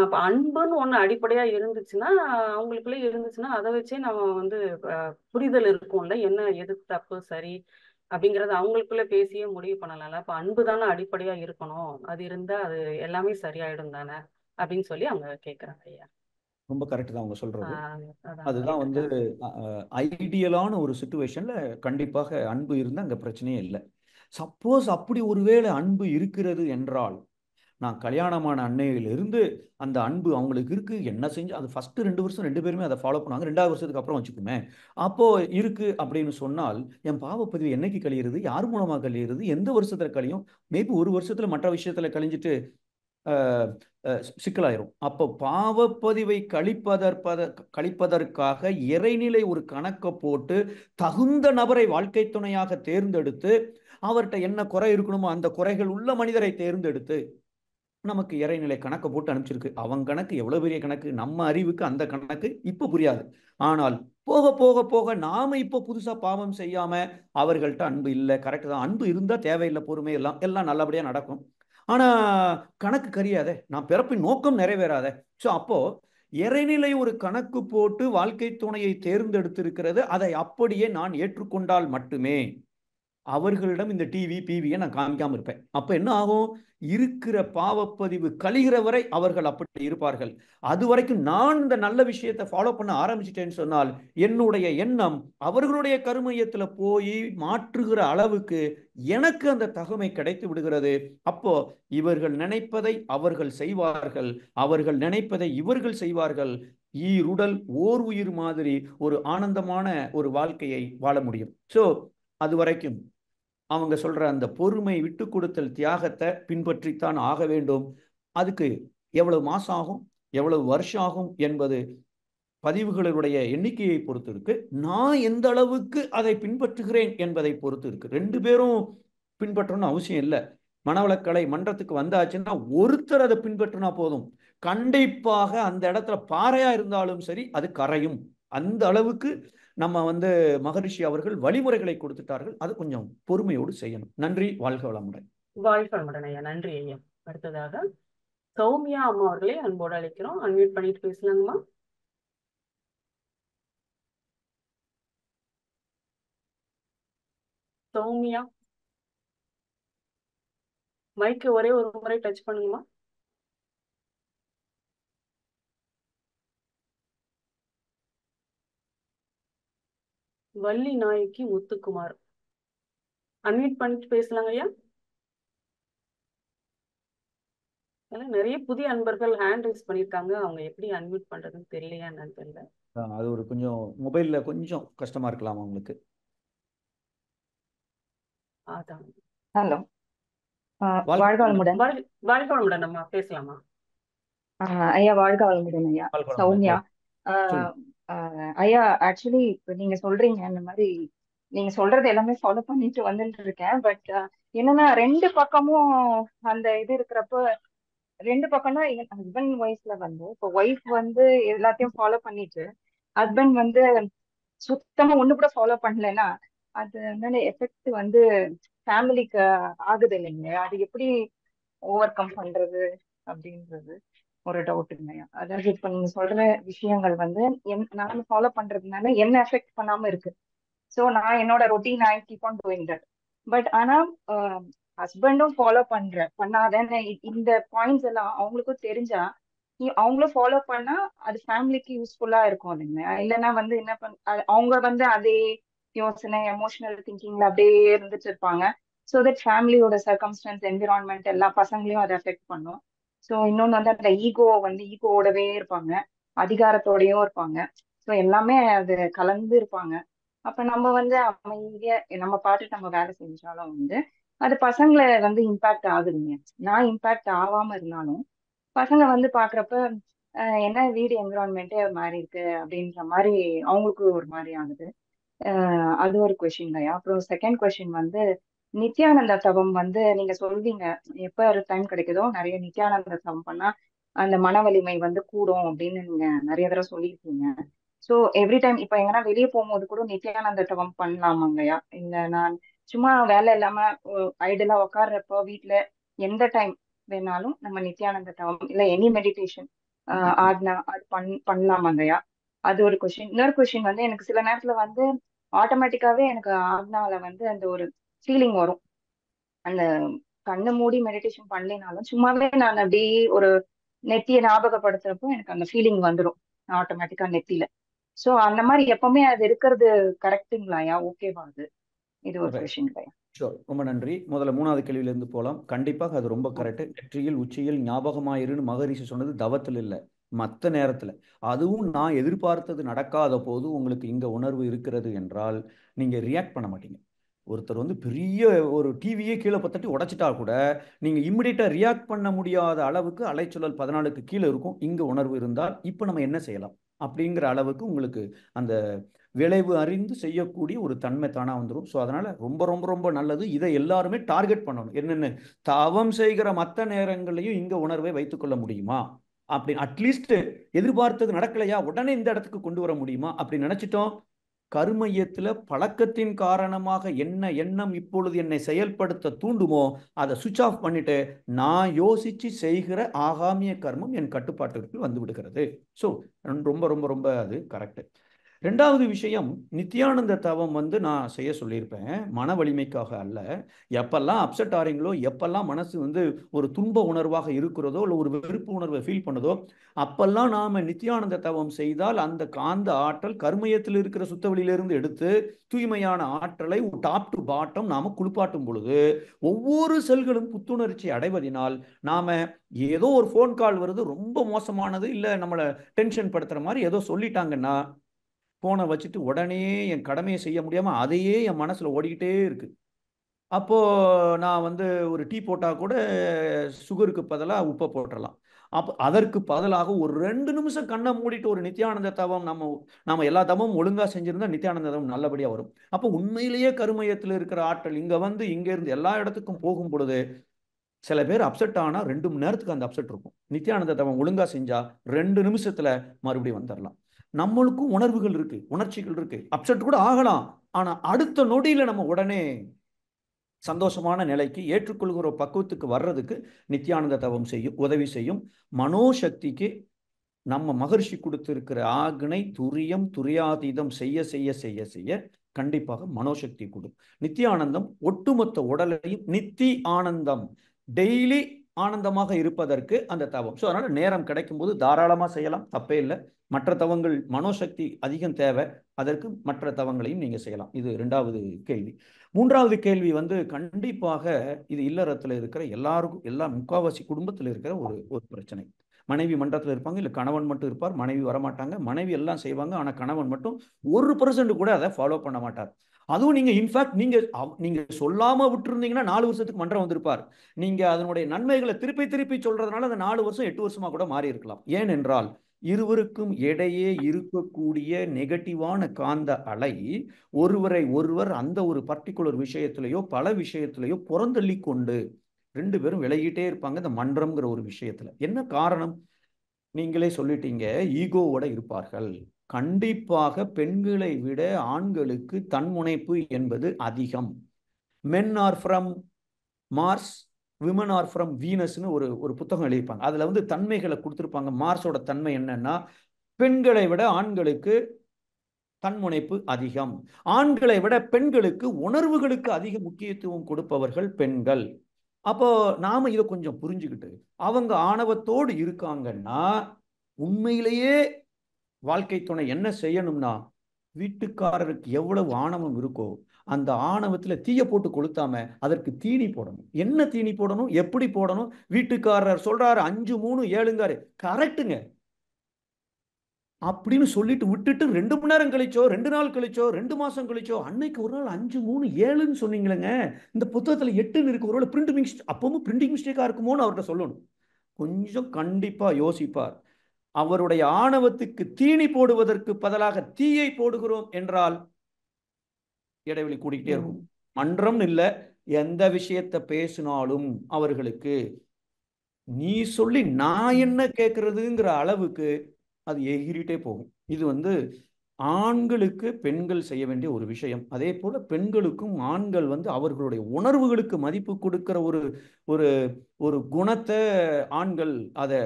அப்ப அன்புன்னு ஒண்ணு அடிப்படையா இருந்துச்சுன்னா, அவங்களுக்குள்ளே இருந்துச்சுன்னா, அதை வச்சே நம்ம புரிதல் இருக்கும்ல, என்ன எது தப்பு சரி அப்படிங்கறது அவங்களுக்குள்ள பேசியே முடிவு பண்ணலாம்ல. அப்ப அன்பு தானே அடிப்படையா இருக்கணும், அது இருந்தா அது எல்லாமே சரியாயிடும் தானே அப்படின்னு சொல்லி அவங்க கேட்கறாங்க ஐயா. ரொம்ப கரெக்ட் தான் அவங்க சொல்றது. அதுதான் ஐடியலான ஒரு சிச்சுவேஷன்ல கண்டிப்பாக அன்பு இருந்தா அங்க பிரச்சனையே இல்லை. சப்போஸ் அப்படி ஒருவேளை அன்பு இருக்கிறது என்றால், நான் கல்யாணமான அன்னையிலிருந்து அந்த அன்பு அவங்களுக்கு இருக்கு, என்ன செஞ்சு அது ஃபர்ஸ்ட் 2 வருஷம் 2 பேருமே அதை ஃபாலோ பண்ணுவாங்க, 2வது வருஷத்துக்கு அப்புறம் வச்சுக்குமே, அப்போ இருக்கு அப்படின்னு சொன்னால் என் பாவப்பதிவு என்னைக்கு கழியிறது, யார் மூலமா கழியிறது, எந்த வருஷத்துல கழியும், மேபி ஒரு வருஷத்துல மற்ற விஷயத்துல கழிஞ்சிட்டு சிக்கலாயிரும். அப்போ பாவப்பதிவை கழிப்பதற்காக இறைநிலை ஒரு கணக்கை போட்டு தகுந்த நபரை வாழ்க்கை துணையாக தேர்ந்தெடுத்து, அவர்கிட்ட என்ன குறை இருக்கணுமோ அந்த குறைகள் உள்ள மனிதரை தேர்ந்தெடுத்து நமக்கு இறைநிலை கணக்கை போட்டு அனுப்பிச்சிருக்கு. அவங்க கணக்கு எவ்வளவு பெரிய கணக்கு, நம்ம அறிவுக்கு அந்த கணக்கு இப்ப புரியாது. ஆனால் போக போக போக நாம இப்போ புதுசா பாவம் செய்யாம அவர்கள்ட்ட அன்பு இல்லை, கரெக்ட் தான், அன்பு இருந்தா தேவையில்லை, பொறுமை எல்லாம் நல்லபடியா நடக்கும். ஆனா கணக்கு கரியாதே, நான் பிறப்பின் நோக்கம் நிறைவேறாதே. ஸோ அப்போ இறைநிலை ஒரு கணக்கு போட்டு வாழ்க்கை துணையை தேர்ந்தெடுத்திருக்கிறது. அதை அப்படியே நான் ஏற்றுக்கொண்டால் மட்டுமே அவர்களிடம் இந்த டிவி பிவியை நான் காமிக்காம இருப்பேன். அப்ப என்ன ஆகும்? இருக்கிற பாவப்பதிவு கழிகிற வரை அவர்கள் அப்படி இருப்பார்கள். அது வரைக்கும் நான் இந்த நல்ல விஷயத்தை ஃபாலோ பண்ண ஆரம்பிச்சிட்டேன்னு சொன்னால் என்னுடைய எண்ணம் அவர்களுடைய கருமையத்துல போய் மாற்றுகிற அளவுக்கு எனக்கு அந்த தகமை கிடைத்து விடுகிறது. அப்போ இவர்கள் நினைப்பதை அவர்கள் செய்வார்கள், அவர்கள் நினைப்பதை இவர்கள் செய்வார்கள். ஈருடல் ஓர் உயிர் மாதிரி ஒரு ஆனந்தமான ஒரு வாழ்க்கையை வாழ முடியும். ஸோ அது வரைக்கும் அவங்க சொல்ற அந்த பொறுமை, விட்டு கொடுத்தல், தியாகத்தை பின்பற்றித்தான் ஆக வேண்டும். அதுக்கு எவ்வளவு மாசம் ஆகும், எவ்வளவு வருஷம் ஆகும் என்பது பதிவுகளுடைய எண்ணிக்கையை பொறுத்து இருக்கு. நான் எந்த அளவுக்கு அதை பின்பற்றுகிறேன் என்பதை பொறுத்து இருக்கு. 2 பேரும் பின்பற்றணும்னு அவசியம் இல்லை. மனவளக்கலை மன்றத்துக்கு வந்தாச்சுன்னா ஒருத்தர் அதை பின்பற்றினா போதும். கண்டிப்பாக அந்த இடத்துல பாறையா இருந்தாலும் சரி அது கரையும். அந்த அளவுக்கு நம்ம மகரிஷி அவர்கள் வழிமுறைகளை கொடுத்துட்டார்கள். அது கொஞ்சம் பொறுமையோடு செய்யணும். நன்றி. வாழ்க வளமுடன். வாழ்க வளமுடன் ஐயா. நன்றி ஐயா. அடுத்ததாக சௌமியா அம்மா அவர்களே அன்போடு அழைக்கிறோம். அன்மியூட் பண்ணிட்டு பேசலாங்கம்மா. சௌமியா, மைக்கு ஒரே ஒரு முறை டச் பண்ணுங்கம்மா. வள்ளி நாயக்கி முத்துக்குமார், அன்மியூட் பண்ணிட்டு பேசலாங்க ஐயா. நிறைய புதிய அன்பர்கள் ஹேண்ட் ரைஸ் பண்ணிருக்காங்க. அவங்க எப்படி அன்மியூட் பண்றதுன்னு தெரியலையா என்னன்னு தெரியல. அது ஒரு கொஞ்சம் மொபைல்ல கொஞ்சம் கஷ்டமா இருக்கலாம் அவங்களுக்கு. அதான். ஹலோ, வாழ்க வளமுடன். வாழ்க வளமுடன் அம்மா, பேசலாமா? ஐயா வாழ்க வளமுடன் ஐயா. சௌமியா ஐயா, ஆக்சுவலி இப்ப நீங்க சொல்றீங்க இந்த மாதிரி, நீங்க சொல்றது எல்லாமே ஃபாலோ பண்ணிட்டு வந்துட்டு இருக்கேன். பட் என்னன்னா 2 பக்கமும் அந்த இது இருக்கிறப்ப 2 பக்கம்னா ஹஸ்பண்ட் ஒய்ஃப்ல இப்போ ஒய்ஃப் எல்லாத்தையும் ஃபாலோ பண்ணிட்டு ஹஸ்பண்ட் சுத்தமா ஒண்ணு கூட ஃபாலோ பண்ணலன்னா அதனால எஃபெக்ட் ஃபேமிலிக்கு ஆகுது இல்லைங்க. அது எப்படி ஓவர் கம் பண்றது அப்படின்றது ஒரு டவுட்டுங்க. அதாவது இப்ப நீங்க சொல்ற விஷயங்கள் நானும் ஃபாலோ பண்றதுனால என்ன எஃபெக்ட் பண்ணாம இருக்கு. ஸோ நான் என்னோட routine I keep on doing that. But ஆனா ஹஸ்பண்டும் ஃபாலோ பண்ணாதேன்னு இந்த பாயிண்ட்ஸ் எல்லாம் அவங்களுக்கும் தெரிஞ்சா அவங்களும் ஃபாலோ பண்ணா அது ஃபேமிலிக்கு யூஸ்ஃபுல்லா இருக்கும் இல்லைங்க. இல்லைன்னா என்ன அவங்க அதே யோசனை எமோஷனல் திங்கிங்ல அப்படியே இருந்துட்டு இருப்பாங்க. ஸோ தட் ஃபேமிலியோட சர்க்கம்ஸ்டன்ஸ் என்விரான்மெண்ட் எல்லா பசங்களையும் அதை அஃபெக்ட் பண்ணும். ஸோ இன்னொன்று அந்த ஈகோவோடவே இருப்பாங்க, அதிகாரத்தோடயும் இருப்பாங்க. ஸோ எல்லாமே அது கலந்து இருப்பாங்க. அப்ப நம்ம அமைதியா நம்ம பாட்டுட்டு நம்ம வேலை செஞ்சாலும் அது பசங்களை இம்பாக்ட் ஆகுதுங்க. நான் இம்பாக்ட் ஆகாம இருந்தாலும் பசங்க பாக்குறப்ப என்ன வீடு என்விரான்மெண்ட்டே மாறி இருக்கு அப்படின்ற மாதிரி அவங்களுக்கு ஒரு மாதிரி ஆகுது. அது ஒரு கொஸ்டின் ஐயா. அப்புறம் செகண்ட் கொஸ்டின் நித்யானந்த தவம் நீங்க சொல்வீங்க எப்ப டைம் கிடைக்குதோ நிறைய நித்யானந்த தவம் பண்ணா அந்த மன வலிமை கூடும் அப்படின்னு நீங்க நிறைய தடவை சொல்லியிருக்கீங்க. ஸோ எவ்ரி டைம் இப்ப எங்கன்னா வெளியே போகும்போது கூட நித்யானந்த தவம் பண்ணலாமாங்கய்யா? இல்ல நான் சும்மா வேலை இல்லாம ஐடலா உட்கார்றப்போ வீட்டுல எந்த டைம் வேணாலும் நம்ம நித்யானந்த தவம் இல்ல எனி மெடிடேஷன் ஆத்னா அது பண்ணலாமாங்கய்யா? அது ஒரு கொஸ்டின். இன்னொரு கொஸ்டின் எனக்கு சில நேரத்துல ஆட்டோமேட்டிக்காவே எனக்கு ஆத்னால அந்த ஒரு ஃபீலிங் வரும். அந்த கண்ணை மூடி மெடிடேஷன் பண்ணலினாலும் சும்மாவே நான் அப்படியே ஒரு நெத்தியை ஞாபகப்படுத்துறப்போ எனக்கு அந்த ஃபீலிங் வந்துடும் ஆட்டோமேட்டிக்கா நெத்தியில. சோ அந்த மாதிரி எப்பவுமே அது இருக்கிறது கரெக்டுங்களாயா? ஓகேவா? இது ஒரு கொஸ்டின். ரொம்ப நன்றி. முதல்ல 3வது கேள்வியிலிருந்து போகலாம். கண்டிப்பாக அது ரொம்ப கரெக்ட். நெற்றியில் உச்சியில் ஞாபகமாயிருன்னு மகரிஷி சொன்னது தவத்தில் இல்லை, மற்ற நேரத்துல. அதுவும் நான் எதிர்பார்த்தது நடக்காத போது உங்களுக்கு இங்க உணர்வு இருக்கிறது என்றால் நீங்க ரியாக்ட் பண்ண மாட்டீங்க. ஒருத்தர் பெரிய ஒரு டிவியே கீழே பத்தட்டி உடைச்சிட்டா கூட நீங்க இம்மிடியட்டா ரியாக்ட் பண்ண முடியாத அளவுக்கு அலைச்சொல்லல் 14க்கு கீழே இருக்கும். இங்க உணர்வு இருந்தால் இப்ப நம்ம என்ன செய்யலாம் அப்படிங்கிற அளவுக்கு உங்களுக்கு அந்த விளைவு அறிந்து செய்யக்கூடிய ஒரு தன்மை தானா வந்துடும். ஸோ அதனால ரொம்ப ரொம்ப ரொம்ப நல்லது. இதை எல்லாருமே டார்கெட் பண்ணணும். என்னென்னு தவம் செய்கிற மற்ற நேரங்களையும் இங்க உணர்வை வைத்துக்கொள்ள முடியுமா அப்படி அட்லீஸ்ட் எதிர்பார்த்தது நடக்கலையா உடனே இந்த இடத்துக்கு கொண்டு வர முடியுமா அப்படி நினைச்சிட்டோம். கருமையத்துல பழக்கத்தின் காரணமாக என்ன எண்ணம் இப்பொழுது என்னை செயல்படுத்த தூண்டுமோ அதை சுவிட்ச் ஆஃப் பண்ணிட்டு நான் யோசிச்சு செய்கிற ஆகாமிய கர்மம் என் கட்டுப்பாட்டிற்கு வந்து விடுகிறது. ஸோ ரொம்ப ரொம்ப ரொம்ப அது கரெக்ட். ரெண்டாவது விஷயம், நித்யானந்த தவம் நான் செய்ய சொல்லியிருப்பேன், மன வலிமைக்காக அல்ல. எப்பெல்லாம் அப்செட் ஆறீங்களோ, எப்பெல்லாம் மனசு ஒரு துன்ப உணர்வாக இருக்கிறதோ இல்லை ஒரு வெறுப்பு உணர்வை ஃபீல் பண்ணுதோ, அப்பெல்லாம் நாம நித்யானந்த தவம் செய்தால் அந்த காந்த ஆற்றல் கர்மயத்தில் இருக்கிற சுத்தவெளியிலிருந்து எடுத்து தூய்மையான ஆற்றலை டாப் டு பாட்டம் நாம குளிப்பாட்டும் பொழுது ஒவ்வொரு செல்களும் புத்துணர்ச்சி அடைவதனால் நாம ஏதோ ஒரு ஃபோன் கால் வருது, ரொம்ப மோசமானது, இல்லை நம்மளை டென்ஷன் படுத்துற மாதிரி ஏதோ சொல்லிட்டாங்கன்னா போனை வச்சுட்டு உடனே என் கடமையை செய்ய முடியாம அதையே என் மனசுல ஓடிக்கிட்டே இருக்கு. அப்போ நான் ஒரு டீ போட்டா கூட சுகருக்கு பதிலாக உப்பை போட்டுடலாம். அப்போ அதற்கு பதிலாக ஒரு 2 நிமிஷம் கண்ணை மூடிட்டு ஒரு நித்யானந்த தவம் நம்ம எல்லா தவமும் ஒழுங்கா செஞ்சிருந்தா நித்யானந்த தவம் நல்லபடியா வரும். அப்போ உண்மையிலேயே கருமையத்தில் இருக்கிற ஆற்றல் இங்க இருந்து எல்லா இடத்துக்கும் போகும் பொழுது சில பேர் அப்செட் ஆனா 2 மணி நேரத்துக்கு அந்த அப்செட் இருக்கும். நித்யானந்த தவம் ஒழுங்கா செஞ்சா 2 நிமிஷத்துல மறுபடியும் வந்துடலாம். நம்மளுக்கும் உணர்வுகள் இருக்கு, உணர்ச்சிகள் இருக்கு, அப்செட் கூட ஆகலாம். ஆனா அடுத்த நொடியில நம்ம உடனே சந்தோஷமான நிலைக்கு ஏற்றுக்கொள்கிற பக்குவத்துக்கு வர்றதுக்கு நித்யானந்த தவம் உதவி செய்யும். மனோசக்திக்கு நம்ம மகர்ஷி கொடுத்திருக்கிற ஆக்னை துரியம் துரியாதீதம் செய்ய செய்ய செய்ய செய்ய கண்டிப்பாக மனோசக்தி கொடும். நித்யானந்தம் ஒட்டுமொத்த உடலையும் நித்தி ஆனந்தம் டெய்லி ஆனந்தமாக இருப்பதற்கு அந்த தவம். ஸோ அதனால நேரம் கிடைக்கும் போது தாராளமாக செய்யலாம், தப்பே இல்லை. மற்ற தவங்கள் மனோசக்தி அதிகம் தேவை, அதற்கு மற்ற தவங்களையும் நீங்க செய்யலாம். இது 2வது கேள்வி. 3வது கேள்வி கண்டிப்பாக இது இல்லறத்தில் இருக்கிற எல்லாருக்கும், எல்லா முக்காவாசி குடும்பத்தில் இருக்கிற ஒரு பிரச்சனை. மனைவி மன்றத்தில் இருப்பாங்க, இல்லை கணவன் மட்டும் இருப்பார், மனைவி வரமாட்டாங்க. மனைவி எல்லாம் செய்வாங்க, ஆனால் கணவன் மட்டும் 1% கூட அதை ஃபாலோ பண்ண மாட்டார். அதுவும் நீங்க இன்ஃபேக்ட் நீங்க சொல்லாம விட்டுருந்தீங்கன்னா 4 வருஷத்துக்கு மன்றம் வந்திருப்பார். நீங்க அதனுடைய நன்மைகளை திருப்பி திருப்பி சொல்றதுனால அந்த 4 வருஷம் 8 வருஷமா கூட மாறி இருக்கலாம். ஏனென்றால் இருவருக்கும் இடையே இருக்கக்கூடிய நெகட்டிவான காந்த அலை ஒருவரை ஒருவர் அந்த ஒரு பர்டிகுலர் விஷயத்திலேயோ பல விஷயத்திலேயோ புறந்தள்ளி கொண்டு 2 பேரும் விலகிட்டே இருப்பாங்க. இந்த மன்றம்ங்கிற ஒரு விஷயத்துல என்ன காரணம் நீங்களே சொல்லிட்டீங்க, ஈகோவோட இருப்பார்கள். கண்டிப்பாக பெண்களை விட ஆண்களுக்கு தன்முனைப்பு என்பது அதிகம். Men are from Mars, women are from வீனஸ்னு ஒரு புத்தகம் எழுதியிருப்பாங்க. அதுல தன்மைகளை கொடுத்துருப்பாங்க. மார்ஸோட தன்மை என்னன்னா, பெண்களை விட ஆண்களுக்கு தன்முனைப்பு அதிகம், ஆண்களை விட பெண்களுக்கு உணர்வுகளுக்கு அதிக முக்கியத்துவம் கொடுப்பவர்கள் பெண்கள். அப்போ நாம இதை கொஞ்சம் புரிஞ்சுக்கிட்டு அவங்க ஆணவத்தோடு இருக்காங்கன்னா உண்மையிலேயே வாழ்க்கை துணை என்ன செய்யணும்னா, வீட்டுக்காரருக்கு எவ்வளவு ஆணவம் இருக்கோ அந்த ஆணவத்துல தீய போட்டு கொளுத்தாம அதற்கு தீனி போடணும். என்ன தீனி போடணும், எப்படி போடணும்? வீட்டுக்காரர் சொல்றாரு 5 3 7 கரெக்டுங்க அப்படின்னு சொல்லிட்டு விட்டுட்டு 2 மணி நேரம் கழிச்சோ 2 நாள் கழிச்சோ 2 மாசம் கழிச்சோ அன்னைக்கு ஒரு நாள் 5 3 7ன்னு சொன்னீங்களேங்க, இந்த புத்தகத்துல 8ன்னு இருக்கு, ஒருவேளை பிரிண்டிங் மிஸ்டேக், அப்பவும் பிரிண்டிங் மிஸ்டேக்கா இருக்குமோன்னு அவர்கிட்ட சொல்லணும். கொஞ்சம் கண்டிப்பா யோசிப்பார். அவருடைய ஆணவத்துக்கு தீனி போடுவதற்கு பதிலாக தீயை போடுகிறோம் என்றால் இடைவெளி கூடிக்கிட்டே இருக்கும். மன்றம் இல்ல, எந்த விஷயத்தை பேசினாலும் அவர்களுக்கு நீ சொல்லி நான் என்ன கேட்கறதுங்கிற அளவுக்கு அது எகிரிட்டே போகும். இது ஆண்களுக்கு பெண்கள் செய்ய வேண்டிய ஒரு விஷயம். அதே போல பெண்களுக்கும் ஆண்கள் அவர்களுடைய உணர்வுகளுக்கு மதிப்பு கொடுக்கிற ஒரு ஒரு ஒரு குணத்தை ஆண்கள் அதை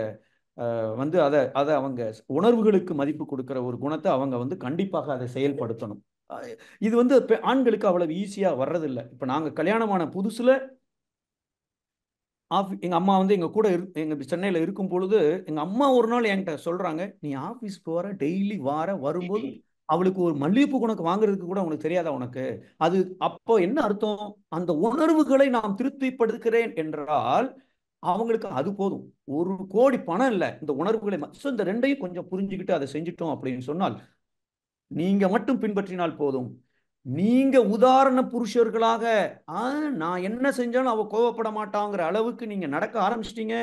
அதை அவங்க உணர்வுகளுக்கு மதிப்பு கொடுக்கிற ஒரு குணத்தை அவங்க கண்டிப்பாக அதை செயல்படுத்தணும். இது ஆண்களுக்கு அவ்வளவு ஈஸியா வர்றதில்லை. இப்ப நாங்க கல்யாணமான புதுசுல எங்க அம்மா எங்க கூட எங்க சென்னையில இருக்கும் பொழுது எங்க அம்மா ஒரு நாள் என்கிட்ட சொல்றாங்க, நீ ஆபீஸ் போற, டெய்லி வரும்போது அவளுக்கு ஒரு மல்லிகைப்பூ உனக்கு வாங்குறதுக்கு கூட உனக்கு தெரியாதா உனக்கு? அது அப்போ என்ன அர்த்தம்? அந்த உணர்வுகளை நான் திருப்திப்படுத்துகிறேன் என்றால் அவங்களுக்கு அது போதும். 1 கோடி பணம் இல்லை, இந்த உணர்வுகளை இந்த 2ஐயும் கொஞ்சம் புரிஞ்சுக்கிட்டு அதை செஞ்சுட்டோம் அப்படின்னு சொன்னால் நீங்க மட்டும் பின்பற்றினால் போதும். நீங்க உதாரண புருஷர்களாக நான் என்ன செஞ்சாலும் அவ கோவப்பட மாட்டாங்கிற அளவுக்கு நீங்க நடக்க ஆரம்பிச்சிட்டீங்க,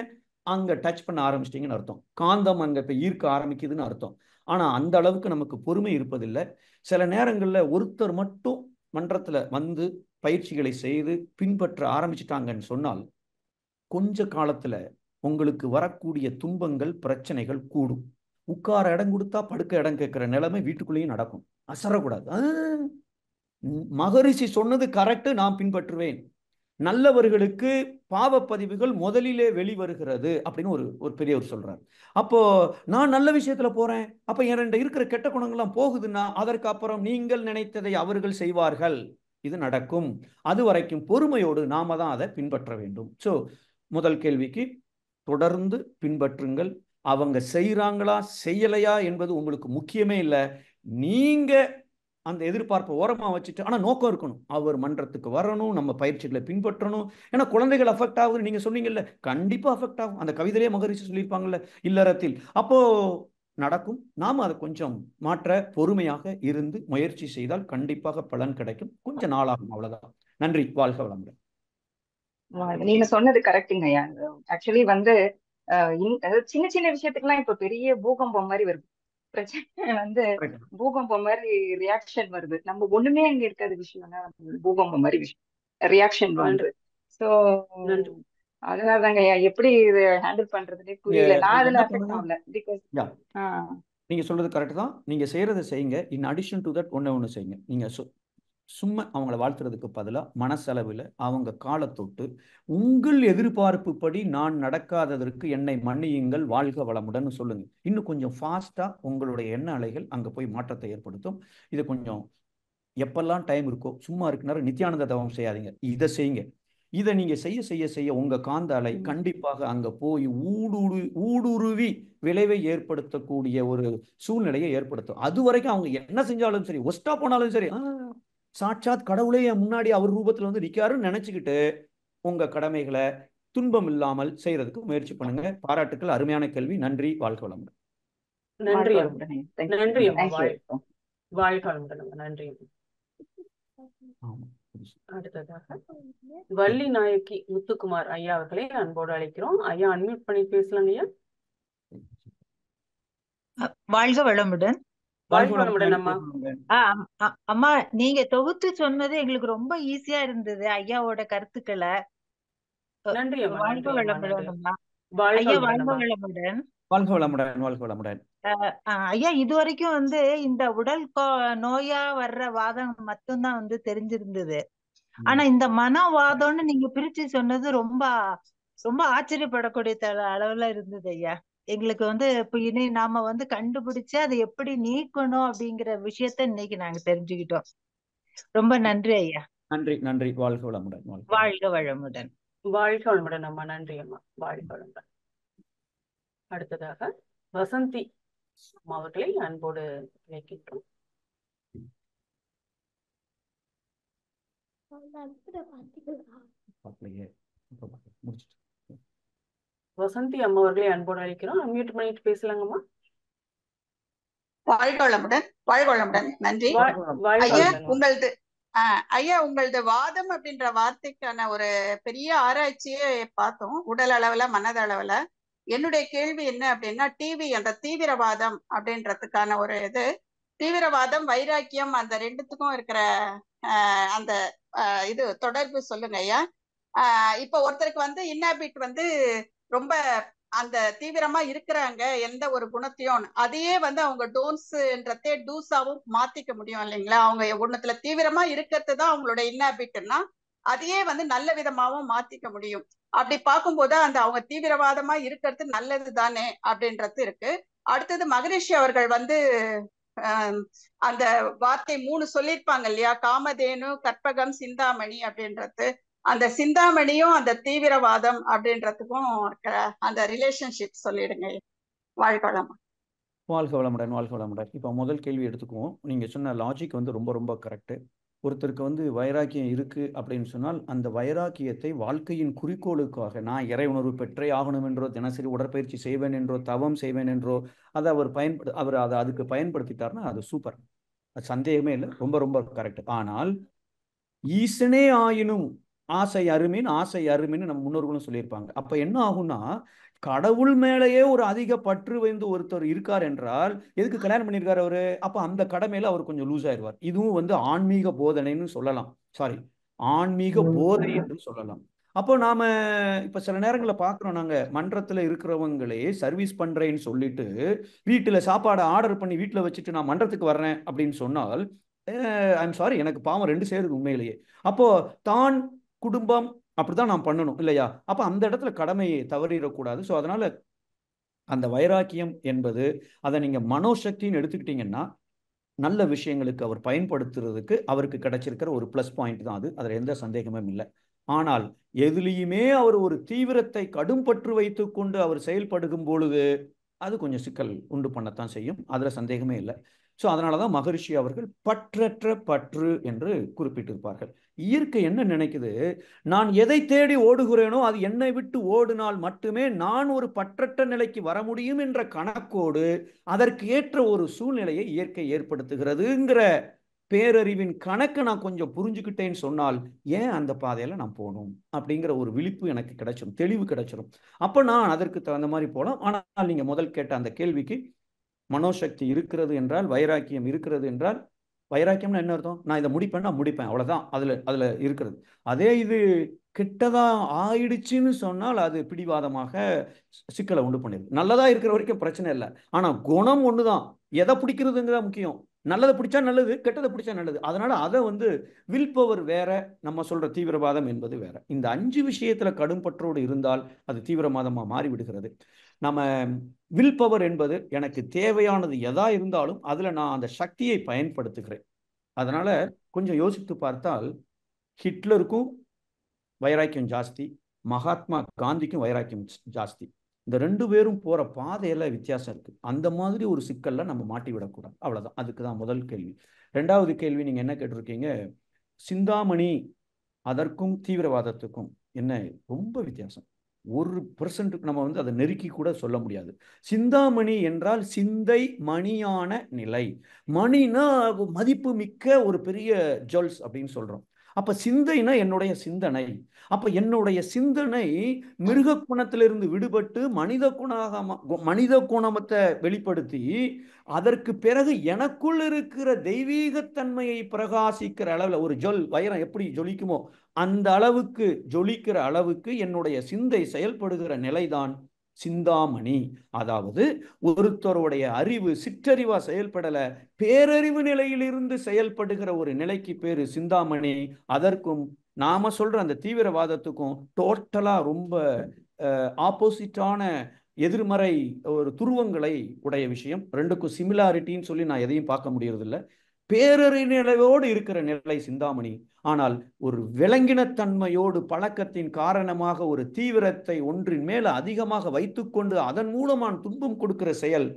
அங்க டச் பண்ண ஆரம்பிச்சிட்டீங்கன்னு அர்த்தம். காந்தம் அங்க இப்ப ஈர்க்க ஆரம்பிக்குதுன்னு அர்த்தம். ஆனா அந்த அளவுக்கு நமக்கு பொறுமை இருப்பதில்லை. சில நேரங்கள்ல ஒருத்தர் மட்டும் மன்றத்துல பயிற்சிகளை செய்து பின்பற்ற ஆரம்பிச்சிட்டாங்கன்னு சொன்னால் கொஞ்ச காலத்துல உங்களுக்கு வரக்கூடிய துன்பங்கள் பிரச்சனைகள் கூடும். உட்கார இடம் கொடுத்தா படுக்க இடம் கேட்கிற நிலைமை வீட்டுக்குள்ளேயும் நடக்கும். அசரக்கூடாது. மகரிஷி சொன்னது கரெக்டு, நான் பின்பற்றுவேன். நல்லவர்களுக்கு பாவப்பதிவுகள் முதலிலே வெளிவருகிறது அப்படின்னு ஒரு பெரியவர் சொல்றாரு. அப்போ நான் நல்ல விஷயத்துல போறேன், அப்ப என்கிட்ட இருக்கிற கெட்ட குணங்கள்லாம் போகுதுன்னா அதற்கு அப்புறம் நீங்கள் நினைத்ததை அவர்கள் செய்வார்கள், இது நடக்கும். அது வரைக்கும் பொறுமையோடு நாம தான் அதை பின்பற்ற வேண்டும். ஸோ முதல் கேள்விக்கு தொடர்ந்து பின்பற்றுங்கள். அவங்க செய்யறாங்களா செய்யலையா என்பது உங்களுக்கு முக்கியமே இல்லை. நீங்க அந்த எதிர்பார்ப்பை ஓரமா வச்சுட்டு, ஆனா நோக்கம் இருக்கணும், அவர் மன்றத்துக்கு வரணும், நம்ம பயிற்சிகளை பின்பற்றணும். ஏன்னா குழந்தைகள் அஃபெக்ட் ஆகுது, நீங்க சொன்னீங்கல்ல, கண்டிப்பா அஃபெக்ட் ஆகும். அந்த கவிதையிலே மகரிஷி சொல்லியிருப்பாங்கல்ல இல்லறத்தில். அப்போ நடக்கும். நாம அதை கொஞ்சம் மாற்ற பொறுமையாக இருந்து முயற்சி செய்தால் கண்டிப்பாக பலன் கிடைக்கும். கொஞ்சம் நாளாகும், அவ்வளவுதான். நன்றி. வாழ்க வளமுடன். நீங்க சொன்னது கரெக்டுங்க ஐயா. ஆக்சுவலி வந்து சின்ன சின்ன விஷயத்துக்குலாம் இப்ப பெரிய பூகம்பம் மாதிரி வருது. பிரச்சனை வந்து பூகம்பம் மாதிரி ரியாக்ஷன் வருது. நம்ம ஒண்ணுமே அங்க இருக்காத விஷயம்னா பூகம்பம் மாதிரி விஷயம் ரியாக்ஷன் வருது. சோ அதனாலதாங்க ஐயா எப்படி இதை ஹேண்டில் பண்றதுன்னே புரியல. நான் அதுல அஃபெக்ட் ஆகல. பிகாஸ் நீங்க சொல்றது கரெக்ட் தான். நீங்க செய்யறதை செய்யுங்க. இன் அடிஷன் டு தட் ஒண்ணு செய்யுங்க. நீங்க சும்மா அவங்கள வாழ்த்துறதுக்கு பதிலாக மனசளவில் அவங்க காலத்தொட்டு உங்கள் எதிர்பார்ப்பு படி நான் நடக்காததற்கு என்னை மன்னியுங்கள், வாழ்க வளமுடன் சொல்லுங்க. இன்னும் கொஞ்சம் ஃபாஸ்டா உங்களுடைய எண்ண அலைகள் அங்க போய் மாற்றத்தை ஏற்படுத்தும். இது கொஞ்சம் எப்பெல்லாம் டைம் இருக்கோ, சும்மா இருக்குனாரு நித்யானந்த தவம் செய்யாதீங்க, இதை செய்யுங்க. இதை நீங்க செய்ய செய்ய செய்ய உங்க காந்த அலை கண்டிப்பாக அங்க போய் ஊடுருவி விளைவை ஏற்படுத்தக்கூடிய ஒரு சூழ்நிலையை ஏற்படுத்தும். அது வரைக்கும் அவங்க என்ன செஞ்சாலும் சரி, ஒஸ்டா போனாலும் சரி, சாட்சாத் கடவுளே என் முன்னாடி அவர் ரூபத்தில் வந்து நிற்காருன்னு நினைச்சுக்கிட்டு உங்க கடமைகளை துன்பம் இல்லாமல் செய்யறதுக்கு முயற்சி பண்ணுங்க. பாராட்டுக்கள். அருமையான கேள்வி. நன்றி. வாழ்க வளமுடன். நன்றி. நன்றி. வாழ்க வளமுடன். நன்றி. அடுத்ததாக வள்ளி நாயக்கி முத்துக்குமார் ஐயா அவர்களை அன்போடு அழைக்கிறோம். ஐயா அன்மியூட் பண்ணி பேசலாம் ஐயா. வாழ்க வளமுடன். அம்மா நீங்க தொகுத்து சொன்னது எங்களுக்கு ரொம்ப ஈஸியா இருந்தது. ஐயாவோட கருத்துக்களை. நன்றி. வாழ்க வளமுடன் அம்மா. ஐயா வாழ்க வளமுடன். வாழ்க வளமுடன். வாழ்க வளமுடன். ஐயா இதுவரைக்கும் வந்து இந்த உடல் நோயா வர்ற வாதம் மட்டும்தான் வந்து தெரிஞ்சிருந்தது. ஆனா இந்த மனவாதம்னு நீங்க பிரிச்சு சொன்னது ரொம்ப ரொம்ப ஆச்சரியப்படக்கூடிய அளவுல இருந்தது ஐயா. எங்களுக்கு வந்து இப்ப இனி நாம வந்து கண்டுபிடிச்சு அதை எப்படி நீக்கணும் அப்படிங்கிற விஷயத்த இன்னைக்கு நாங்க தெரிஞ்சுக்கிட்டோம். ரொம்ப நன்றி ஐயா. நன்றி. நன்றி. வாழ்க வளமுடன். வாழ்க வளமுடன். வாழ்க வளமுடன் அம்மா. நன்றி அம்மா. வாழ்க வளமுடன். அடுத்ததாக வசந்தி அவர்களை அன்போடு வைக்கின்றோம். வசந்தி அம்மா அவர்களை அன்போடு அழைக்கிறோம். அன்மியூட் பண்ணிட்டு பேசலாங்கம்மா. வாழ்க வளமுடன். வாழ்க வளமுடன். நன்றி ஐயா. உங்களது வாதம் அப்படின்ற வார்த்தைக்கான ஒரு பெரிய ஆராய்ச்சியே பார்த்தோம், உடல் அளவுல மனதளவுல. என்னுடைய கேள்வி என்ன அப்படின்னா, அந்த தீவிரவாதம் அப்படின்றதுக்கான ஒரு தீவிரவாதம் வைராக்கியம் அந்த ரெண்டுத்துக்கும் இருக்கிற அந்த இது தொடர்பு சொல்லுங்க ஐயா. இப்ப ஒருத்தருக்கு வந்து இன்னாபிட் வந்து ரொம்ப அந்த தீவிரமா இருக்கிறாங்க, எந்த ஒரு குணத்தையும் அதையே வந்து அவங்க டோன்ஸ்ன்றதே டூஸாவும் மாத்திக்க முடியும் இல்லைங்களா? அவங்க குணத்துல தீவிரமா இருக்கிறது தான் அவங்களோட இன்னாபிட்னா அதையே வந்து நல்ல விதமாவும் மாத்திக்க முடியும். அப்படி பார்க்கும்போது அந்த அவங்க தீவிரவாதமா இருக்கிறது நல்லது தானே அப்படின்றது இருக்கு. அடுத்தது மகரிஷி அவர்கள் வந்து அந்த வார்த்தை 3 சொல்லியிருப்பாங்க இல்லையா, காமதேனு, கற்பகம், சிந்தாமணி அப்படின்றது. அந்த சிந்தாமணியும் அந்த தீவிரவாதம் அப்படின்றதுக்கும் இருக்கிற அந்த ரிலேஷன்ஷிப் சொல்லிடுங்க. வாழ்க வளமுடன். வாழ்க வளமுடன். வாழ்க வளமுடன். இப்போ முதல் கேள்வி எடுத்துக்குவோம். நீங்க சொன்ன லாஜிக் வந்து ரொம்ப ரொம்ப கரெக்டு. ஒருத்தருக்கு வந்து வைராக்கியம் இருக்கு அப்படின்னு சொன்னால் அந்த வைராக்கியத்தை வாழ்க்கையின் குறிக்கோளுக்காக நான் இறை உணர்வு பெற்றே ஆகணும் என்றோ, தினசரி உடற்பயிற்சி செய்வேன் என்றோ, தவம் செய்வேன் என்றோ அதை அவர் அதை அதுக்கு பயன்படுத்திட்டாருன்னா அது சூப்பர், அது சந்தேகமே இல்லை, ரொம்ப ரொம்ப கரெக்ட். ஆனால் ஈசனே ஆயினும் ஆசை அருமின் ஆசை அருமின்னு நம்ம முன்னோர்களும் சொல்லியிருப்பாங்க. அப்ப என்ன ஆகும்னா, கடவுள் மேலேயே ஒரு அதிக பற்று வைந்து ஒருத்தர் இருக்கார் என்றால் எதுக்கு கல்யாணம் பண்ணியிருக்காரு அவரு? அப்ப அந்த கடமையில அவர் கொஞ்சம் லூஸ் ஆயிடுவார். இதுவும் வந்து ஆன்மீக போதனைன்னு சொல்லலாம், ஆன்மீக போதை என்று சொல்லலாம். அப்போ நாம இப்ப சில நேரங்களில் பார்க்குறோம், நாங்க மன்றத்துல இருக்கிறவங்களே சர்வீஸ் பண்றேன்னு சொல்லிட்டு வீட்டுல சாப்பாடை ஆர்டர் பண்ணி வீட்டுல வச்சுட்டு நான் மன்றத்துக்கு வர்றேன் அப்படின்னு சொன்னால் ஐம் சாரி, எனக்கு பாவம் ரெண்டு சேருது உண்மையிலேயே. அப்போ தான் குடும்பம் அப்படிதான் நான் பண்ணணும் இல்லையா? அப்ப அந்த இடத்துல கடமையை தவறிடக்கூடாது. ஸோ அதனால அந்த வைராக்கியம் என்பது அதை நீங்க மனோசக்தின்னு எடுத்துக்கிட்டீங்கன்னா நல்ல விஷயங்களுக்கு அவர் பயன்படுத்துறதுக்கு அவருக்கு கிடைச்சிருக்கிற ஒரு ப்ளஸ் பாயிண்ட் தான் அது. அதில் எந்த சந்தேகமும் இல்லை. ஆனால் எதுலேயுமே அவர் ஒரு தீவிரத்தை கடும் பற்று வைத்துக்கொண்டு அவர் செயல்படுகும் பொழுது அது கொஞ்சம் சிக்கல் உண்டு பண்ணத்தான் செய்யும். அதில் சந்தேகமே இல்லை. ஸோ அதனால தான் மகரிஷி அவர்கள் பற்றற்ற பற்று என்று குறிப்பிட்டிருப்பார்கள். இயற்கை என்ன நினைக்குது, நான் எதை தேடி ஓடுகிறேனோ அது என்னை விட்டு ஓடினால் மட்டுமே நான் ஒரு பற்றற்ற நிலைக்கு வர முடியும் என்ற கணக்கோடு அதற்கு ஏற்ற ஒரு சூழ்நிலையை இயற்கை ஏற்படுத்துகிறதுங்கிற பேரறிவின் கணக்கை நான் கொஞ்சம் புரிஞ்சுக்கிட்டேன்னு சொன்னால் ஏன் அந்த பாதையில நான் போகணும் அப்படிங்கிற ஒரு விழிப்பு எனக்கு கிடைச்சிடும், தெளிவு கிடைச்சிடும். அப்ப நான் அதற்கு தகுந்த மாதிரி போகலாம். ஆனால் நீங்க முதல் கேட்ட அந்த கேள்விக்கு மனோசக்தி இருக்கிறது என்றால், வைராக்கியம் இருக்கிறது என்றால், வைராக்கியம்னா என்ன அர்த்தம்? நான் இதை முடிப்பேன்னா முடிப்பேன், அவ்வளவுதான். அதுல இருக்கிறது. அதே இது கெட்டதா ஆயிடுச்சுன்னு சொன்னால் அது பிடிவாதமாக சிக்கலை உண்டு பண்ணிடுது. நல்லதா இருக்கிற வரைக்கும் பிரச்சனை இல்லை. ஆனா குணம் ஒண்ணுதான். எதை பிடிக்கிறதுங்கிறதா முக்கியம். நல்லதை பிடிச்சா நல்லது, கெட்டதை பிடிச்சா நல்லது. அதனால அதை வில் பவர் வேற, நம்ம சொல்ற தீவிரவாதம் என்பது வேற. இந்த 5 விஷயத்துல கடும்பற்றோடு இருந்தால் அது தீவிரவாதமா மாறிவிடுகிறது. நம்ம வில் பவர் என்பது எனக்கு தேவையானது எதா இருந்தாலும் அதுல நான் அந்த சக்தியை பயன்படுத்துகிறேன். அதனால கொஞ்சம் யோசித்து பார்த்தால் ஹிட்லருக்கும் வைராக்கியம் ஜாஸ்தி, மகாத்மா காந்திக்கும் வைராக்கியம் ஜாஸ்தி. இந்த 2 பேரும் போற பாதையில வித்தியாசம் இருக்கு. அந்த மாதிரி ஒரு சிக்கல்ல நம்ம மாட்டி விடக்கூடாது. அவ்வளவுதான். அதுக்கு தான் முதல் கேள்வி. 2வது கேள்வி நீங்க என்ன கேட்டிருக்கீங்க, சிந்தாமணி அதற்கும் தீவிரவாதத்துக்கும் என்ன ரொம்ப வித்தியாசம். 1% நம்ம அதை நெருக்கி கூட சொல்ல முடியாது. சிந்தாமணி என்றால் சிந்தை மணியான நிலை. மணினா மதிப்பு மிக்க ஒரு பெரிய ஜுவல்ஸ் அப்படின்னு சொல்றோம். அப்ப சிந்தைனா என்னுடைய சிந்தனை. அப்ப என்னுடைய சிந்தனை மிருக குணத்திலிருந்து விடுபட்டு மனித குணத்தை வெளிப்படுத்தி அதற்கு பிறகு எனக்குள் இருக்கிற தெய்வீகத்தன்மையை பிரகாசிக்கிற அளவில் ஒரு வைரம் எப்படி ஜொலிக்குமோ அந்த அளவுக்கு ஜொலிக்கிற அளவுக்கு என்னுடைய சிந்தை செயல்படுகிற நிலைதான் சிந்தாமணி. அதாவது ஒருத்தருடைய அறிவு சிற்றறிவா செயல்படல, பேரறிவு நிலையிலிருந்து செயல்படுகிற ஒரு நிலைக்கு பேரு சிந்தாமணி. அதற்கும் நாம சொல்ற அந்த தீவிரவாதத்துக்கும் டோட்டலா ரொம்ப ஆப்போசிட்டான எதிர்மறை ஒரு துருவங்களை உடைய விஷயம். 2க்கும் சிமிலாரிட்டின்னு சொல்லி நான் எதையும் பார்க்க முடியறதில்லை. பேரறிவு நிலையோடு இருக்கிற நிலை சிந்தாமணி. ஆனால் ஒரு விலங்கினத்தன்மையோடு பழக்கத்தின் காரணமாக ஒரு தீவிரத்தை ஒன்றின் மேல அதிகமாக வைத்துக்கொண்டு அதன் மூலமான துன்பம் கொடுக்கிற செயல்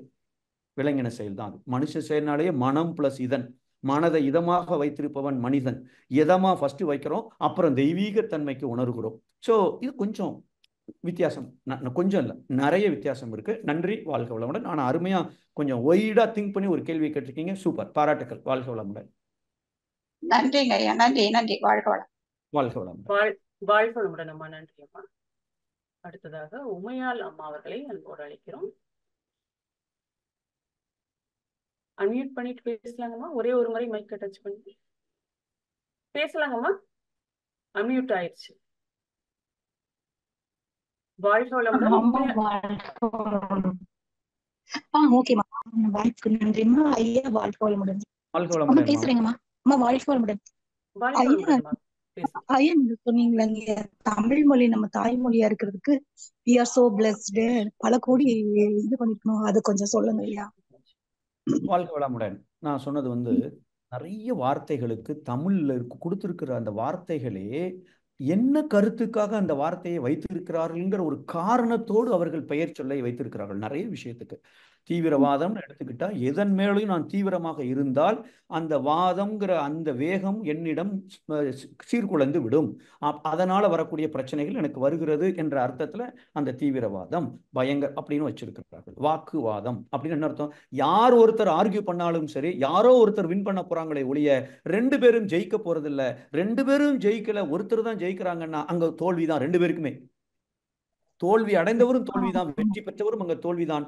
விலங்கின செயல் தான். மனுஷ செயல்னாலேயே மனம் பிளஸ் இதன், மனதை இதமாக வைத்திருப்பவன் மனிதன். இதமா ஃபர்ஸ்ட் வைக்கிறோம், அப்புறம் தெய்வீகத்தன்மைக்கு உணர்கிறோம். ஸோ இது கொஞ்சம் வித்தியாசம், கொஞ்சம் இல்லை நிறைய வித்தியாசம் இருக்கு. நன்றி, வாழ்க வளமுடன். ஆனால் அருமையா கொஞ்சம் ஒய்டா திங்க் பண்ணி ஒரு கேள்வி கேட்டிருக்கீங்க. சூப்பர், பாராட்டுக்கள். வாழ்க வளமுடன். நன்றிங்க ஐயா. நன்றி நன்றி. வாழ்க வளம். வாழ்க வளமுடன். வாழ்க வளமுடன் அம்மா. நன்றி அம்மா. அடுத்ததாக உமையாள் அம்மா அவர்களை அன்போடு அழைக்கிறோம். அன்மியூட் பண்ணிட்டு பேசலாங்கம்மா. ஒரே ஒரு முறை மைக் டச் பண்ணி பேசலாங்கம்மா. அன்மியூட் ஆயிடுச்சு. வாழ்க வளமுடன். ஓகேமா, வாழ்க்கை நன்றிமா ஐயா. வாழ்க வளமுடன். பேசுறேங்கம்மா. அம்மா வாழ்க வளமுடன். ஐயா நீங்க சொன்னீங்களா தமிழ் மொழி நம்ம தாய்மொழியா இருக்கிறதுக்கு we are so blessed, பல கோடி இது பண்ணிக்கணும், அது கொஞ்சம் சொல்லுங்க ஐயா. வாழ்க வளமுடன். நான் சொன்னது நிறைய வார்த்தைகளுக்கு தமிழ்ல கொடுத்திருக்கிற அந்த வார்த்தைகளே என்ன கருத்துக்காக அந்த வார்த்தையை வைத்திருக்கிறார்கள்ங்கிற ஒரு காரணத்தோடு அவர்கள் பெயர் சொல்லை வைத்திருக்கிறார்கள். நிறைய விஷயத்துக்கு தீவிரவாதம் எடுத்துக்கிட்டா எதன் மேலும் நான் தீவிரமாக இருந்தால் அந்த வாதம்ங்கிற அந்த வேகம் என்னிடம் சீர்குலைந்து விடும், அதனால வரக்கூடிய பிரச்சனைகள் எனக்கு வருகிறது என்ற அர்த்தத்துல அந்த தீவிரவாதம் பயங்கர அப்படின்னு வச்சிருக்கிறார்கள். வாக்குவாதம் அப்படின்னு என்ன அர்த்தம்? யார் ஒருத்தர் ஆர்கியூ பண்ணாலும் சரி, யாரோ ஒருத்தர் வின் பண்ண போறாங்களே ஒழிய 2 பேரும் ஜெயிக்க போறது இல்ல. 2 பேரும் ஜெயிக்கல, ஒருத்தர் தான் ஜெயிக்கிறாங்கன்னா அங்க தோல்விதான். 2 பேருக்குமே தோல்வி அடைந்தவரும் தோல்விதான், வெற்றி பெற்றவரும் அங்க தோல்விதான்.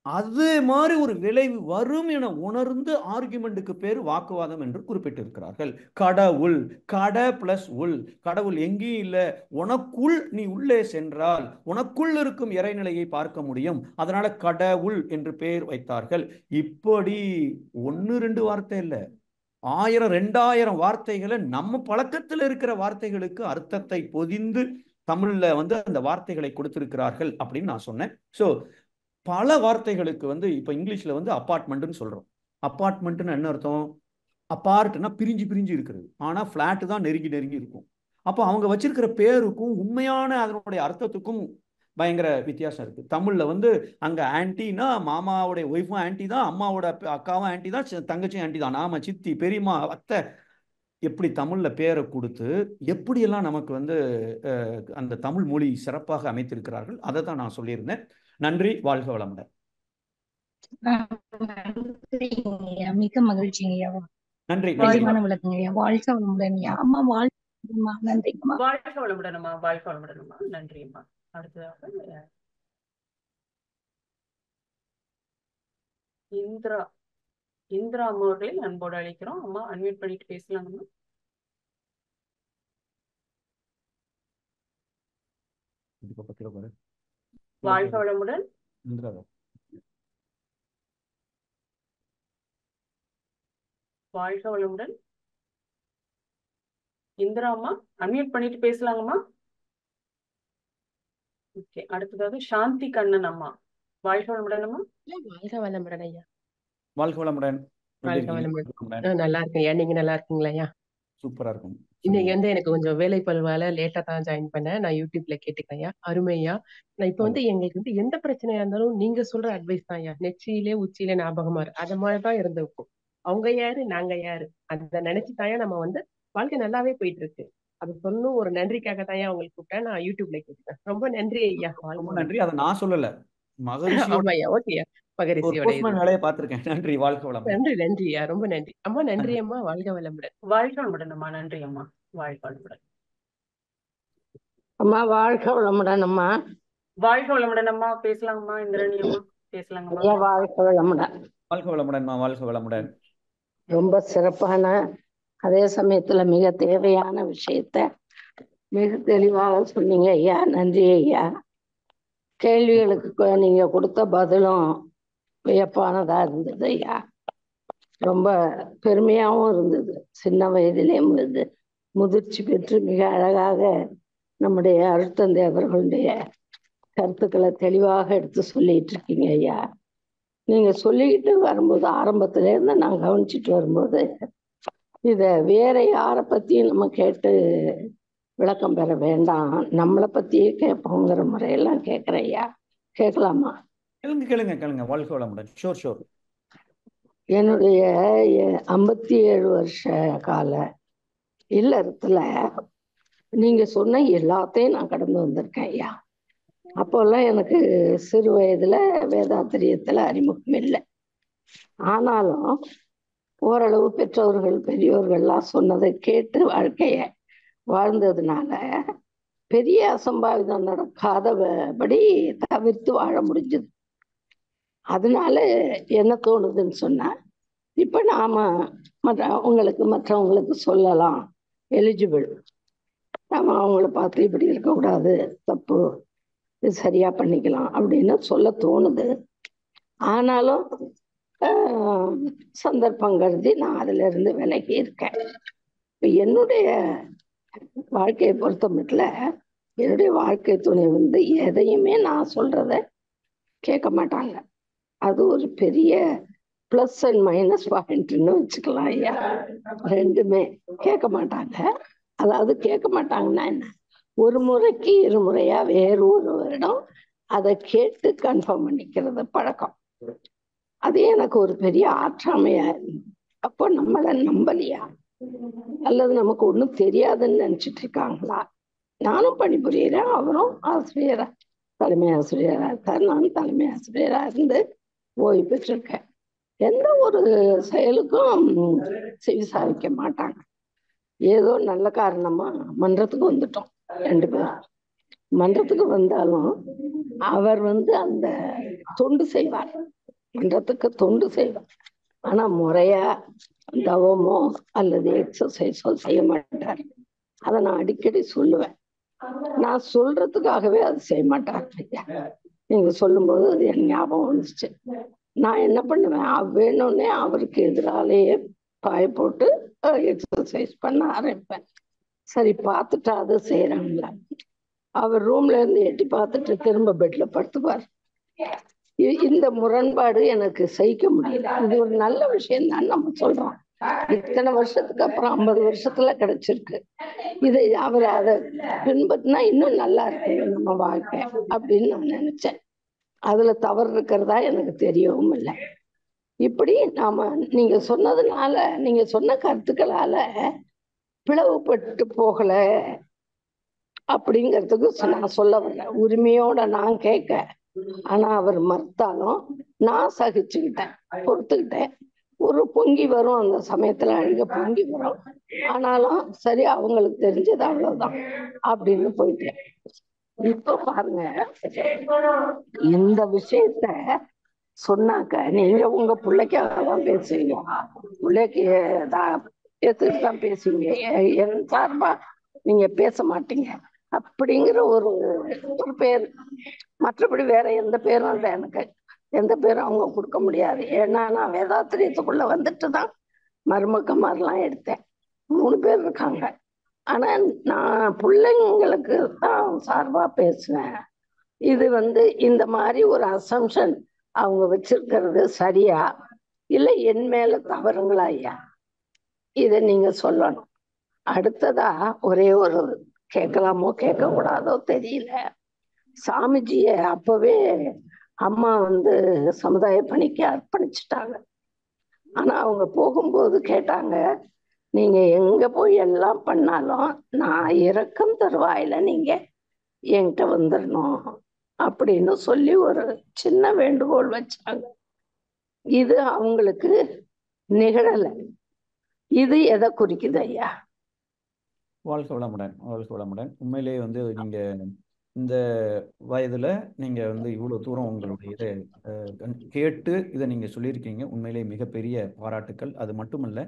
அது மாதிரி ஒரு விளைவு வரும் என உணர்ந்து ஆர்குமெண்ட்டுக்கு பேர் வாக்குவாதம் என்று குறிப்பிட்டிருக்கிறார்கள். கடவுள், கட பிளஸ் உள், கடவுள் எங்கேயும் இல்லை, உனக்குள் நீ உள்ளே சென்றால் உனக்குள் இருக்கும் இறைநிலையை பார்க்க முடியும், அதனால கடவுள் என்று பெயர் வைத்தார்கள். இப்படி 1-2 வார்த்தை இல்லை, 1000-2000 வார்த்தைகளை நம்ம பழக்கத்தில் இருக்கிற வார்த்தைகளுக்கு அர்த்தத்தை பொதிந்து தமிழ்ல அந்த வார்த்தைகளை கொடுத்திருக்கிறார்கள் அப்படின்னு நான் சொன்னேன். ஸோ பல வார்த்தைகளுக்கு இப்ப இங்கிலீஷ்ல அப்பார்ட்மெண்ட்னு சொல்றோம். அப்பார்ட்மெண்ட்னு என்ன அர்த்தம்? அப்பார்ட்னா பிரிஞ்சு பிரிஞ்சு இருக்கிறது, ஆனா பிளாட் தான் நெருங்கி நெருங்கி இருக்கும். அப்போ அவங்க வச்சிருக்கிற பேருக்கும் உண்மையான அதனுடைய அர்த்தத்துக்கும் பயங்கர வித்தியாசம் இருக்கு. தமிழ்ல அங்க ஆன்டினா மாமாவுடைய ஒய்ஃபும் ஆன்டி தான், அம்மாவோட அக்காவும் ஆன்டி தான், தங்கச்சியும் ஆன்டி தான், நாம சித்தி பெரியம்மா அத்தை, எப்படி தமிழ்ல பேரை கொடுத்து எப்படியெல்லாம் நமக்கு அந்த தமிழ் மொழி சிறப்பாக அமைத்திருக்கிறார்கள், அதை தான் நான் சொல்லியிருந்தேன். நன்றி, வாழ்க வளமுடன். மிக்க மகிழ்ச்சிங்கய்யா. நன்றி. தெளிவான விளக்கங்கய்யா. வாழ்க வளமுடன். அம்மா வாழ்க்கை. நன்றிங்கம்மா. வாழ்க வளமுடன்மா. வாழ்க வளமுடன்மா. நன்றிம்மா. அடுத்ததாக இந்திரா அவர்களை அன்போடு அழைக்கிறோம். அம்மா அன்மியூட் பண்ணிட்டு பேசலாங்கம்மா. வாழ்க வளமுடன். வாழ்க வளமுடன். இந்திரா அம்மா அன்மியூட் பண்ணிட்டு பேசலாங்கம்மா. ஓகே, அடுத்ததாக சாந்தி கண்ணன் அம்மா. வாழ்க வளமுடன் அம்மா. வாழ்க வளமுடன் ஐயா. வாழ்க வளமுடன். வாழ்க வளமுடன். நல்லா இருக்கேன் ஐயா, நீங்க நல்லா இருக்கீங்களா ஐயா? சூப்பரா இருக்கும். இன்னைக்கு எனக்கு கொஞ்சம் வேலை பழுவால லேட்டா தான் ஜாயின் பண்ணேன். நான் யூடியூப்ல கேட்டுக்கேன் ஐயா. அருமையா. நான் இப்ப எங்களுக்கு எந்த பிரச்சனையா இருந்தாலும் நீங்க சொல்ற அட்வைஸ் தான் ஐயா நெச்சியிலே உச்சியிலே ஞாபகமா இருக்கு. அது மாதிரிதான் இருந்திருக்கும். அவங்க யாரு நாங்க யாரு அத நினைச்சுதாயா நம்ம வாழ்க்கை நல்லாவே போயிட்டு இருக்கு. அது சொன்னும் ஒரு நன்றிக்காக தான் உங்களுக்கு கூப்பிட்டேன். நான் யூடியூப்ல கேட்டுக்கேன். ரொம்ப நன்றி ஐயா. ரொம்ப நன்றி. அதை நான் சொல்லல, மகரிஷியோட வேலையை பார்த்திருக்கேன். நன்றி, வாழ்க வளமுடன். நன்றி நன்றி ஐயா, ரொம்ப நன்றி அம்மா. நன்றி அம்மா. வாழ்க வளமுடன். வாழ்க வளமுடன் அம்மா. நன்றி அம்மா. வாழ்க வளமுடன் அம்மா. வாழ்க வளமுடன் அம்மா. வாழ்க வளமுடன் அம்மா. பேசலாங்கம்மா. இந்திரணி அம்மா பேசலாங்கம்மா. வாழ்க வளமுடன். வாழ்க வளமுடன்மா. வாழ்க வளமுடன். ரொம்ப சிறப்பான, அதே சமயத்துல மிக தேவையான விஷயத்த மிக தெளிவாக சொன்னீங்க ஐயா. நன்றி ஐயா. கேள்விகளுக்கு நீங்க கொடுத்த பதிலும் வியப்பானதா இருந்தது ஐயா. ரொம்ப பெருமையாகவும் இருந்தது. சின்ன வயதிலே முதிர்ச்சி பெற்று மிக அழகாக நம்முடைய அருட்தந்தை அவர்களுடைய கருத்துக்களை தெளிவாக எடுத்து சொல்லிட்டு இருக்கீங்க ஐயா. நீங்க சொல்லிக்கிட்டு வரும்போது, ஆரம்பத்துல இருந்து நான் கவனிச்சுட்டு வரும்போது, இத வேற யாரை பத்தியும் நம்ம கேட்டு விளக்கம் பெற வேண்டாம், நம்மளை பத்தியே கேட்போங்கிற முறையெல்லாம் கேட்கிறேன் ஐயா. கேட்கலாமா? கேளுங்க. வாழ்க வளமுடன். ஷோர். என்னுடைய 57 வருஷ கால இல்லறத்துல நீங்க சொன்ன எல்லாத்தையும் நான் கடந்து வந்திருக்கேன் ஐயா. அப்போல்லாம் எனக்கு சிறு வயதுல வேதாத்திரியத்துல அறிமுகம் இல்லை. ஆனாலும் ஓரளவு பெற்றோர்கள் பெரியோர்கள்லாம் சொன்னதை கேட்டு வாழ்க்கைய வாழ்ந்ததுனால பெரிய அசம்பாவிதம் நடக்காதபடி தவிர்த்து வாழ முடிஞ்சது. அதனால என்ன தோணுதுன்னு சொன்னா, இப்ப நாம மற்றவங்களுக்கு சொல்லலாம், எலிஜிபிள், நாம அவங்கள பார்த்து இப்படி இருக்கக்கூடாது, தப்பு, இது சரியா பண்ணிக்கலாம் அப்படின்னு சொல்ல தோணுது. ஆனாலும் சந்தர்ப்பம் கருதி நான் அதுல இருந்து விலகி இருக்கேன். இப்ப என்னுடைய வாழ்க்கையை பொறுத்த மட்டும் என்னுடைய வாழ்க்கை துணை எதையுமே நான் சொல்றத கேட்க மாட்டாங்க. அது ஒரு பெரிய பிளஸ் அண்ட் மைனஸ் பாயிண்ட்னு வச்சுக்கலாம் ஐயா. ரெண்டுமே கேட்க மாட்டாங்க. அதாவது கேட்க மாட்டாங்கன்னா என்ன, ஒரு முறைக்கு இருமுறையா வேறு ஒருவரிடம் அதை கேட்டு கன்ஃபார்ம் பண்ணிக்கிறது பழக்கம். அது எனக்கு ஒரு பெரிய ஆற்றாமையா இருந்தது. அப்போ நம்மளை நம்பலையா, அல்லது நமக்கு ஒன்றும் தெரியாதுன்னு நினைச்சிட்டு இருக்காங்களா? நானும் பணிபுரியறேன், அவரும் ஆசிரியரா, தலைமை ஆசிரியரா இருக்கார், நானும் தலைமை ஆசிரியரா இருந்து ஓய்வு பெற்றிருக்கேன். எந்த ஒரு செயலுக்கும் செவிசாய்க்க மாட்டாங்க. ஏதோ நல்ல காரணமா மன்றத்துக்கு வந்துட்டோம். 2 பேரும் மன்றத்துக்கு வந்தாலும் அவர் அந்த தொண்டு செய்வார். மன்றத்துக்கு தொண்டு செய்வார். ஆனா முறையா தவமோ அல்லது எக்ஸசைஸோ செய்ய மாட்டார். அதை நான் அடிக்கடி சொல்லுவேன். நான் சொல்றதுக்காகவே அது செய்ய மாட்டார். நீங்க சொல்லும்போது அது என் ஞாபகம் வந்துச்சு. நான் என்ன பண்ணுவேன், வேணும்னே அவருக்கு எதிராலேயே பாய போட்டு எக்ஸசைஸ் பண்ண ஆரம்பிப்பேன். சரி பார்த்துட்டா அது செய்யறாங்களா, அவர் ரூம்ல இருந்து எட்டி பார்த்துட்டு திரும்ப பெட்ல படுத்துப்பார். இந்த முரண்பாடு எனக்கு சகிக்க முடியல. இது ஒரு நல்ல விஷயம் தான் நம்ம சொல்றோம். இத்தனை வருஷத்துக்கு அப்புறம் 50 வருஷத்துல கிடைச்சிருக்கு. இதை அவர் அதை பின்பற்றினா இன்னும் நல்லா இருக்கு நம்ம வாழ்க்கை அப்படின்னு நான் நினைச்சேன். அதுல தவறு இருக்கிறதா எனக்கு தெரியவும் இல்லை. இப்படி நீங்க சொன்னதுனால, நீங்க சொன்ன கருத்துக்களால பிளவுபட்டு போகல அப்படிங்கிறதுக்கு நான் சொல்ல வரேன். உரிமையோட நான் கேட்க, ஆனா அவர் மறுத்தாலும் நான் சகிச்சுக்கிட்டேன், பொறுத்துக்கிட்டேன். ஒரு பொங்கி வரும், அந்த சமயத்துல அழுக பொங்கி வரும். ஆனாலும் சரி, அவங்களுக்கு தெரிஞ்சது அவ்வளவுதான் அப்படின்னு போயிட்டேன். இப்ப பாருங்க, இந்த விஷயத்த சொன்னாக்க நீங்க உங்க பிள்ளைக்காக தான் பேசுவீங்க, பிள்ளைக்கு எடுத்துட்டு தான் பேசுவீங்க, என் சார்பா நீங்க பேச மாட்டீங்க அப்படிங்கிற ஒரு பேர். மற்றபடி வேற எந்த பேரும் இல்லை, எனக்கு எந்த பேரும் அவங்க கொடுக்க முடியாது. ஏன்னா நான் வேதாத்திரியத்துக்குள்ள வந்துட்டு தான் மருமக்கமாரெல்லாம் எடுத்தேன். 3 பேர் இருக்காங்க. ஆனா நான் பிள்ளைங்களுக்கு தான் சார்பா பேசுவேன். இது இந்த மாதிரி ஒரு அசம்ஷன் அவங்க வச்சிருக்கிறது சரியா இல்லை என் மேல தவறுங்களா ஐயா? இதை நீங்க சொல்லணும். அடுத்ததா ஒரே ஒரு கேட்கலாமோ கேட்க கூடாதோ தெரியல. சாமிஜிய அப்பவே அம்மா சமுதாய பணிக்கு அர்ப்பணிச்சுட்டாங்க. ஆனா அவங்க போகும்போது கேட்டாங்க, நீங்க எங்க போய் எல்லாம் பண்ணாலும் நான் இறக்கும் தருவாயில நீங்க என்கிட்ட வந்துடணும் அப்படின்னு சொல்லி ஒரு சின்ன வேண்டுகோள் வச்சாங்க. இது அவங்களுக்கு நிகழலை. இது எதை குறிக்குது ஐயா? வாழ்க்கை வளமுடன், வாழ்க்கை வளமுடன். உண்மையிலேயே நீங்க இந்த வயதுல நீங்க இவ்வளவு தூரம் உங்களுடைய இதை கேட்டு இதை நீங்க சொல்லியிருக்கீங்க. உண்மையிலேயே மிகப்பெரிய பாராட்டுக்கள். அது மட்டுமல்ல,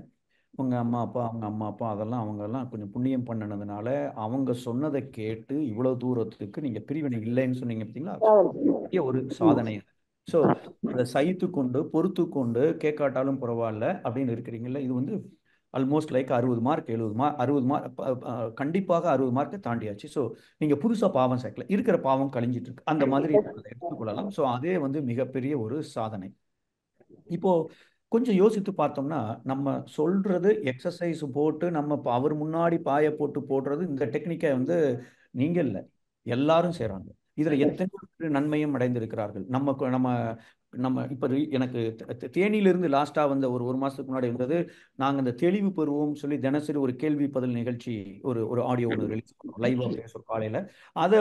உங்க அம்மா அப்பா, அவங்க அம்மா அப்பா அதெல்லாம் அவங்கெல்லாம் கொஞ்சம் புண்ணியம் பண்ணினதுனால அவங்க சொன்னதை கேட்டு இவ்வளவு தூரத்துக்கு நீங்க பிரிவினை இல்லைன்னு சொன்னீங்க பார்த்தீங்களா, பெரிய ஒரு சாதனை. ஸோ அதை சகித்து கொண்டு பொறுத்து கொண்டு கேட்காட்டாலும் பரவாயில்ல அப்படின்னு இருக்கிறீங்கல்ல, இது almost like 60 mark 70 mark 60 mark கண்டிப்பாக 60 மார்க்கை தாண்டியாச்சு. ஸோ நீங்க புதுசா பாவம் சேர்க்கல, இருக்கிற பாவம் கழிஞ்சிட்டு இருக்கு, அந்த மாதிரி எடுத்துக்கொள்ளலாம். ஸோ அதே மிகப்பெரிய ஒரு சாதனை. இப்போ கொஞ்சம் யோசித்து பார்த்தோம்னா, நம்ம சொல்றது எக்ஸசைஸ் போட்டு நம்ம அவர் முன்னாடி பாய போட்டு போடுறது, இந்த டெக்னிக்கை நீங்க இல்லை எல்லாரும் செய்றாங்க. இதுல எத்தனை நன்மையும் அடைந்திருக்கிறார்கள். நம்ம இப்ப எனக்கு தேனியிலிருந்து லாஸ்டா ஒரு மாசத்துக்கு முன்னாடி இருந்தது. நாங்க இந்த தெளிவு பெறுவோம் சொல்லி தினசரி ஒரு கேள்வி பதில் நிகழ்ச்சி, ஒரு ஆடியோ ஒன்று ரிலீஸ் பண்ணுவோம், லைவா பேசுறோம் காலையில. அதை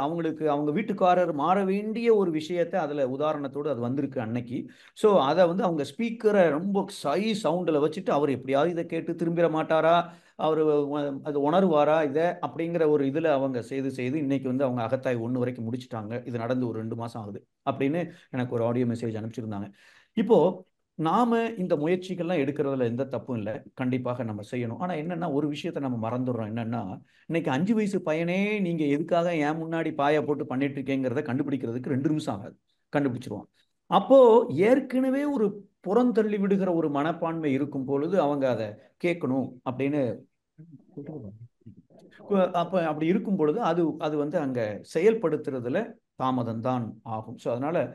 அவங்களுக்கு அவங்க வீட்டுக்காரர் மாற வேண்டிய ஒரு விஷயத்தை அதுல உதாரணத்தோடு அது வந்திருக்கு அன்னைக்கு. ஸோ அதை அவங்க ஸ்பீக்கரை ரொம்ப சவுண்டில் வச்சுட்டு, அவர் எப்படியாவது இதை கேட்டு திரும்பிட மாட்டாரா, அவர் அது உணர்வாரா இதை அப்படிங்கிற ஒரு இதில் அவங்க செய்து இன்னைக்கு அவங்க அகத்தாய் 1 வரைக்கும் முடிச்சுட்டாங்க. இது நடந்து ஒரு 2 மாசம் ஆகுது அப்படின்னு எனக்கு ஒரு ஆடியோ மெசேஜ் அனுப்பிச்சிருந்தாங்க. இப்போ நாம இந்த முயற்சிகள்லாம் எடுக்கிறதுல எந்த தப்பும் இல்லை, கண்டிப்பாக நம்ம செய்யணும். ஆனா என்னன்னா, ஒரு விஷயத்த நம்ம மறந்துடுறோம். என்னன்னா, இன்னைக்கு 5 வயசு பையனே நீங்க எதுக்காக ஏன் முன்னாடி பாய போட்டு பண்ணிட்டு இருக்கேங்கிறத கண்டுபிடிக்கிறதுக்கு 2 நிமிஷம் ஆகாது, கண்டுபிடிச்சிருவான். அப்போ ஏற்கனவே ஒரு புறந்தள்ளி விடுகிற ஒரு மனப்பான்மை இருக்கும் பொழுது அவங்க அதை கேட்கணும் அப்படின்னு அப்படி இருக்கும் பொழுது அது அங்க செயல்படுத்துறதுல தாமதம் தான் ஆகும். ஸோ அதனால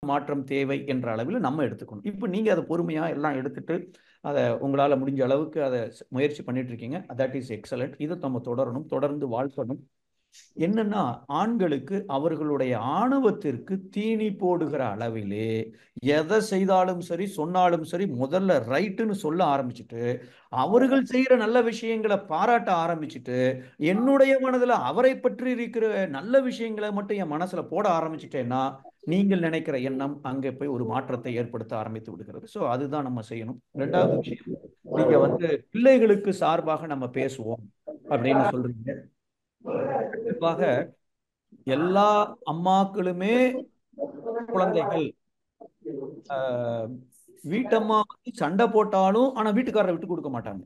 மாற்றம் தேவை என்ற அளவில் நம்ம எடுத்துக்கணும். இப்போ நீங்க அதை பொறுமையா எல்லாம் எடுத்துட்டு அதை உங்களால முடிஞ்ச அளவுக்கு அதை முயற்சி பண்ணிட்டு இருக்கீங்க. That is excellent. இதை நம்ம தொடர்ந்து வாழ்க்கணும். என்னன்னா, ஆண்களுக்கு அவர்களுடைய ஆணவத்திற்கு தீனி போடுகிற அளவிலே எதை செய்தாலும் சரி சொன்னாலும் சரி முதல்ல ரைட்டுன்னு சொல்ல ஆரம்பிச்சுட்டு, அவர்கள் செய்யற நல்ல விஷயங்களை பாராட்ட ஆரம்பிச்சுட்டு, என்னுடைய மனதுல அவரை பற்றி இருக்கிற நல்ல விஷயங்களை மட்டும் என் மனசுல போட ஆரம்பிச்சுட்டேன்னா நீங்கள் நினைக்கிற எண்ணம் அங்கே போய் ஒரு மாற்றத்தை ஏற்படுத்த ஆரம்பித்து விடுகிறது. ஸோ அதுதான் நம்ம செய்யணும். ரெண்டாவது விஷயம், நீங்க பிள்ளைகளுக்கு சார்பாக நம்ம பேசுவோம் அப்படின்னு சொல்றீங்க. கண்டிப்பாக எல்லா அம்மாக்களுமே குழந்தைகள் வீட்டம்மா சண்டை போட்டாலும் ஆனா வீட்டுக்காரரை விட்டு கொடுக்க மாட்டாங்க.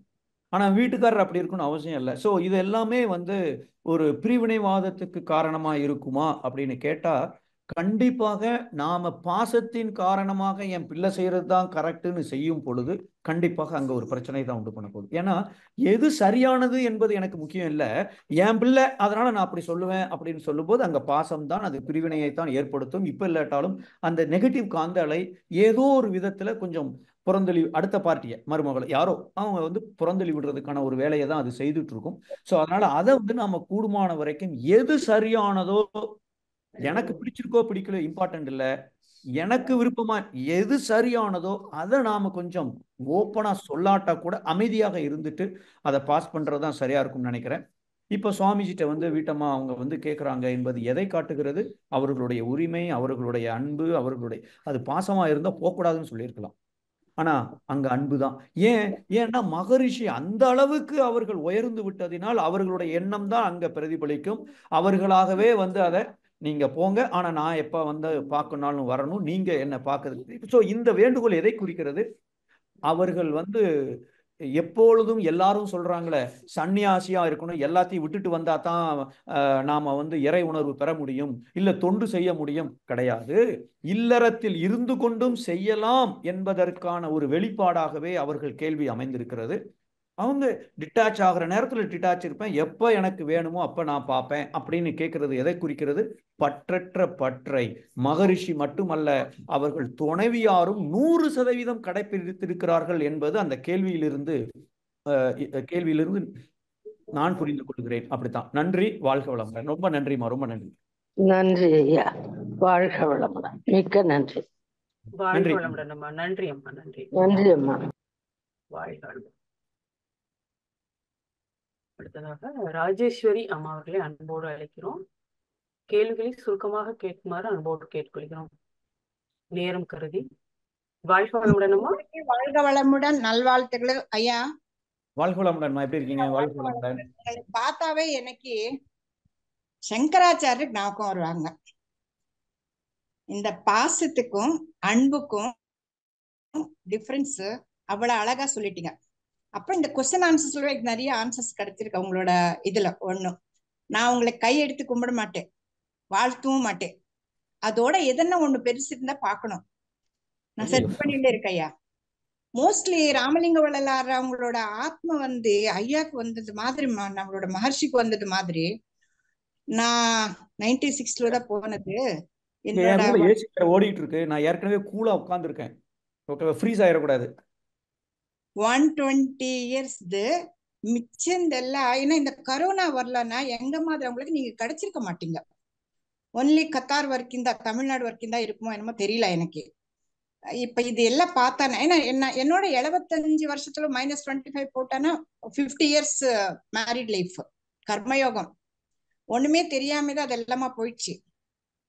ஆனா வீட்டுக்காரர் அப்படி இருக்குன்னு அவசியம் இல்லை. ஸோ இது எல்லாமே ஒரு பிரிவினைவாதத்துக்கு காரணமா இருக்குமா அப்படின்னு கேட்டா, கண்டிப்பாக நாம பாசத்தின் காரணமாக என் பிள்ளை செய்யறது தான் கரெக்டுன்னு செய்யும் பொழுது கண்டிப்பாக அங்க ஒரு பிரச்சனை தான் உண்டு பண்ண போகுது. ஏன்னா எது சரியானது என்பது எனக்கு முக்கியம் இல்லை, என் பிள்ளை அதனால நான் அப்படி சொல்லுவேன் அப்படின்னு சொல்லும் போது அங்க பாசம் தான் அது பிரிவினையை தான் ஏற்படுத்தும். இப்ப இல்லாட்டாலும் அந்த நெகட்டிவ் காந்தலை ஏதோ ஒரு விதத்துல கொஞ்சம் புறந்தொழி, அடுத்த பார்ட்டியை மருமகளை யாரோ அவங்க புறந்தொழி விடுறதுக்கான ஒரு வேலையை தான் அது செய்துட்டு இருக்கும். ஸோ அதனால அதை நாம கூடுமான வரைக்கும் எது சரியானதோ, எனக்கு பிடிச்சிருக்கோ பிடிக்கல இம்பார்ட்டன்ட் இல்லை, எனக்கு விருப்பமா எது சரியானதோ அதை நாம கொஞ்சம் ஓப்பனா சொல்லாட்டா கூட அமைதியாக இருந்துட்டு அதை பாஸ் பண்றதுதான் சரியா இருக்கும்னு நினைக்கிறேன். இப்ப சுவாமிஜிட்ட வீட்டம்மா அவங்க கேட்குறாங்க என்பது எதை காட்டுகிறது? அவர்களுடைய உரிமை, அவர்களுடைய அன்பு, அவர்களுடைய அது பாசமா இருந்தா போகக்கூடாதுன்னு சொல்லியிருக்கலாம். ஆனா அங்க அன்புதான். ஏன்னா மகரிஷி அந்த அளவுக்கு அவர்கள் உயர்ந்து விட்டதினால் அவர்களுடைய எண்ணம் தான் அங்க பிரதிபலிக்கும். அவர்களாகவே அதை நீங்க போங்க, ஆனா நான் எப்ப பார்க்கணும்னாலும் வரணும், நீங்க என்ன பார்க்கறது. ஸோ இந்த வேண்டுகோள் எதை குறிக்கிறது? அவர்கள் எப்பொழுதும் எல்லாரும் சொல்றாங்களே சன்னியாசியா இருக்கணும், எல்லாத்தையும் விட்டுட்டு வந்தா தான் நாம இறை உணர்வு பெற முடியும், இல்ல தொண்டு செய்ய முடியும். கிடையாது. இல்லறத்தில் இருந்து கொண்டும் செய்யலாம் என்பதற்கான ஒரு வெளிப்பாடாகவே அவர்கள் கேள்வி அமைந்திருக்கிறது. அவங்க டிட்டாச் ஆகிற நேரத்தில் டிட்டாச் இருப்பேன், எப்ப எனக்கு வேணுமோ அப்ப நான் பார்ப்பேன் அப்படின்னு கேட்கறது எதை குறிக்கிறது? பற்றற்ற பற்றை மகரிஷி மட்டுமல்ல அவர்கள் துணைவியாரும் 100% கடைபிடித்திருக்கிறார்கள் என்பது அந்த கேள்வியிலிருந்து நான் புரிந்து கொள்கிறேன். அப்படித்தான். நன்றி, வாழ்க வளமுடன். ரொம்ப நன்றிமா, ரொம்ப நன்றி. நன்றி ஐயா, வாழ்க வளமுடன். மிக்க நன்றி. வாழ்க வளமுடன் அம்மா. நன்றி அம்மா. நன்றி. நன்றி அம்மா. வாழ்க வளமுடன். அடுத்ததாக ராஜேஸ்வரி அம்மா அவர்களை அன்போடு அழைக்கிறோம். கேள்விகளை சுருக்கமாக கேட்குமாறு அன்போடு கேட்டுக்கொள்கிறோம், நேரம் கருதி. வாழ்க வளமுடன் அம்மா. வாழ்க வளமுடன். நல்வாழ்த்துக்கள் ஐயா. வாழ்க வளமுடன். எப்படி இருக்கீங்க? வாழ்க வளமுடன். பார்த்தாவே எனக்கு சங்கராச்சாரியர் ஞாபகம் வருவாங்க. இந்த பாசத்துக்கும் அன்புக்கும் டிஃபரன்ஸ் அவ்வளவு அழகா சொல்லிட்டீங்க. அப்புறம் இந்த கொஸ்டின் ஆன்சர் சொல்லுவேன், நிறைய ஆன்சர்ஸ் கிடைச்சிருக்கு உங்களோட இதுல. ஒண்ணும் நான் உங்களை கை எடுத்து கும்பிட மாட்டேன், வாழ்த்தவும் மாட்டேன். அதோட எதனா ஒண்ணு பெருசு இருந்தா பாக்கணும், நான் செர்ச் பண்ணிட்டே இருக்கேன் ஐயா. மோஸ்ட்லி ராமலிங்க வள்ளலார் அவங்களோட ஆத்மா ஐயாக்கு வந்தது மாதிரி, நம்மளோட மகர்ஷிக்கு வந்தது மாதிரி. நான் 96 தான் போனது. என்னோட ஓடிட்டு இருக்கு, நான் ஏற்கனவே கூலா உட்கார்ந்து இருக்கேன். ஓகே, ஃப்ரீஸ் ஆயிடக்கூடாது. 120 years மிச்சம் எல்லாம். ஏன்னா இந்த கரோனா வரலன்னா எங்க மாதிரி அவங்களுக்கு நீங்க கிடைச்சிருக்க மாட்டீங்க. ஒன்லி கத்தார் வரைக்கும் தான், தமிழ்நாடு வரைக்கும் தான் இருக்குமோ என்னமோ தெரியல எனக்கு. இப்ப இது எல்லாம் பார்த்தானே, ஏன்னா என்னோட 75 வருஷத்துல -25 போட்டானா 50 years மேரிட் லைஃப், கர்மயோகம் ஒண்ணுமே தெரியாம தான் அது எல்லாமா போயிடுச்சு.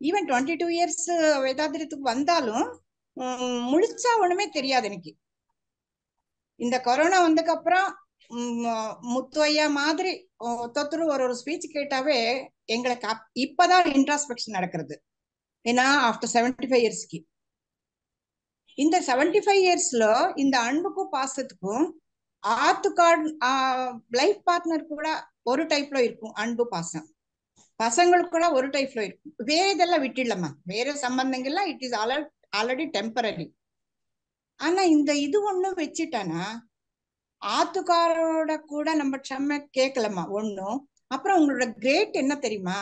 ஈவன் 22 years வேதாந்திரத்துக்கு வந்தாலும் முழிச்சா ஒண்ணுமே தெரியாது எனக்கு. இந்த கொரோனா வந்ததுக்கு அப்புறம் முத்துவையா மாதிரி ஒருத்தர் ஒரு ஸ்பீச் கேட்டாவே எங்களுக்கு இப்பதான் இன்ட்ராஸ்பெக்ஷன் நடக்கிறது. ஏன்னா ஆஃப்டர் 75 yearsக்கு இந்த 75 yearsல இந்த அன்புக்கும் பாசத்துக்கும் ஆத்துக்காடு லைஃப் பார்ட்னர் கூட ஒரு டைப்ல இருக்கும் அன்பு பாசம், பசங்களுக்கு கூட ஒரு டைப்ல இருக்கும். வேற இதெல்லாம் விட்டுடலாமா, வேற சம்பந்தங்கள்லாம் இட் இஸ் ஆல்ரெடி டெம்பரரி. ஆனா இந்த இது ஒண்ணு வச்சுட்டானா ஆத்துக்காரோட கூட நம்ம க்ஷம கேட்கலாமா ஒண்ணும். அப்புறம் உங்களோட கிரேட் என்ன தெரியுமா,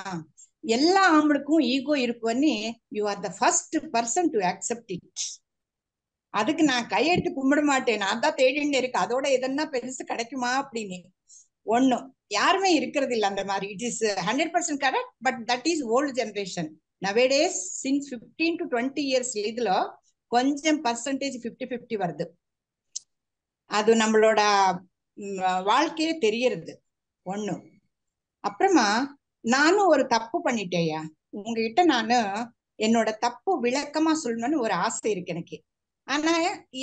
எல்லா ஆம்பளுக்கும் ஈகோ இருக்குன்னு you are the first person to accept it. அதுக்கு நான் கையெடுத்து கும்பிட மாட்டேன், நான் தான் தேடிட்டு இருக்கேன் அதோட எதனா பெருசு கிடைக்குமா அப்படின்னு. ஒண்ணும் யாருமே இருக்கிறது இல்லை அந்த மாதிரி. It is 100% correct, but that is old generation. Nowadays since 15 to 20 years இதுல கொஞ்சம் பர்சன்டேஜ் 50-50 வருது. அது நம்மளோட வாழ்க்கையே தெரியறது ஒண்ணும். அப்புறமா நானும் ஒரு தப்பு பண்ணிட்டேயா உங்ககிட்ட. நானு என்னோட தப்பு விளக்கமா சொல்லணும்னு ஒரு ஆசை இருக்கு எனக்கு. ஆனா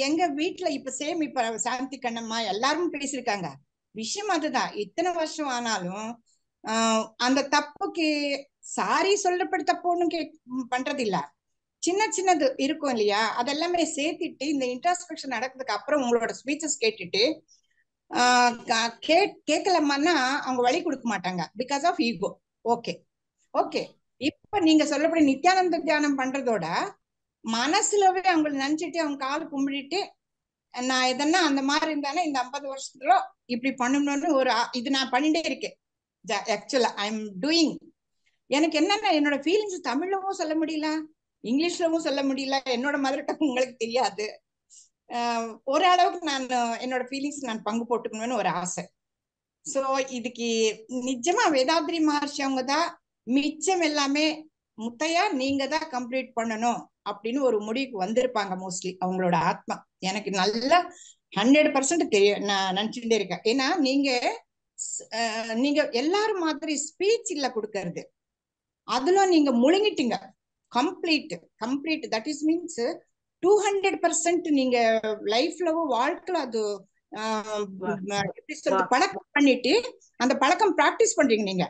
எங்க வீட்டுல இப்ப இப்ப சாந்தி கண்ணம்மா எல்லாரும் பேசியிருக்காங்க. விஷயம் அதுதான். இத்தனை வருஷம் ஆனாலும் அந்த தப்புக்கு சாரி சொல்லப்பட்ட தப்பு ஒண்ணும் பண்றது இல்ல. சின்ன சின்னது இருக்கும் இல்லையா, அதெல்லாமே சேர்த்துட்டு இந்த இன்ட்ராஸ்பெக்ஷன் நடக்கிறதுக்கு அப்புறம் உங்களோட ஸ்பீச்சஸ் கேட்டுட்டு கேட்கலாமான்னா அவங்க வழி கொடுக்க மாட்டாங்க, because of ego. Okay okay. இப்ப நீங்க சொல்லப்படி நித்யானந்த தியானம் பண்றதோட மனசுலவே அவங்களை நினைச்சிட்டு அவங்க கால் கும்பிட்டு நான் எதனா அந்த மாதிரி இருந்தானே இந்த 50 வருஷத்துல இப்படி பண்ணணும்னு ஒரு இது நான் பண்ணிட்டே இருக்கேன். ஆக்சுவலா ஐ எம் டூயிங். எனக்கு என்னன்னா என்னோட ஃபீலிங்ஸ் தமிழ்லவும் சொல்ல முடியல, இங்கிலீஷ்லவும் சொல்ல முடியல. என்னோட மதர் டங் உங்களுக்கு தெரியாது. ஓரளவுக்கு நான் என்னோட ஃபீலிங்ஸ் நான் பங்கு போட்டுக்கணும்னு ஒரு ஆசை. சோ இதுக்கு நிஜமா வேதாத்ரி மகர்ஷி அவங்க தான் மிச்சம் எல்லாமே முத்தையா நீங்க தான் கம்ப்ளீட் பண்ணணும் அப்படின்னு ஒரு முடிவுக்கு வந்திருப்பாங்க மோஸ்ட்லி அவங்களோட ஆத்மா. எனக்கு நல்லா 100% தெரியும், நான் நினைச்சுட்டே இருக்கேன். ஏன்னா நீங்க எல்லாரும் மாதிரி ஸ்பீச் இல்ல கொடுக்கறது, அதுல நீங்க முழுங்கிட்டீங்க கம்ப்ளீட். தட் இஸ் மீன்ஸ் 200% நீங்க லைஃப்லவும் வாழ்க்கையில அது எப்படி சொல்றது பழக்கம் பண்ணிட்டு அந்த பழக்கம் பிராக்டிஸ் பண்றீங்க. நீங்க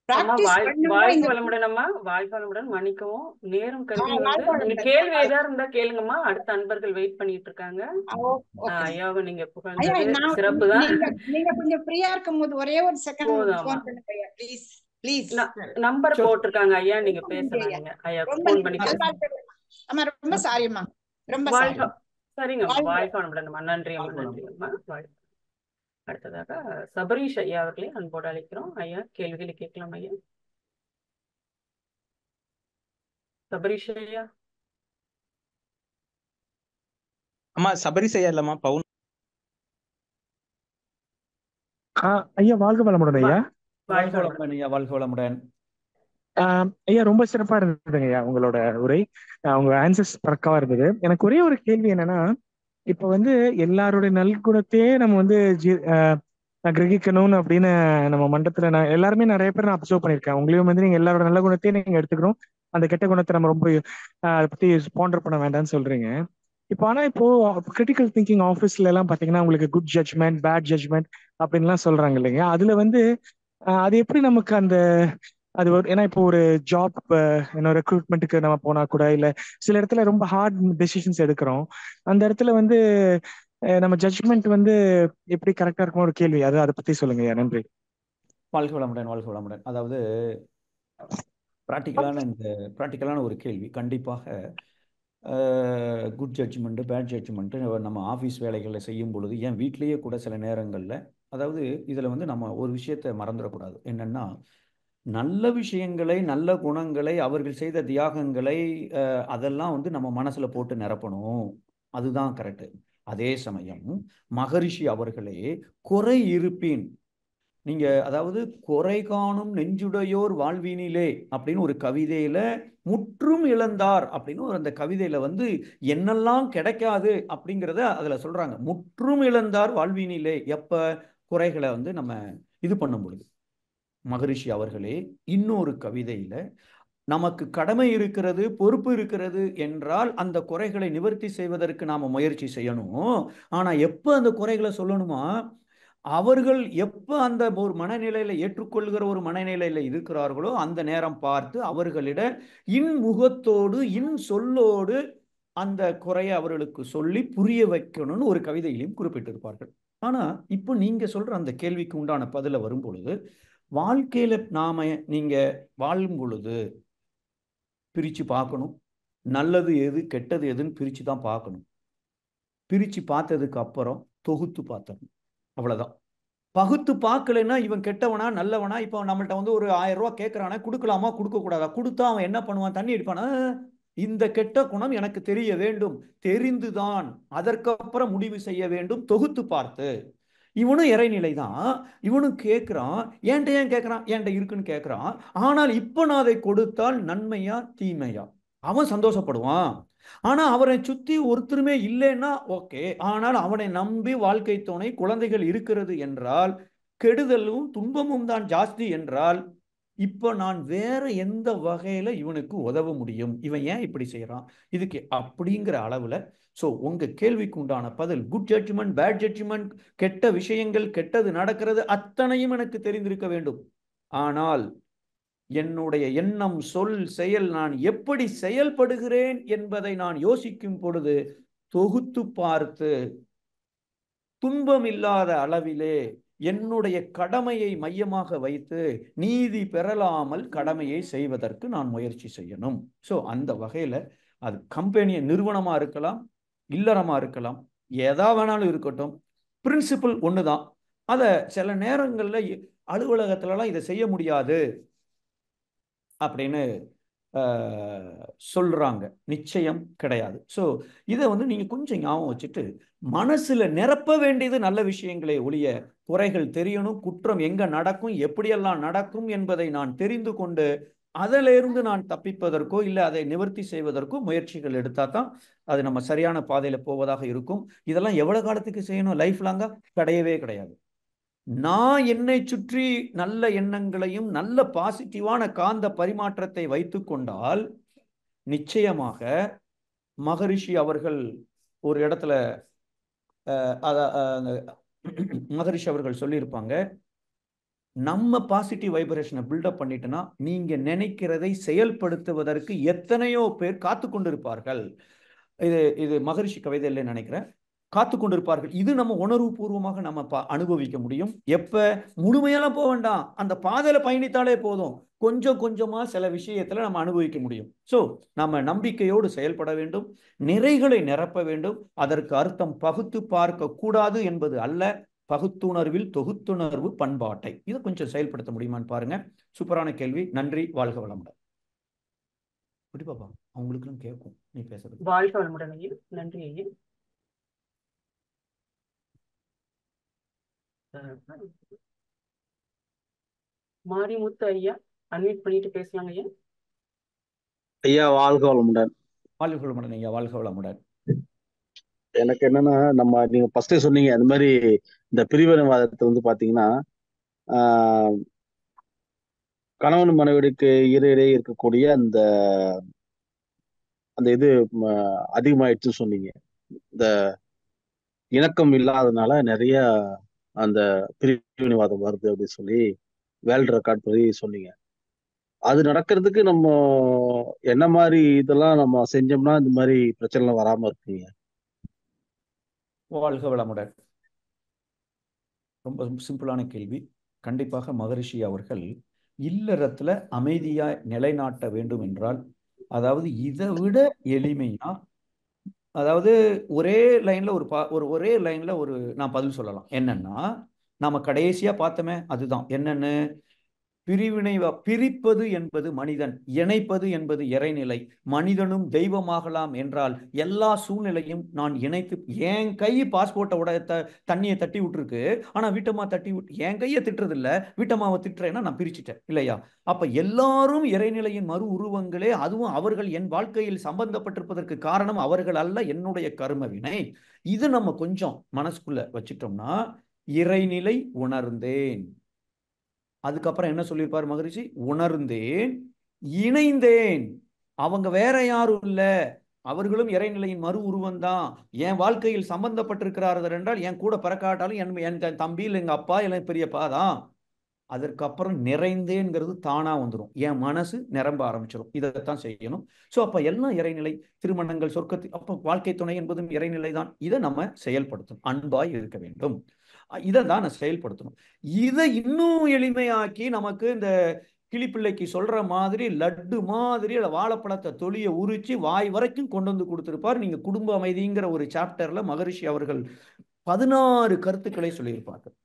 வாழ்க்கை வளமுடனம்மா, வாழ்க்கை வளமுடன். மன்னிக்கவும், நேரம் கருதி வந்து கேள்வி ஏதாவது இருந்தா கேளுங்கம்மா. அடுத்த அன்பர்கள் வெயிட் பண்ணிட்டு இருக்காங்க. ஐயாவை நீங்க புகழ்ந்தது சிறப்பு தான். நீங்க கொஞ்சம் ஃப்ரீயா இருக்கும் போது ஒரே ஒரு செகண்ட் ஃபோன் பண்ணுங்க ஐயா, ப்ளீஸ் ப்ளீஸ். நம்பர் போட்டிருக்காங்க ஐயா, நீங்க பேசலாம். ஐயா ஃபோன் பண்ணி அம்மா ரொம்ப சாரிம்மா, ரொம்ப சாரி. சரிங்கம்மா, வாழ்க்கை வளமுடன்மா. நன்றியம்மா, நன்றியம்மா. வாழ்க்கை. அடுத்ததாக சபரீஷ் ஐயா அவர்களே அன்போடு அழைக்கிறோம். ஐயா கேள்விகளை கேட்கலாம். ஐயா சபரீஷ் ஐயா. அம்மா சபரீஷ் ஐயா இல்லம்மா, பவுன். ஐயா வாழ்க வளமுடன் ஐயா. வாழ்க வளமுடன் ஐயா, வாழ்க வளமுடன். ஐயா ரொம்ப சிறப்பா இருந்ததுங்க ஐயா உங்களோட உரை. உங்க ஆன்சர்ஸ் பறக்காவா இருந்தது. எனக்கு ஒரே ஒரு கேள்வி என்னன்னா, இப்ப வந்து எல்லாருடைய நல்குணத்தையே நம்ம வந்து கிரகிக்கணும்னு அப்படின்னு நம்ம மண்டலத்துல நான் எல்லாருமே நிறைய பேர் நான் அப்சர்வ் பண்ணியிருக்கேன். உங்களையும் வந்து நீங்க எல்லாரோட நல்ல குணத்தையும் நீங்க எடுத்துக்கணும், அந்த கெட்ட குணத்தை நம்ம ரொம்ப அதை பத்தி பாண்டர் பண்ண வேண்டாம்னு சொல்றீங்க. இப்போ ஆனா இப்போ கிரிட்டிக்கல் திங்கிங் ஆஃபீஸ்ல எல்லாம் பாத்தீங்கன்னா உங்களுக்கு குட் ஜட்ஜ்மெண்ட், பேட் ஜட்ஜ்மெண்ட் அப்படின்லாம் சொல்றாங்க இல்லைங்க. அதுல வந்து அது எப்படி நமக்கு அந்த அது ஏன்னா இப்போ ஒரு ஜாப் என்ன ரெக்ரூட்மெண்ட்டுக்கு நம்ம போனா கூட இல்ல சில இடத்துல ரொம்ப ஹார்ட் டெசிஷன்ஸ் எடுக்கிறோம், அந்த இடத்துல வந்து நம்ம ஜட்ஜ்மெண்ட் வந்து எப்படி கரெக்டா இருக்கும் ஒரு கேள்வி, அதை பத்தி சொல்லுங்க. நன்றி. வாழ்க வளமுடன், வாழ்க வளமுடன். அதாவது ப்ராக்டிக்கலான ஒரு கேள்வி. கண்டிப்பாக குட் ஜட்ஜ்மெண்ட்டு, பேட் ஜட்ஜ்மெண்ட்டு நம்ம ஆஃபீஸ் வேலைகளில் செய்யும் பொழுது, ஏன் வீட்லேயே கூட சில நேரங்களில், அதாவது இதில் வந்து நம்ம ஒரு விஷயத்தை மறந்துடக்கூடாது. என்னென்னா, நல்ல விஷயங்களை, நல்ல குணங்களை, அவர்கள் செய்த தியாகங்களை அதெல்லாம் வந்து நம்ம மனசில் போட்டு நிரப்பணும். அதுதான் கரெக்டு. அதே சமயம் மகரிஷி அவர்களே குறை இருப்பின், நீங்க அதாவது குறை காணும் நெஞ்சுடையோர் வாழ்வினிலே அப்படின்னு ஒரு கவிதையில முற்றும் இழந்தார் அப்படின்னு ஒரு அந்த கவிதையில வந்து என்னெல்லாம் கிடைக்காது அப்படிங்கிறத அதுல சொல்றாங்க. முற்றும் இழந்தார் வாழ்வினிலே. எப்ப குறைகளை வந்து நம்ம இது பண்ணும் பொழுது. மகரிஷி அவர்களே இன்னொரு கவிதையில நமக்கு கடமை இருக்கிறது, பொறுப்பு இருக்கிறது என்றால் அந்த குறைகளை நிவர்த்தி செய்வதற்கு நாம முயற்சி செய்யணும். ஆனா எப்ப அந்த குறைகளை சொல்லணுமா, அவர்கள் எப்ப அந்த ஒரு மனநிலையில ஏற்றுக்கொள்கிற ஒரு மனநிலையில இருக்கிறார்களோ அந்த நேரம் பார்த்து அவர்களிட இன்முகத்தோடு இன் சொல்லோடு அந்த குறையை அவர்களுக்கு சொல்லி புரிய வைக்கணும்னு ஒரு கவிதையிலையும் குறிப்பிட்டிருப்பார்கள். ஆனா இப்போ நீங்க சொல்ற அந்த கேள்விக்கு உண்டான பதில வரும் பொழுது, வாழ்க்கையில நாம நீங்க வாழும் பொழுது பிரிச்சு பார்க்கணும். நல்லது எது கெட்டது எதுன்னு பிரிச்சு தான் பார்க்கணும். பிரிச்சு பார்த்ததுக்கு அப்புறம் தொகுத்து பார்த்தணும். அவ்வளவுதான். பகுத்து பார்க்கலைன்னா இவன் கெட்டவனா நல்லவனா, இப்போ நம்மள்ட்ட வந்து ஒரு 1000 ரூபாய் கேட்கறானா, கொடுக்கலாமா கொடுக்க கூடாதா, கொடுத்தா அவன் என்ன பண்ணுவான், தண்ணி அடிப்பானா, இந்த கெட்ட குணம் எனக்கு தெரிய வேண்டும், தெரிந்துதான் அதற்கப்புறம் முடிவு செய்ய வேண்டும் தொகுத்து பார்த்து. இவனும் இறைநிலை தான், இவனும் கேட்கிறான், ஏன்ட்ட ஏன் கேட்கறான், ஏன்ட்ட இருக்குன்னு கேட்கறான். ஆனால் இப்போ நான் அதை கொடுத்தால் நன்மையா தீமையா, அவன் சந்தோஷப்படுவான். ஆனா அவரை சுத்தி ஒருத்தருமே இல்லைன்னா ஓகே, ஆனால் அவனை நம்பி வாழ்க்கை துணை குழந்தைகள் இருக்கிறது என்றால், கெடுதலும் துன்பமும் தான் ஜாஸ்தி என்றால் இப்போ நான் வேற எந்த வகையில இவனுக்கு உதவ முடியும், இவன் ஏன் இப்படி செய்யறான், இதுக்கு அப்படிங்கிற அளவுல. ஸோ உங்க கேள்விக்கு உண்டான பதில், குட் ஜட்ஜ்மெண்ட், பேட் ஜட்ஜ்மெண்ட், கெட்ட விஷயங்கள், கெட்டது நடக்கிறது அத்தனையும் எனக்கு தெரிந்திருக்க வேண்டும். ஆனால் என்னுடைய எண்ணம், சொல், செயல், நான் எப்படி செயல்படுகிறேன் என்பதை நான் யோசிக்கும் பொழுது தொகுத்து பார்த்து துன்பம் இல்லாத அளவிலே என்னுடைய கடமையை மையமாக வைத்து நீதி பெறலாமல் கடமையை செய்வதற்கு நான் முயற்சி செய்யணும். ஸோ அந்த வகையில அது கம்பெனி நிறுவனமா இருக்கலாம், இல்லறமா இருக்கலாம், எதா வேணாலும் இருக்கட்டும், பிரின்சிபல் ஒண்ணுதான். அத சில நேரங்கள்ல அலுவலகத்துலலாம் இதை செய்ய முடியாது அப்படின்னு சொல்றாங்க, நிச்சயம் கிடையாது. ஸோ இதை நீங்க கொஞ்சம் ஞாபகம் வச்சுட்டு மனசுல நிரப்ப வேண்டியது நல்ல விஷயங்களே ஒழிய குறைகள் தெரியணும், குற்றம் எங்க நடக்கும், எப்படியெல்லாம் நடக்கும் என்பதை நான் தெரிந்து கொண்டு அதிலிருந்து நான் தப்பிப்பதற்கோ இல்லை அதை நிவர்த்தி செய்வதற்கோ முயற்சிகள் எடுத்தா தான் அது நம்ம சரியான பாதையில போவதாக இருக்கும். இதெல்லாம் எவ்வளவு காலத்துக்கு செய்யணும், லைஃப் லாங்கா? கிடையவே கிடையாது. நான் என்னை சுற்றி நல்ல எண்ணங்களையும் நல்ல பாசிட்டிவான காந்த பரிமாற்றத்தை வைத்து கொண்டால் நிச்சயமாக மகரிஷி அவர்கள் ஒரு இடத்துல மகரிஷி அவர்கள் சொல்லியிருப்பாங்க, நம்ம பாசிட்டிவ் வைப்ரேஷனை பில்டப் பண்ணிட்டோம்னா நீங்க நினைக்கிறதை செயல்படுத்துவதற்கு எத்தனையோ பேர் காத்து கொண்டிருப்பார்கள். இது மகரிஷி கவிதையில நினைக்கிறேன், காத்து கொண்டிருப்பார்கள். இது நம்ம உணர்வு பூர்வமாக நம்ம அனுபவிக்க முடியும். எப்ப முழுமையெல்லாம் போக வேண்டாம், அந்த பாதையில பயணித்தாலே போதும், கொஞ்சம் கொஞ்சமா சில விஷயத்துல நம்ம அனுபவிக்க முடியும். ஸோ நம்ம நம்பிக்கையோடு செயல்பட வேண்டும், நிறைகளை நிரப்ப வேண்டும். அதற்கு அர்த்தம் பகுத்து பார்க்க கூடாது என்பது அல்ல, பகுத்துணர்வில் தொகுத்துணர்வு பண்பாட்டை இதை கொஞ்சம் செயல்படுத்த முடியுமான்னு பாருங்க. சூப்பரான கேள்வி, நன்றி, வாழ்க வளமுடன். பாப்பா அவங்களுக்கும் கேட்கும் நீ பேசுறது. வாழ்க வளமுடன் ஐயா, நன்றி ஐயா. மாரிமுத்து ஐயா அன்மியூட் பண்ணிட்டு பேசலாங்க ஐயா. ஐயா வாழ்க வளமுடன். வாழ்க வளமுடன் ஐயா, வாழ்க வளமுடன். எனக்கு என்னன்னா, நீங்க ஃபர்ஸ்டே சொன்னீங்க அந்த மாதிரி இந்த பிரிவினைவாதத்தை பாத்தீங்கன்னா கணவன் மனைவிக்கு இடையிடையே இருக்கக்கூடிய அந்த இது அதிகமாயிடுச்சுன்னு சொன்னீங்க. இந்த இணக்கம் இல்லாதனால நிறைய அந்த பிரிவினைவாதம் வருது அப்படின்னு சொல்லி வேர்ல்ட் ரெக்கார்ட் படி சொன்னீங்க. அது நடக்கிறதுக்கு நம்ம என்ன மாதிரி இதெல்லாம் நம்ம செஞ்சோம்னா இந்த மாதிரி பிரச்சனை வராம இருக்குங்க? வாழ்க வளமுடன். ரொம்ப சிம்பிளான கேள்வி. கண்டிப்பாக மகரிஷி அவர்கள் இல்லறத்துல அமைதியா நிலைநாட்ட வேண்டும் என்றால், அதாவது இதை விட எளிமையா, அதாவது ஒரே லைன்ல ஒரே லைன்ல நான் பதில் சொல்லலாம். என்னன்னா, நாம கடைசியா பார்த்தோமே அதுதான். என்னன்னு, பிரிப்பது என்பது மனிதன், இணைப்பது என்பது இறைநிலை. மனிதனும் தெய்வமாகலாம் என்றால் எல்லா சூழ்நிலையும் நான் இணைத்து, என் கை பாஸ்போர்ட்டை தண்ணியை தட்டி விட்டுருக்கு, ஆனா வீட்டம்மா தட்டி விட்டு என் கையை திட்டுறது இல்லை, வீட்டம்மாவை திட்டுறேன்னா நான் பிரிச்சுட்டேன் இல்லையா? அப்ப எல்லாரும் இறைநிலையின் மறு உருவங்களே. அதுவும் அவர்கள் என் வாழ்க்கையில் சம்பந்தப்பட்டிருப்பதற்கு காரணம் அவர்கள் அல்ல, என்னுடைய கர்ம வினை. இது நம்ம கொஞ்சம் மனசுக்குள்ள வச்சுட்டோம்னா, இறைநிலை உணர்ந்தேன், அதுக்கப்புறம் என்ன சொல்லியிருப்பார் மகரிஷி, உணர்ந்தேன், இணைந்தேன், அவங்க வேற யாரும் இல்ல, அவர்களும் இறைநிலையின் மறு உருவம் தான், என் வாழ்க்கையில் சம்பந்தப்பட்டிருக்கிறார்கள் என்றால் என் கூட பிறக்காட்டாலும் என் தம்பி இல்லை எங்க அப்பா இல்லை பெரியப்பா தான். அதற்கப்புறம் நிறைந்தேங்கிறது தானா வந்துடும், என் மனசு நிரம்ப ஆரம்பிச்சிடும். இதைத்தான் செய்யணும். ஸோ அப்ப எல்லாம் இறைநிலை, திருமணங்கள், சொர்க்கத்தில், அப்போ வாழ்க்கை துணை என்பதும் இறைநிலை தான். இதை நம்ம செயல்படுத்தணும், அன்பாய் இருக்க வேண்டும், இதை தான் நான் செயல்படுத்தணும். இதை இன்னும் எளிமையாக்கி நமக்கு இந்த கிளிப்பிள்ளைக்கு சொல்ற மாதிரி லட்டு மாதிரி வாழைப்பழத்தை தொலியை உரிச்சு வாய் வரைக்கும் கொண்டு வந்து கொடுத்திருப்பார். நீங்க குடும்ப அமைதிங்கிற ஒரு சாப்டர்ல மகரிஷி அவர்கள் 16 கருத்துக்களை சொல்லியிருப்பார்கள்.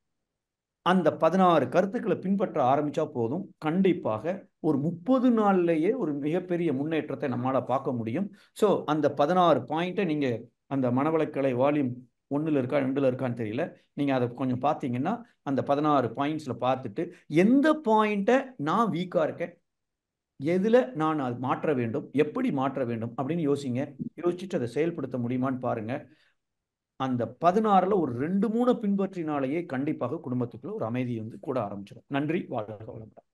அந்த 16 கருத்துக்களை பின்பற்ற ஆரம்பிச்சா போதும், கண்டிப்பாக ஒரு 30 நாள்லயே ஒரு மிகப்பெரிய முன்னேற்றத்தை நம்மளால பார்க்க முடியும். ஸோ அந்த 16 பாயிண்ட்டை நீங்க அந்த மனவளக்கலை வால்யூம் 1ல் இருக்கா 2ல் இருக்கான்னு தெரியல, நீங்க அதை கொஞ்சம் பார்த்தீங்கன்னா அந்த 16 பாயிண்ட்ஸ்ல பார்த்துட்டு எந்த பாயிண்ட்டை நான் வீக்கா இருக்கேன், எதுல நான் அது மாற்ற வேண்டும், எப்படி மாற்ற வேண்டும் அப்படின்னு யோசிங்க. யோசிச்சுட்டு அதை செயல்படுத்த முடியுமான்னு பாருங்க. அந்த 16ல் ஒரு 2-3 பின்பற்றினாலேயே கண்டிப்பாக குடும்பத்துக்குள்ள ஒரு அமைதி கூட ஆரம்பிச்சிடும். நன்றி, வாழ்க வளமுடன்.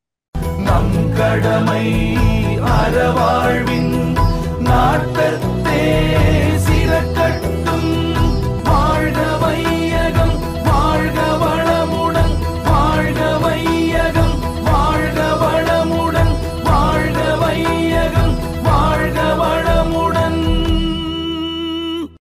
நம் கடமை அறவாழ்வின் நாட்டத்தே சிறக்க